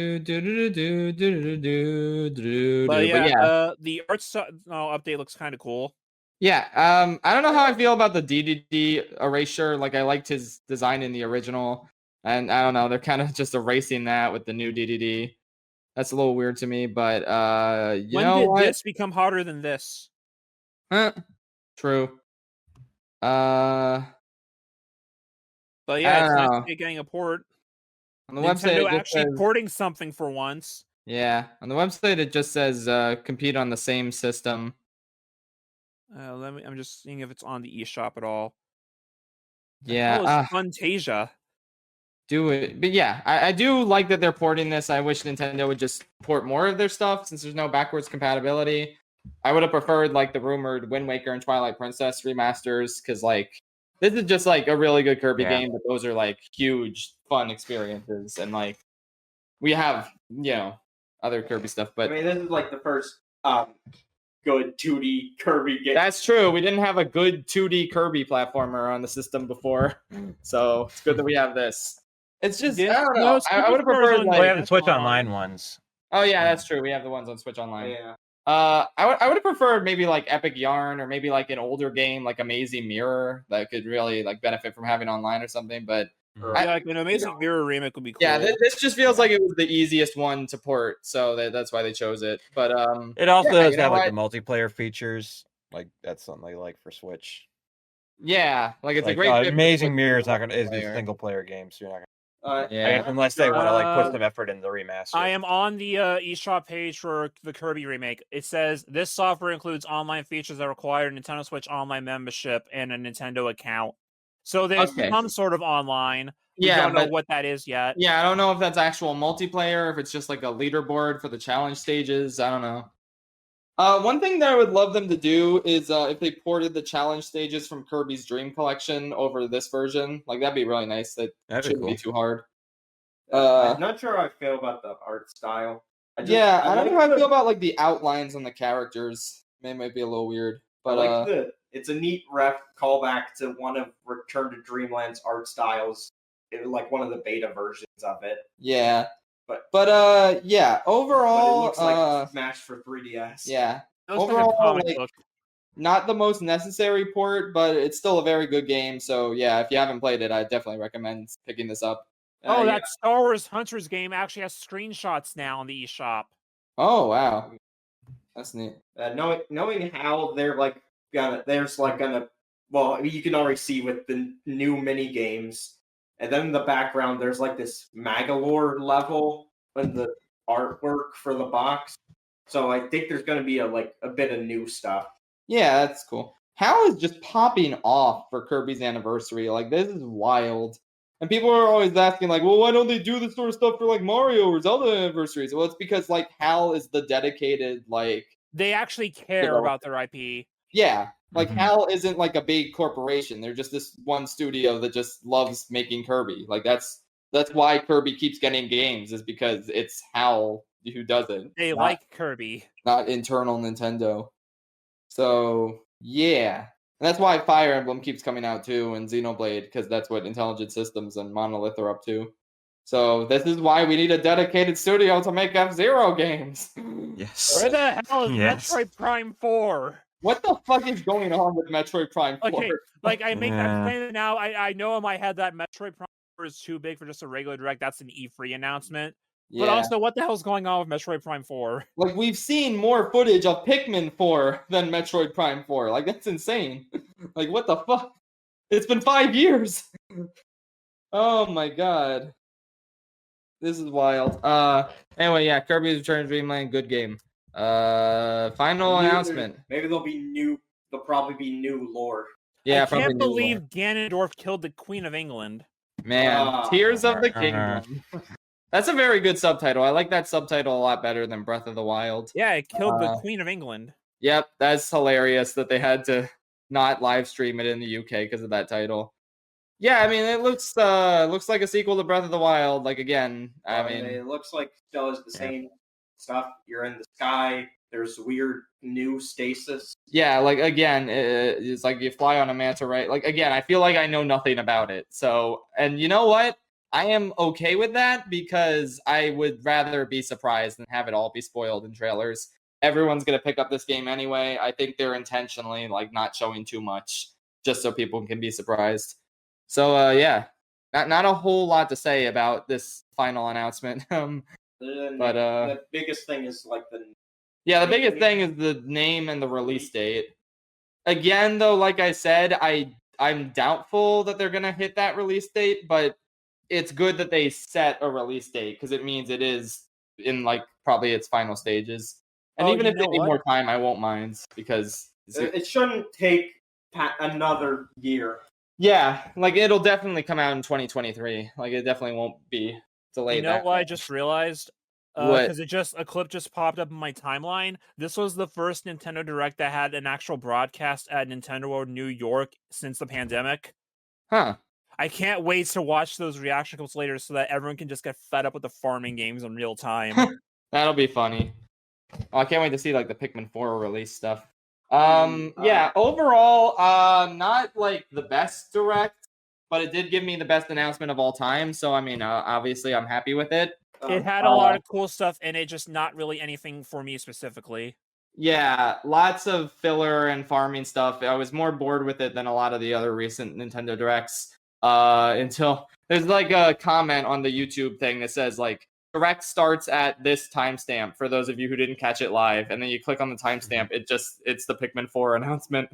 yeah, the art update looks kind of cool. yeah. I don't know how I feel about the DDD erasure. Like I liked his design in the original, and I don't know. They're kind of just erasing that with the new DDD. That's a little weird to me, but you When know did what? this become harder than this? Huh. True. But I yeah, it's don't nice know. to be getting a port. On the website, Nintendo it just actually says, porting something for once. yeah. On the website, it just says compete on the same system. I'm just seeing if it's on the eShop at all. The Yeah. hell is Funtasia? Do it, but yeah, I do like that they're porting this. I wish Nintendo would just port more of their stuff since there's no backwards compatibility. I would have preferred like the rumored Wind Waker and Twilight Princess remasters because like this is just like a really good Kirby Yeah. game, but those are like huge fun experiences, and like we have other Kirby stuff, but I mean, this is like the first good 2D Kirby game. that's true. We didn't have a good 2D Kirby platformer on the system before, so it's good that we have this. It's just I don't know. I would have preferred We have like the Switch Online ones. oh yeah, that's true. We have the ones on Switch Online. Yeah. I would have preferred maybe like Epic Yarn or maybe like an older game like Amazing Mirror that could really like benefit from having online or something. But Yeah, like an Amazing Mirror remake would be cool. yeah, this just feels like it was the easiest one to port, so that's why they chose it. But It also yeah, does you know have like what? the multiplayer features. Like that's something they like for Switch. Yeah, like it's Like, a great fit for Amazing Switch Mirror is a multiplayer. single player game, so you're not gonna. Yeah. I guess unless they want to like put some effort into the remaster. I am on the eShop page for the Kirby remake. It says this software includes online features that require Nintendo Switch Online membership and a Nintendo account. So there's Okay. some sort of online. We Yeah, don't know but what that is yet. yeah, I don't know if that's actual multiplayer, if it's just like a leaderboard for the challenge stages. I don't know. One thing that I would love them to do is if they ported the challenge stages from Kirby's Dream Collection over this version, like that'd be really nice. That That'd be shouldn't be cool. too hard. I'm not sure how I feel about the art style. I don't know how I feel about like the outlines on the characters. It might be a little weird, but it's a neat callback to one of Return to Dreamland's art styles. It was like one of the beta versions of it. yeah. But yeah. Overall, it looks like Smash for 3DS. yeah. It looks like Overall, a comic like, book. not the most necessary port, but it's still a very good game. So yeah, if you haven't played it, I definitely recommend picking this up. Oh, that Star Wars Hunters game actually has screenshots now on the eShop. Oh wow, that's neat. Knowing how they're like gonna well, you can already see with the new mini games, and then in the background there's like this Magalore level in the artwork for the box. So I think there's gonna be a bit of new stuff. Yeah, that's cool. Hal is just popping off for Kirby's anniversary. Like this is wild. And people are always asking, like, well, why don't they do this sort of stuff for like Mario or Zelda anniversaries? Well, it's because like Hal is the dedicated, like They actually care about their IP. yeah. Like Mhm. Hal isn't like a big corporation. They're just this one studio that just loves making Kirby. Like that's why Kirby keeps getting games, is because it's Hal who does it. They like Kirby. Not internal Nintendo. So yeah. And that's why Fire Emblem keeps coming out too, and Xenoblade, because that's what Intelligent Systems and Monolith are up to. So this is why we need a dedicated studio to make F-Zero games. Yes. Where the hell is Yes. Metroid Prime 4? What the fuck is going on with Metroid Prime 4? Okay, like I'm Yeah. saying it now. I know in my head that Metroid Prime 4 is too big for just a regular direct. That's an E3 announcement. Yeah. But also, what the hell's going on with Metroid Prime 4? Like, we've seen more footage of Pikmin 4 than Metroid Prime 4. Like, that's insane. Like, what the fuck? It's been 5 years. Oh my god. This is wild. Anyway, yeah, Kirby's Return to Dreamland, good game. Final announcement. Maybe there'll probably be new lore. Yeah, I probably can't new believe lore. Ganondorf killed the Queen of England. Man, Tears of the Kingdom. That's a very good subtitle. I like that subtitle a lot better than Breath of the Wild. Yeah, it killed the Queen of England. Yep, that's hilarious that they had to not live stream it in the UK because of that title. Yeah, I mean, it looks like a sequel to Breath of the Wild. Like again, I mean, it looks like still is the same stuff. You're in the sky. There's weird new stasis. yeah, like again, it's like you fly on a manta ray. Like again, I feel like I know nothing about it. So, and you know what? I am okay with that because I would rather be surprised than have it all be spoiled in trailers. Everyone's gonna pick up this game anyway. I think they're intentionally like not showing too much just so people can be surprised. So yeah, not a whole lot to say about this final announcement. But the biggest thing is like the biggest thing is the name and the release date. Again, though, like I said, I'm doubtful that they're gonna hit that release date, but it's good that they set a release date because it means it is in like probably its final stages. And even if they need more time, I won't mind because it shouldn't take another year. Yeah, like it'll definitely come out in 2023. Like it definitely won't be delayed. You know what I just realized? What? Because a clip just popped up in my timeline. This was the first Nintendo Direct that had an actual broadcast at Nintendo World New York since the pandemic. Huh. I can't wait to watch those reaction clips later so that everyone can just get fed up with the farming games in real time. That'll be funny. Oh, I can't wait to see like the Pikmin 4 release stuff. Yeah, overall, not like the best Direct, but it did give me the best announcement of all time. So I mean, obviously, I'm happy with it. It had a lot of cool stuff in it, just not really anything for me specifically. Yeah, lots of filler and farming stuff. I was more bored with it than a lot of the other recent Nintendo Directs. Until there's like a comment on the YouTube thing that says like Direct starts at this timestamp for those of you who didn't catch it live, and then you click on the timestamp. It's the Pikmin 4 announcement.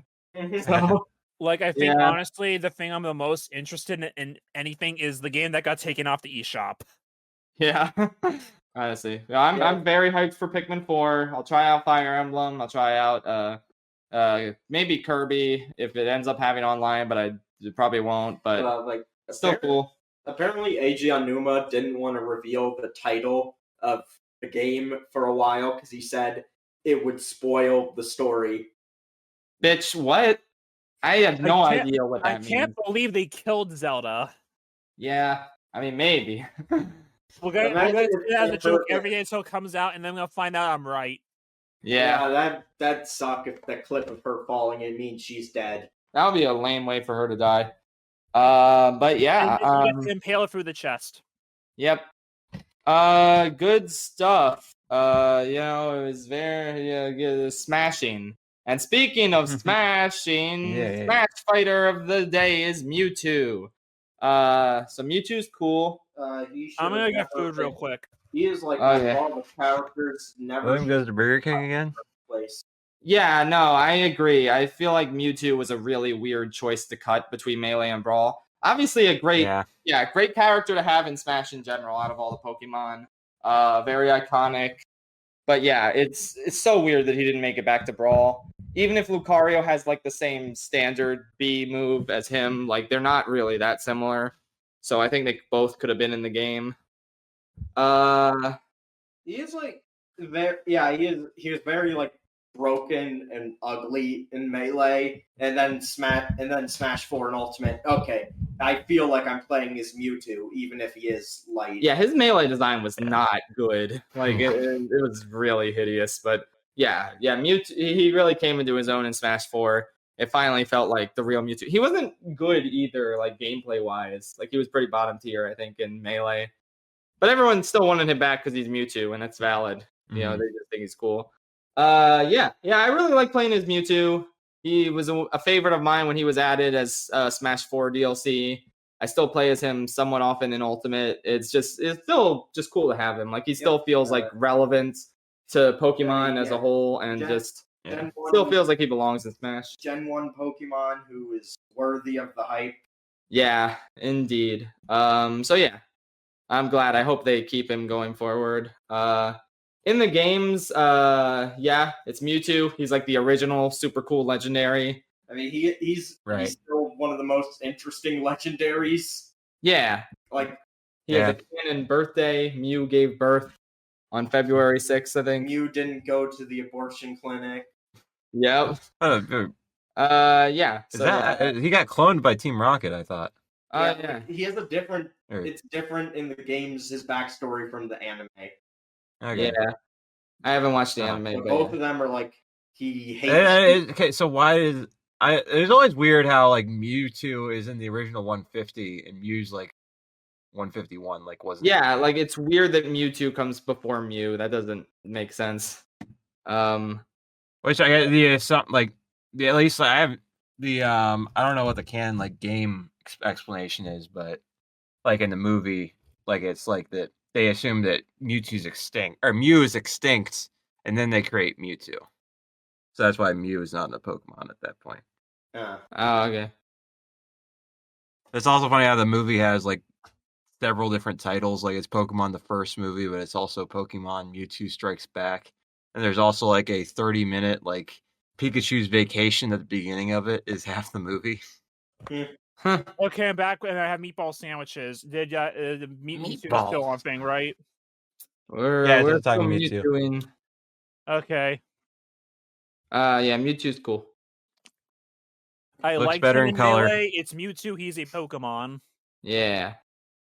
So, like I think honestly, the thing I'm the most interested in anything is the game that got taken off the eShop. Yeah, honestly, I'm very hyped for Pikmin 4. I'll try out Fire Emblem. I'll try out maybe Kirby if it ends up having online, but I probably won't. But like still cool. Apparently, Eiji Aonuma didn't want to reveal the title of the game for a while because he said it would spoil the story. Bitch, what? I have no idea what that means. I can't believe they killed Zelda. Yeah, I mean, maybe. We're gonna say that as a joke every day until it comes out, and then we'll find out I'm right. Yeah, that'd suck if the clip of her falling, it means she's dead. That would be a lame way for her to die. But yeah. And gets impaled through the chest. Yep. Good stuff. It was very smashing. And speaking of smashing, Smash Fighter of the day is Mewtwo. So Mewtwo's cool. I'm gonna get food real quick. He is like all the characters never. William goes to Burger King again. Place. Yeah, no, I agree. I feel like Mewtwo was a really weird choice to cut between Melee and Brawl. Obviously, a great character to have in Smash in general out of all the Pokemon. Very iconic. But yeah, it's so weird that he didn't make it back to Brawl. Even if Lucario has like the same standard B move as him, like they're not really that similar. So I think they both could have been in the game. He is like he was very like broken and ugly in Melee, and then Smash 4 and Ultimate. Okay, I feel like I'm playing as Mewtwo, even if he is light. Yeah, his Melee design was not good. Like it was really hideous. But yeah, Mewtwo. He really came into his own in Smash 4. It finally felt like the real Mewtwo. He wasn't good either, like gameplay wise. Like he was pretty bottom tier, I think, in Melee. But everyone still wanted him back because he's Mewtwo, and that's valid. You know, they just think he's cool. I really like playing as Mewtwo. He was a favorite of mine when he was added as Smash 4 DLC. I still play as him somewhat often in Ultimate. It's still just cool to have him. Like he still feels like relevant to Pokemon as a whole, and still feels like he belongs in Smash. Gen 1 Pokemon who is worthy of the hype. Yeah, indeed. So yeah. I'm glad. I hope they keep him going forward. In the games, yeah, it's Mewtwo. He's like the original super cool legendary. I mean, he's still one of the most interesting legendaries. Yeah. Like, he has a canon birthday. Mew gave birth on February 6th, I think. Mew didn't go to the abortion clinic. Yep. Yeah. Is that he got cloned by Team Rocket? I thought. Yeah. He has a different. It's different in the games. His backstory from the anime. Okay. Yeah. I haven't watched the anime, but both of them are like he hates. Okay, so why is it's always weird how like Mewtwo is in the original 150 and Mew's like 151, like wasn't. Yeah, like it's weird that Mewtwo comes before Mew. That doesn't make sense. Which I get the something like at least I have the I don't know what the canon like game explanation is, but like in the movie, like it's like that they assume that Mewtwo's extinct or Mew is extinct, and then they create Mewtwo. So that's why Mew is not in the Pokemon at that point. Oh, okay. It's also funny how the movie has like several different titles. Like it's Pokemon the first movie, but it's also Pokemon Mewtwo Strikes Back. And there's also like a 30-minute like Pikachu's vacation at the beginning of it is half the movie. Okay, I'm back and I have meatball sandwiches. Did the meatball still on thing, right? We're talking still Mewtwoing. Okay. Yeah, Mewtwo's cool. I Looks like better him in color. Melee. It's Mewtwo. He's a Pokemon. Yeah.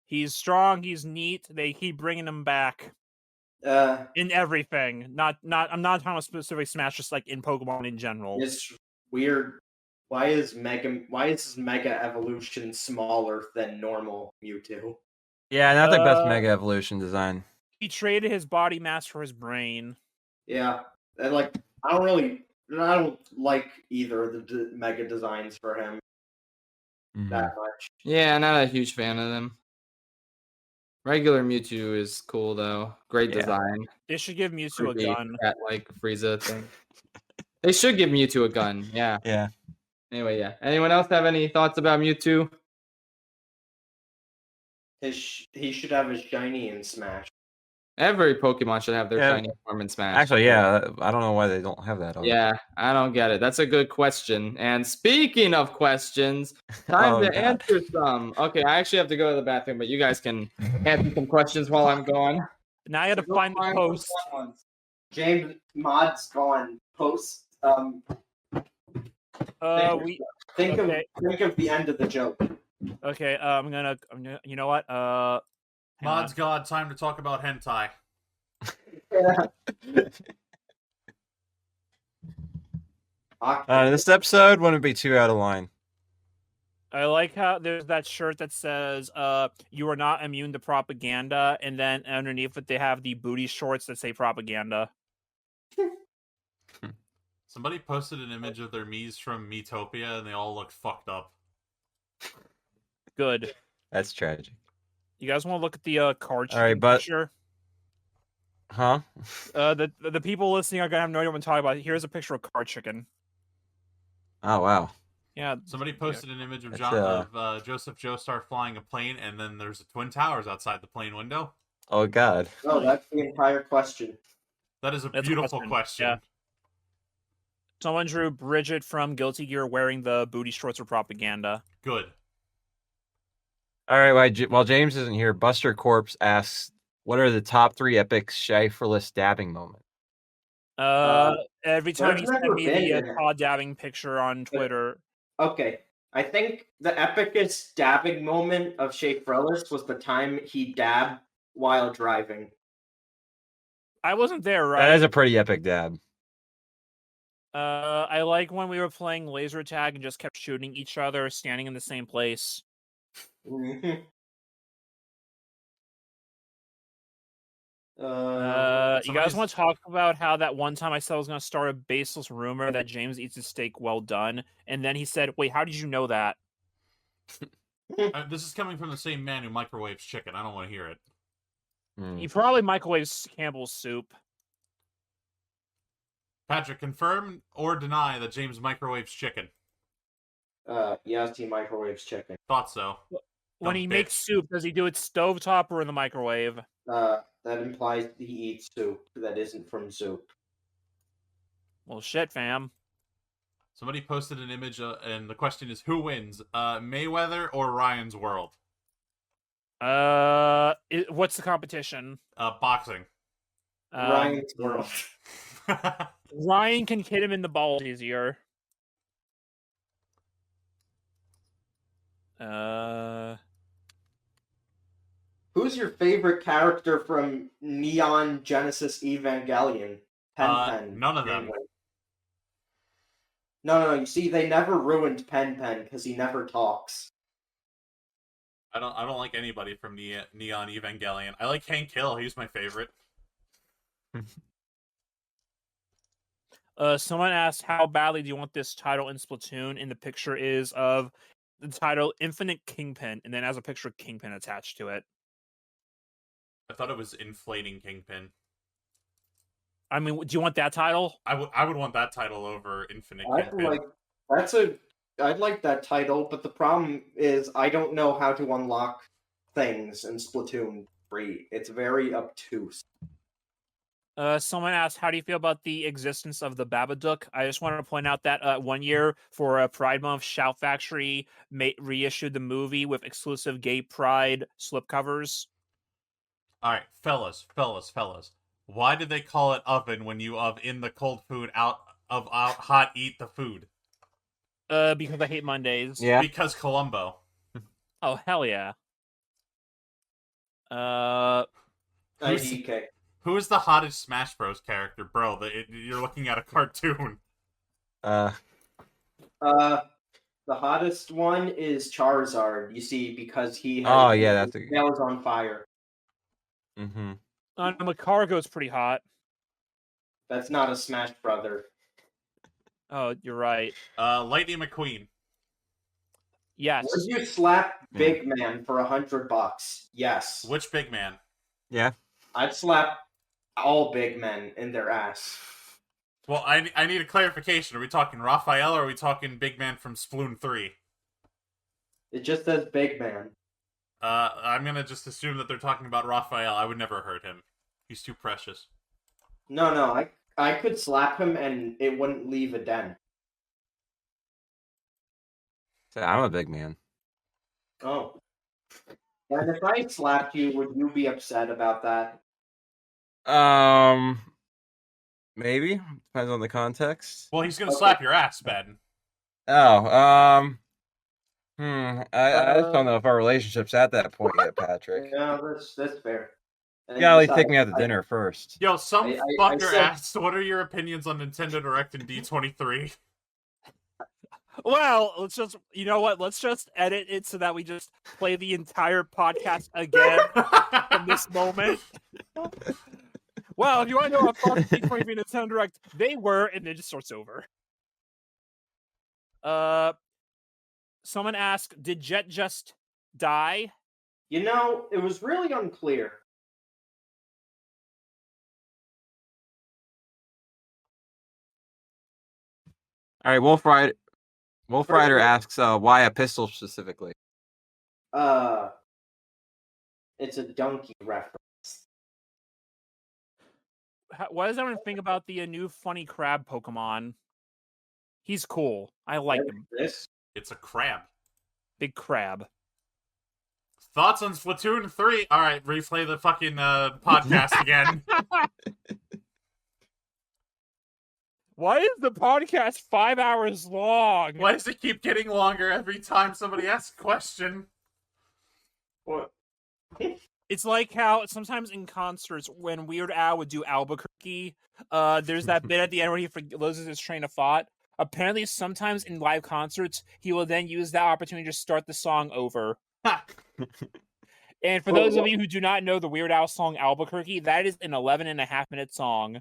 He's strong. He's neat. They keep bringing him back. In everything. Not. I'm not talking about specific Smash. Just like in Pokemon in general. It's weird. Why is his Mega Evolution smaller than normal Mewtwo? Yeah, not the best Mega Evolution design. He traded his body mass for his brain. Yeah, and like I don't like either of the Mega designs for him that much. Yeah, not a huge fan of them. Regular Mewtwo is cool though. Great design. They should give Mewtwo a gun. That like Frieza thing. They should give Mewtwo a gun. Yeah. Yeah. Anyway, yeah. Anyone else have any thoughts about Mewtwo? He should have his shiny in Smash. Every Pokemon should have their shiny form in Smash. Actually, yeah. I don't know why they don't have that already. Yeah, I don't get it. That's a good question. And speaking of questions, time to answer some. Okay, I actually have to go to the bathroom, but you guys can answer some questions while I'm gone. Now I gotta find the post. James Mod's gone. Post. Think of the end of the joke. Okay, I'm gonna. You know what? Mod's God, time to talk about hentai. This episode wouldn't be too out of line. I like how there's that shirt that says "You are not immune to propaganda," and then underneath it they have the booty shorts that say propaganda. Somebody posted an image of their Miis from Miitopia, and they all look fucked up. Good. That's tragic. You guys want to look at the card chicken All right, but picture? Huh? The people listening are gonna have no idea what I'm talking about. Here's a picture of card chicken. Oh wow. Yeah. Somebody posted an image of Joseph Joestar flying a plane, and then there's a Twin Towers outside the plane window. Oh god. No, that's the entire question. That is a beautiful question. Yeah. Someone drew Bridget from Guilty Gear wearing the booty shorts for propaganda. Good. All right, while James isn't here, Buster Corpse asks, what are the top 3 epic Shyferless dabbing moments? Every time you send me the Todd dabbing picture on Twitter. Okay. I think the epicest dabbing moment of Shea Frillis was the time he dabbed while driving. I wasn't there, right? That is a pretty epic dab. I like when we were playing laser tag and just kept shooting each other, standing in the same place. You guys want to talk about how that one time I said I was going to start a baseless rumor that James eats his steak well done, and then he said, "Wait, how did you know that?" This is coming from the same man who microwaves chicken. I don't want to hear it. He probably microwaves Campbell's soup. Patrick, confirm or deny that James microwaves chicken? Yes, he microwaves chicken. Thought so. When Dumb he makes bitch. soup, does he do it stovetop or in the microwave? That implies he eats soup that isn't from soup. Well, shit, fam. Somebody posted an image, and the question is, who wins, Mayweather or Ryan's World? What's the competition? Boxing. Ryan's World. Ryan can hit him in the balls easier. Who's your favorite character from Neon Genesis Evangelion? Pen. None of them. No. You see, they never ruined Pen because he never talks. I don't like anybody from Neon Evangelion. I like Hank Hill. He's my favorite. Someone asked, how badly do you want this title in Splatoon? And the picture is of the title Infinite Kingpin, and then has a picture of Kingpin attached to it. I thought it was Inflating Kingpin. I mean, do you want that title? I would want that title over Infinite Kingpin. I'd like that title, but the problem is I don't know how to unlock things in Splatoon 3. It's very obtuse. Someone asked, how do you feel about the existence of the Babadook? I just wanted to point out that 1 year for Pride Month, Shout Factory reissued the movie with exclusive gay pride slipcovers. Alright, fellas. Why did they call it oven when you in the cold food out hot eat the food? Because I hate Mondays. Yeah. Because Columbo. Oh, hell yeah. IDK. Who is the hottest Smash Bros. Character, bro? You're looking at a cartoon. The hottest one is Charizard, you see, because he has Oh, yeah, that's a... nails on fire. Mm-hmm. Macargo's pretty hot. That's not a Smash brother. Oh, you're right. Lightning McQueen. Yes. Would you slap Big Man for $100? Yes. Which big man? Yeah. I'd slap all big men in their ass. Well, I need a clarification. Are we talking Raphael or are we talking big man from Splatoon 3? It just says Big Man. I'm gonna just assume that they're talking about Raphael. I would never hurt him. He's too precious. No, I could slap him and it wouldn't leave a dent. So I'm a big man. Oh. And if I slapped you, would you be upset about that? Maybe depends on the context. Well, he's gonna slap your ass, Ben. Oh, I just don't know if our relationship's at that point yet, Patrick. No, that's fair. You gotta at least take me out to dinner first. Yo, some I fucker said- asked, what are your opinions on Nintendo Direct and D23? Well, let's just, you know what? Let's just edit it so that we just play the entire podcast again from this moment. Well, if you want to know how far D23 and Nintendo Direct they were, and then it just starts over. Someone asked, did Jet just die? You know, it was really unclear. All right, Wolf Rider asks, why a pistol specifically? It's a donkey reference. What does everyone think about the new funny crab Pokemon? He's cool. I like him. This? It's a crab. Big crab. Thoughts on Splatoon 3? Alright, replay the fucking podcast again. Why is the podcast 5 hours long? Why does it keep getting longer every time somebody asks a question? What? It's like how sometimes in concerts when Weird Al would do Albuquerque, there's that bit at the end where he loses his train of thought. Apparently, sometimes in live concerts, he will then use that opportunity to start the song over. And for those of you who do not know the Weird Al song Albuquerque, that is an 11.5-minute song.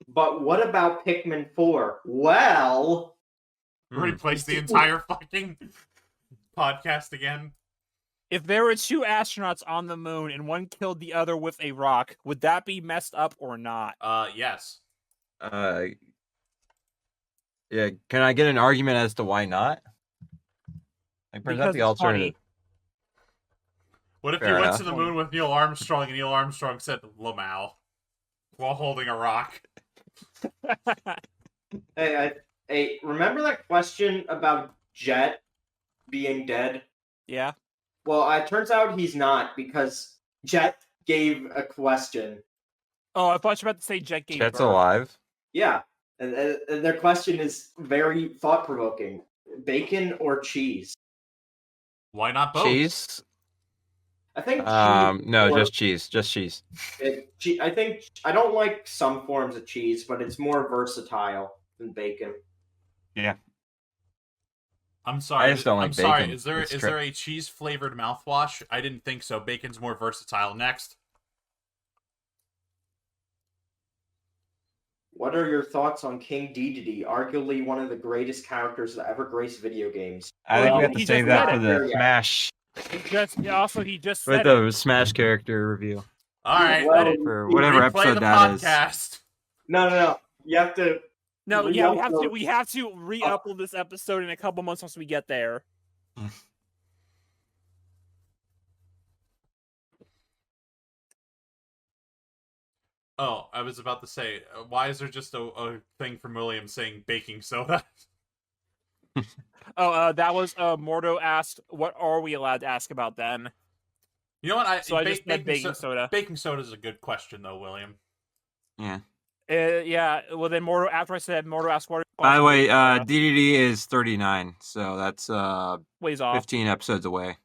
But what about Pikmin 4? Well... Replace the entire fucking podcast again. If there were two astronauts on the moon and one killed the other with a rock, would that be messed up or not? Yes. Yeah, can I get an argument as to why not? Like, present Because the it's alternative. funny. What if Fair you went enough. to the moon with Neil Armstrong and Neil Armstrong said Lamau while holding a rock? Hey, remember that question about Jet being dead? Yeah. Well, it turns out he's not because Jet gave a question. Oh, I thought you were about to say Jet gave Chet's birth. alive. Yeah, and their question is very thought-provoking. Bacon or cheese? Why not both? Cheese? I think cheese. No, or- just cheese. Just cheese. I think I don't like some forms of cheese, but it's more versatile than bacon. Yeah. I'm sorry. I just don't like I'm sorry. bacon. Is there a cheese flavored mouthwash? I didn't think so. Bacon's more versatile. Next. What are your thoughts on King Dedede, arguably one of the greatest characters that ever graced video games? I think we Well, have to he save just that said for it. the Smash. He just With said it. the Smash character review. All right. Well, For you whatever replay episode the that is. podcast. No. You have to. No, yeah, re-upload. we have to re-upload this episode in a couple months once we get there. Oh, I was about to say, why is there just a thing from William saying baking soda? Oh, that was Mordo asked, "What are we allowed to ask about then?" You know what? I just said baking soda. Baking soda is a good question, though, William. Yeah. Yeah. Well, then Mordo. After I said Mordo asked, "What?" By the way, DDD is 39, so that's ways off. 15 episodes away.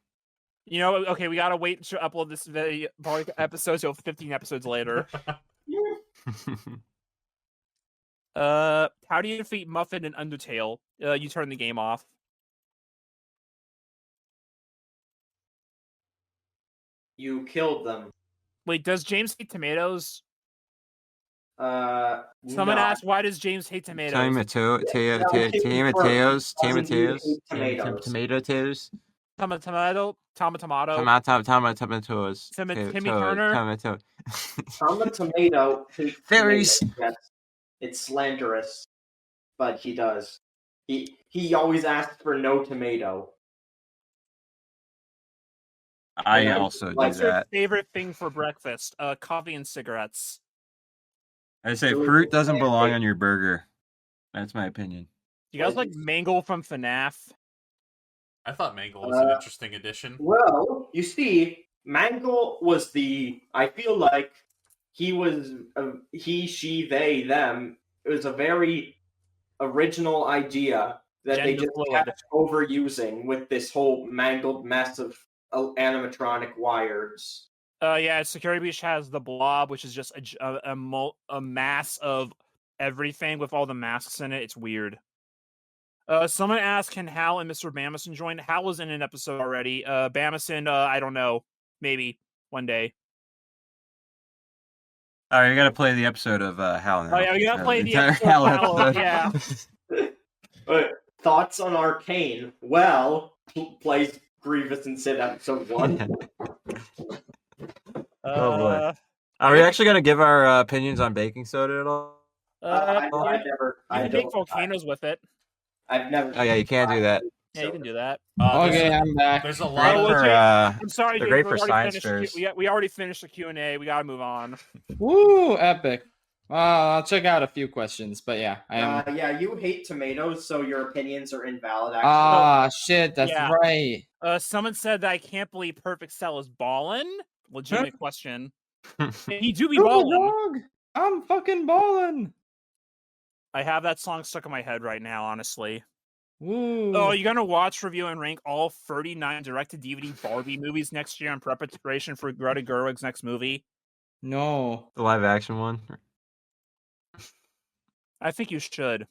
You know, okay, we gotta wait to upload this video episode, so 15 episodes later. How do you defeat Muffin and Undertale? You turn the game off. You killed them. Wait, does James hate tomatoes? Someone no. asked, why does James hate tomatoes? Tomatoes. Tomatoes. Tomatoes. Tomato. Tomatoes. Timmy Turner? Tomato. Tom the tomato hates Fairies. tomatoes. Yes. It's slanderous, but he does. He always asks for no tomato. I also do What's your that. favorite thing for breakfast? Coffee and cigarettes. I say fruit doesn't belong on your burger. That's my opinion. You guys like Mangle from FNAF? I thought Mangle was an interesting addition. Well, you see, Mangle was I feel like he was he, she, they, them. It was a very original idea that they just kept overusing with this whole mangled mess of animatronic wires. Yeah, Security Breach has the Blob, which is just a mass of everything with all the masks in it. It's weird. Someone asked, can Hal and Mr. Bamison join? Hal was in an episode already. Bamison, I don't know. Maybe one day. All right, you got to play the episode of Hal now. Oh, yeah, we got to play the entire episode Hal of Hal, episode. yeah. Thoughts on Arcane? Well, plays Grievous and Sid episode 1. Oh boy. Are we actually going to give our opinions on baking soda at all? I can make volcanoes with it. I've never. Oh yeah, you can't do that. Yeah, you can do that. Okay, I'm back. There's a lot of... I'm sorry, they're James, great for science fairs. we already finished the Q&A. We gotta move on. Woo, epic. I'll check out a few questions, but yeah, I am. Yeah, you hate tomatoes, so your opinions are invalid. Actually. Shit, that's Yeah. right. Someone said that I can't believe Perfect Cell is ballin'. Legitimate question. He do be Google ballin'. dog. I'm fucking ballin'. I have that song stuck in my head right now, honestly. Woo. Oh, you're gonna watch, review, and rank all 39 direct-to-DVD Barbie movies next year in preparation for Greta Gerwig's next movie? No. The live action one. I think you should.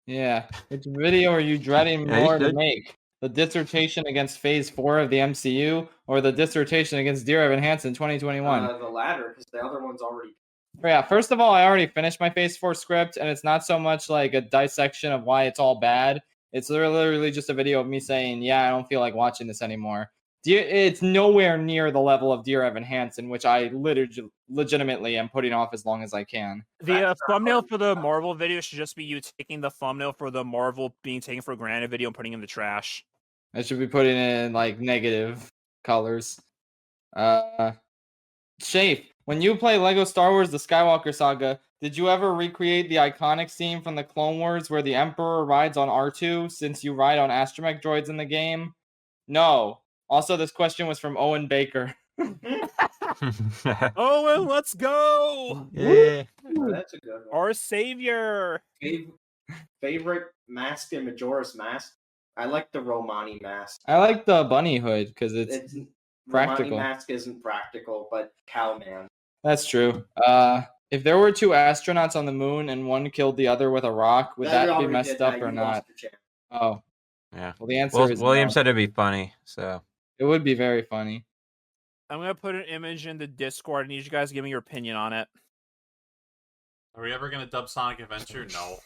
Yeah. Which video are you dreading Yeah, you more to should. make? The dissertation against Phase 4 of the MCU or the dissertation against Dear Evan Hansen 2021? The latter, because the other one's already. Yeah, first of all, I already finished my Phase 4 script, and it's not so much like a dissection of why it's all bad. It's literally just a video of me saying, yeah, I don't feel like watching this anymore. It's nowhere near the level of Dear Evan Hansen, which I legitimately am putting off as long as I can. The thumbnail for the Marvel video should just be you taking the thumbnail for the Marvel being taken for granted video and putting it in the trash. I should be putting it in like negative colors. Shafe, when you play Lego Star Wars: The Skywalker Saga, did you ever recreate the iconic scene from the Clone Wars where the Emperor rides on R2 since you ride on astromech droids in the game? No. Also, this question was from Owen Baker. Owen, let's go! Yeah. Oh, that's a good one. Our savior. Favorite mask in Majora's Mask? I like the Romani mask. I like the bunny hood because it's practical. Romani mask isn't practical, but Cowman. That's true. If there were two astronauts on the moon and one killed the other with a rock, would You that be already messed did up that, or you not? lost your chance. Oh, Yeah. well, the answer is William no. said it'd be funny, so It would be very funny. I'm gonna put an image in the Discord. I need you guys to give me your opinion on it. Are we ever gonna dub Sonic Adventure? No.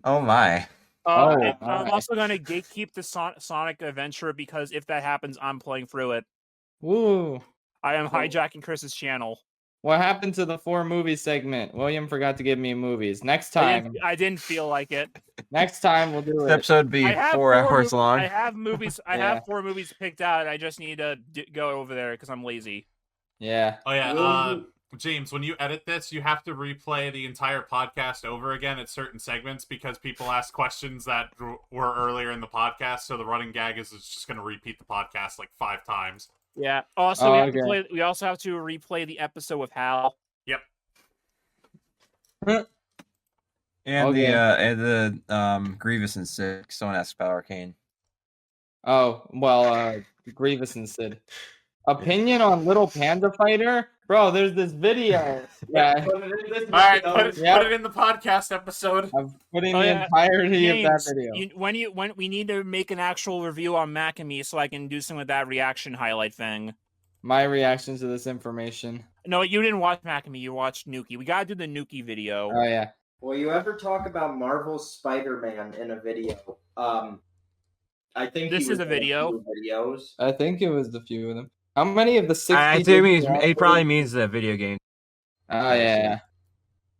oh my. Oh, I'm alright. also gonna gatekeep the Sonic Adventure because if that happens, I'm playing through it. Woo. I am hijacking Chris's channel. What happened to the 4 movie segment? William forgot to give me movies. Next time. I didn't feel like it. Next time we'll do This it. episode be I have 4 hours movies- long. I have movies. I Yeah. have 4 movies picked out. I just need to go over there because I'm lazy. Yeah. Oh yeah, Will James, when you edit this, you have to replay the entire podcast over again at certain segments because people ask questions that were earlier in the podcast. So the running gag is it's just going to repeat the podcast like 5 times. Yeah. Also, we also have to replay the episode with Hal. Yep. And Okay. the Grievous and Sid. Someone asked about Arcane. Oh, well, Grievous and Sid. Opinion on Little Panda Fighter? Bro, there's this video. Yeah, Put it in this All right, video. put it in the podcast episode. I'm putting Oh, the yeah. entirety of that James, video. when we need to make an actual review on Mac and Me so I can do some of that reaction highlight thing. My reaction to this information. No, you didn't watch Mac and Me. You watched Nuki. We gotta do the Nuki video. Oh, yeah. Will you ever talk about Marvel's Spider-Man in a video? I think This he is was a in video. few videos. I think it was a few of them. How many of the 60? I think it probably means the video game. Oh, yeah.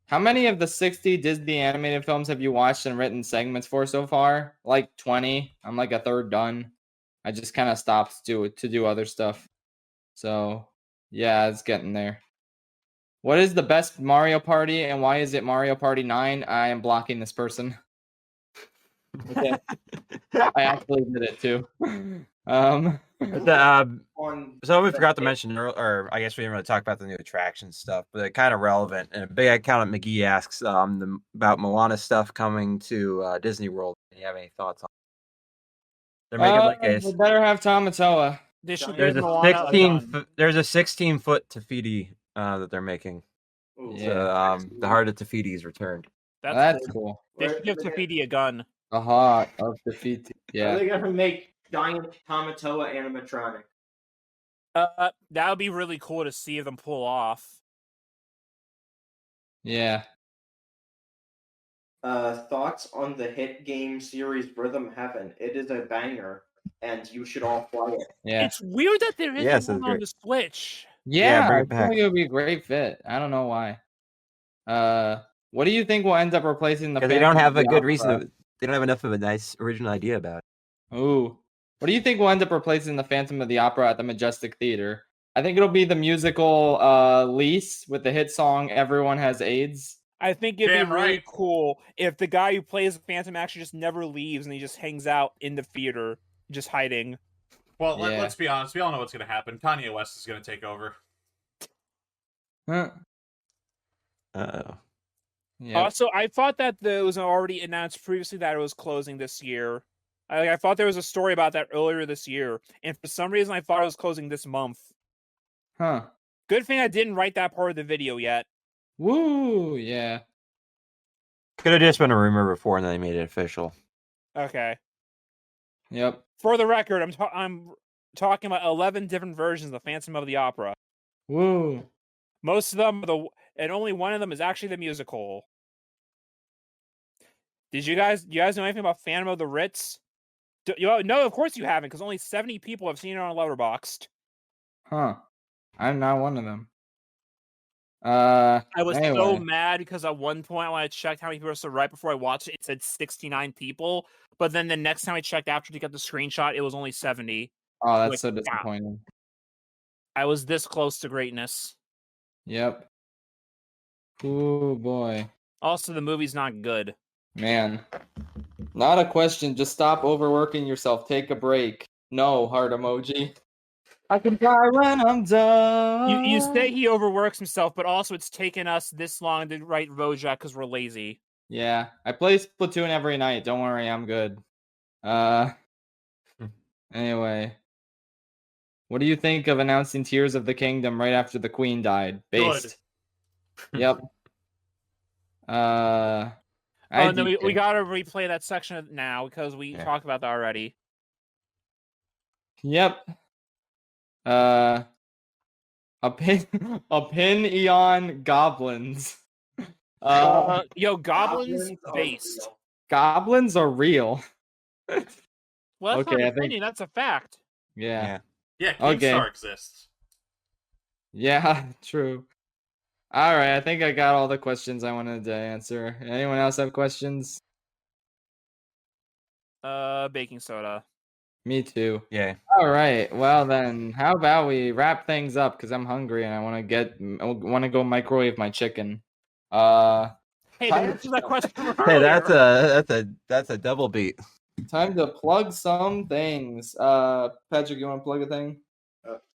How many of the 60 Disney animated films have you watched and written segments for so far? Like 20. I'm like a third done. I just kind of stopped to do other stuff. So, yeah, it's getting there. What is the best Mario Party and why is it Mario Party 9? I am blocking this person. Okay. I actually did it too. On So we forgot to mention, or I guess we didn't really talk about the new attraction stuff, but kind of relevant. And a big account at McGee asks about Moana stuff coming to Disney World. Do you have any thoughts on it? They're making like we better have Tamatoa. They should there's give a Moana 16 there's a 16-foot Tafiti that they're making. Ooh, Yeah. So the heart of Tafiti is returned. That's cool. They should give Tafiti a gun. The heart of defeat. Are Yeah. they gonna make giant Tamatoa animatronic? That would be really cool to see them pull off. Yeah. Thoughts on the hit game series Rhythm Heaven? It is a banger, and you should all play it. Yeah. It's weird that there isn't Yes, one it's on great. the Switch. Yeah, bring I it feel back. like it would be a great fit. I don't know why. What do you think will end up replacing the? Because they don't Phantom have of a the good Opera? reason. They don't have enough of a nice original idea about it. Ooh, what do you think will end up replacing the Phantom of the Opera at the Majestic Theater? I think it'll be the musical Lease with the hit song "Everyone Has AIDS." I think it'd Damn be really right. cool if the guy who plays Phantom actually just never leaves and he just hangs out in the theater, just hiding. Well, Yeah. let's be honest. We all know what's going to happen. Kanye West is going to take over. Huh. Uh-oh. Yeah. Also, I thought that it was already announced previously that it was closing this year. I thought there was a story about that earlier this year, and for some reason I thought it was closing this month. Huh. Good thing I didn't write that part of the video yet. Woo. Yeah. Could have just been a rumor before, and then they made it official. Okay. Yep. For the record, I'm talking about 11 different versions of Phantom of the Opera. Woo. Most of them, and only one of them is actually the musical. Did you guys know anything about Phantom of the Ritz? No, of course you haven't, because only 70 people have seen it on Letterboxd. Huh. I'm not one of them. I was so Anyway. mad because at one point when I checked how many people saw right before I watched it, it said 69 people. But then the next time I checked after to get the screenshot, it was only 70. Oh, that's like, so wow. disappointing. I was this close to greatness. Yep. Ooh, boy. Also, the movie's not good. Man. Not a question. Just stop overworking yourself. Take a break. No, heart emoji. I can fly when I'm done. You say he overworks himself, but also it's taken us this long to write Wojak because we're lazy. Yeah, I play Splatoon every night. Don't worry, I'm good. Anyway. What do you think of announcing Tears of the Kingdom right after the Queen died? Based. Yep. Oh, no, we DK. gotta replay that section now because we talked about that already. Yep. A pin Eon goblins. Yo, goblins based. real. Goblins are real. Well, that's Okay, not an I think- opinion, that's a fact. Yeah. Yeah, Okay. Keemstar exists. Yeah, true. All right, I think I got all the questions I wanted to answer. Anyone else have questions? Baking soda. Me too. Yeah. All right. Well then, how about we wrap things up because I'm hungry and I want to go microwave my chicken. Hey, Time- to answer that question from Hey, earlier, that's a double beat. time to plug some things. Patrick, you want to plug a thing?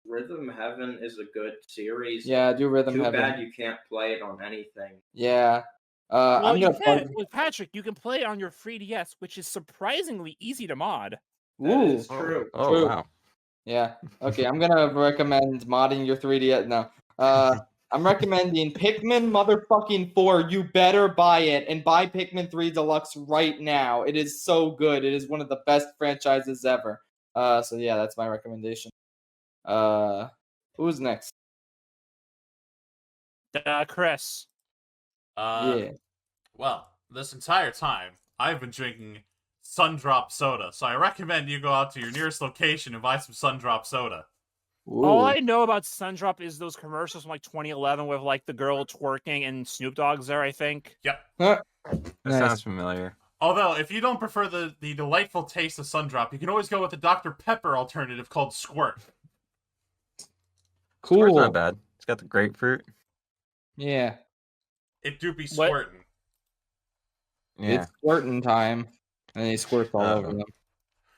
Rhythm Heaven is a good series. Yeah, do Rhythm Too Heaven. bad you can't play it on anything. Yeah. well, I'm you gonna plug. can. With Patrick, you can play it on your 3DS, which is surprisingly easy to mod. That Ooh. is true. Oh, True. wow. Yeah. Okay, I'm gonna recommend modding your 3DS. No. I'm recommending Pikmin motherfucking 4. You better buy it and buy Pikmin 3 Deluxe right now. It is so good. It is one of the best franchises ever. So yeah, that's my recommendation. Who's next? Chris. Yeah. Well, this entire time, I've been drinking Sundrop soda, so I recommend you go out to your nearest location and buy some Sundrop soda. All Ooh. I know about Sundrop is those commercials from like 2011 with like the girl twerking and Snoop Dogg's there, I think. Yep. That Nice. sounds familiar. Although, if you don't prefer the delightful taste of Sundrop, you can always go with the Dr. Pepper alternative called Squirt. Squirt's Cool. not bad. It's got the grapefruit. Yeah. It do be What? squirtin'. Yeah. It's squirting time. And he squirts all over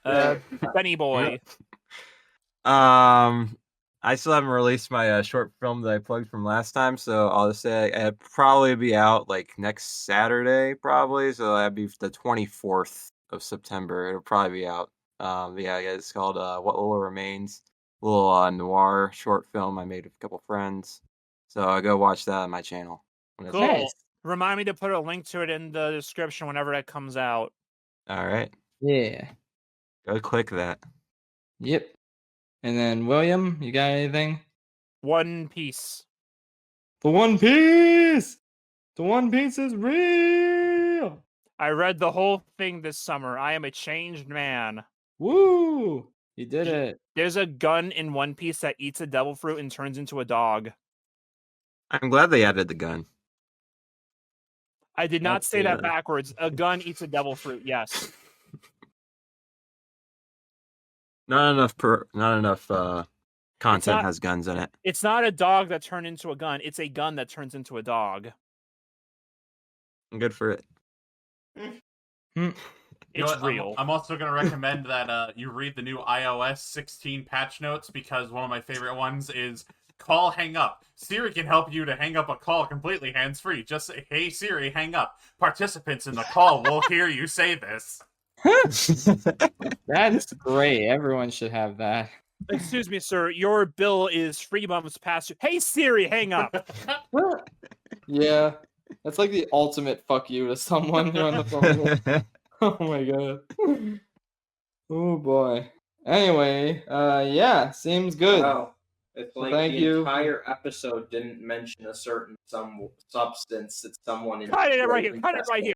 them. Benny Boy. I still haven't released my short film that I plugged from last time, so I'll just say it'll probably be out like next Saturday, probably. So that'd be the 24th of September. It'll probably be out. Yeah, it's called What Little Remains, a little noir short film I made with a couple friends. So go watch that on my channel. when it's Cool. out. Nice. Remind me to put a link to it in the description whenever that comes out. All right, Yeah. go click that. Yep. And then William, you got anything? One Piece. The One Piece! The One Piece is real! I read the whole thing this summer. I am a changed man. Woo! You did it. There's a gun in One Piece that eats a devil fruit and turns into a dog. I'm glad they added the gun. I did not That's say that good. backwards. A gun eats a devil fruit, yes. Not enough content not- has guns in it. It's not a dog that turned into a gun. It's a gun that turns into a dog. I'm good for it. You know It's what? real. I'm also going to recommend that you read the new iOS 16 patch notes because one of my favorite ones is call hang up. Siri can help you to hang up a call completely hands-free. Just say, hey Siri, hang up. Participants in the call will hear you say this. That's great. Everyone should have that. Excuse me, sir. Your bill is 3 months past due. Hey Siri, hang up. Yeah. That's like the ultimate fuck you to someone you're on the phone with. Oh my god. Oh boy. Anyway, yeah, seems good. Wow. It's So like thank the you. entire episode didn't mention a certain substance that someone in Cut it right here. Cut it right here.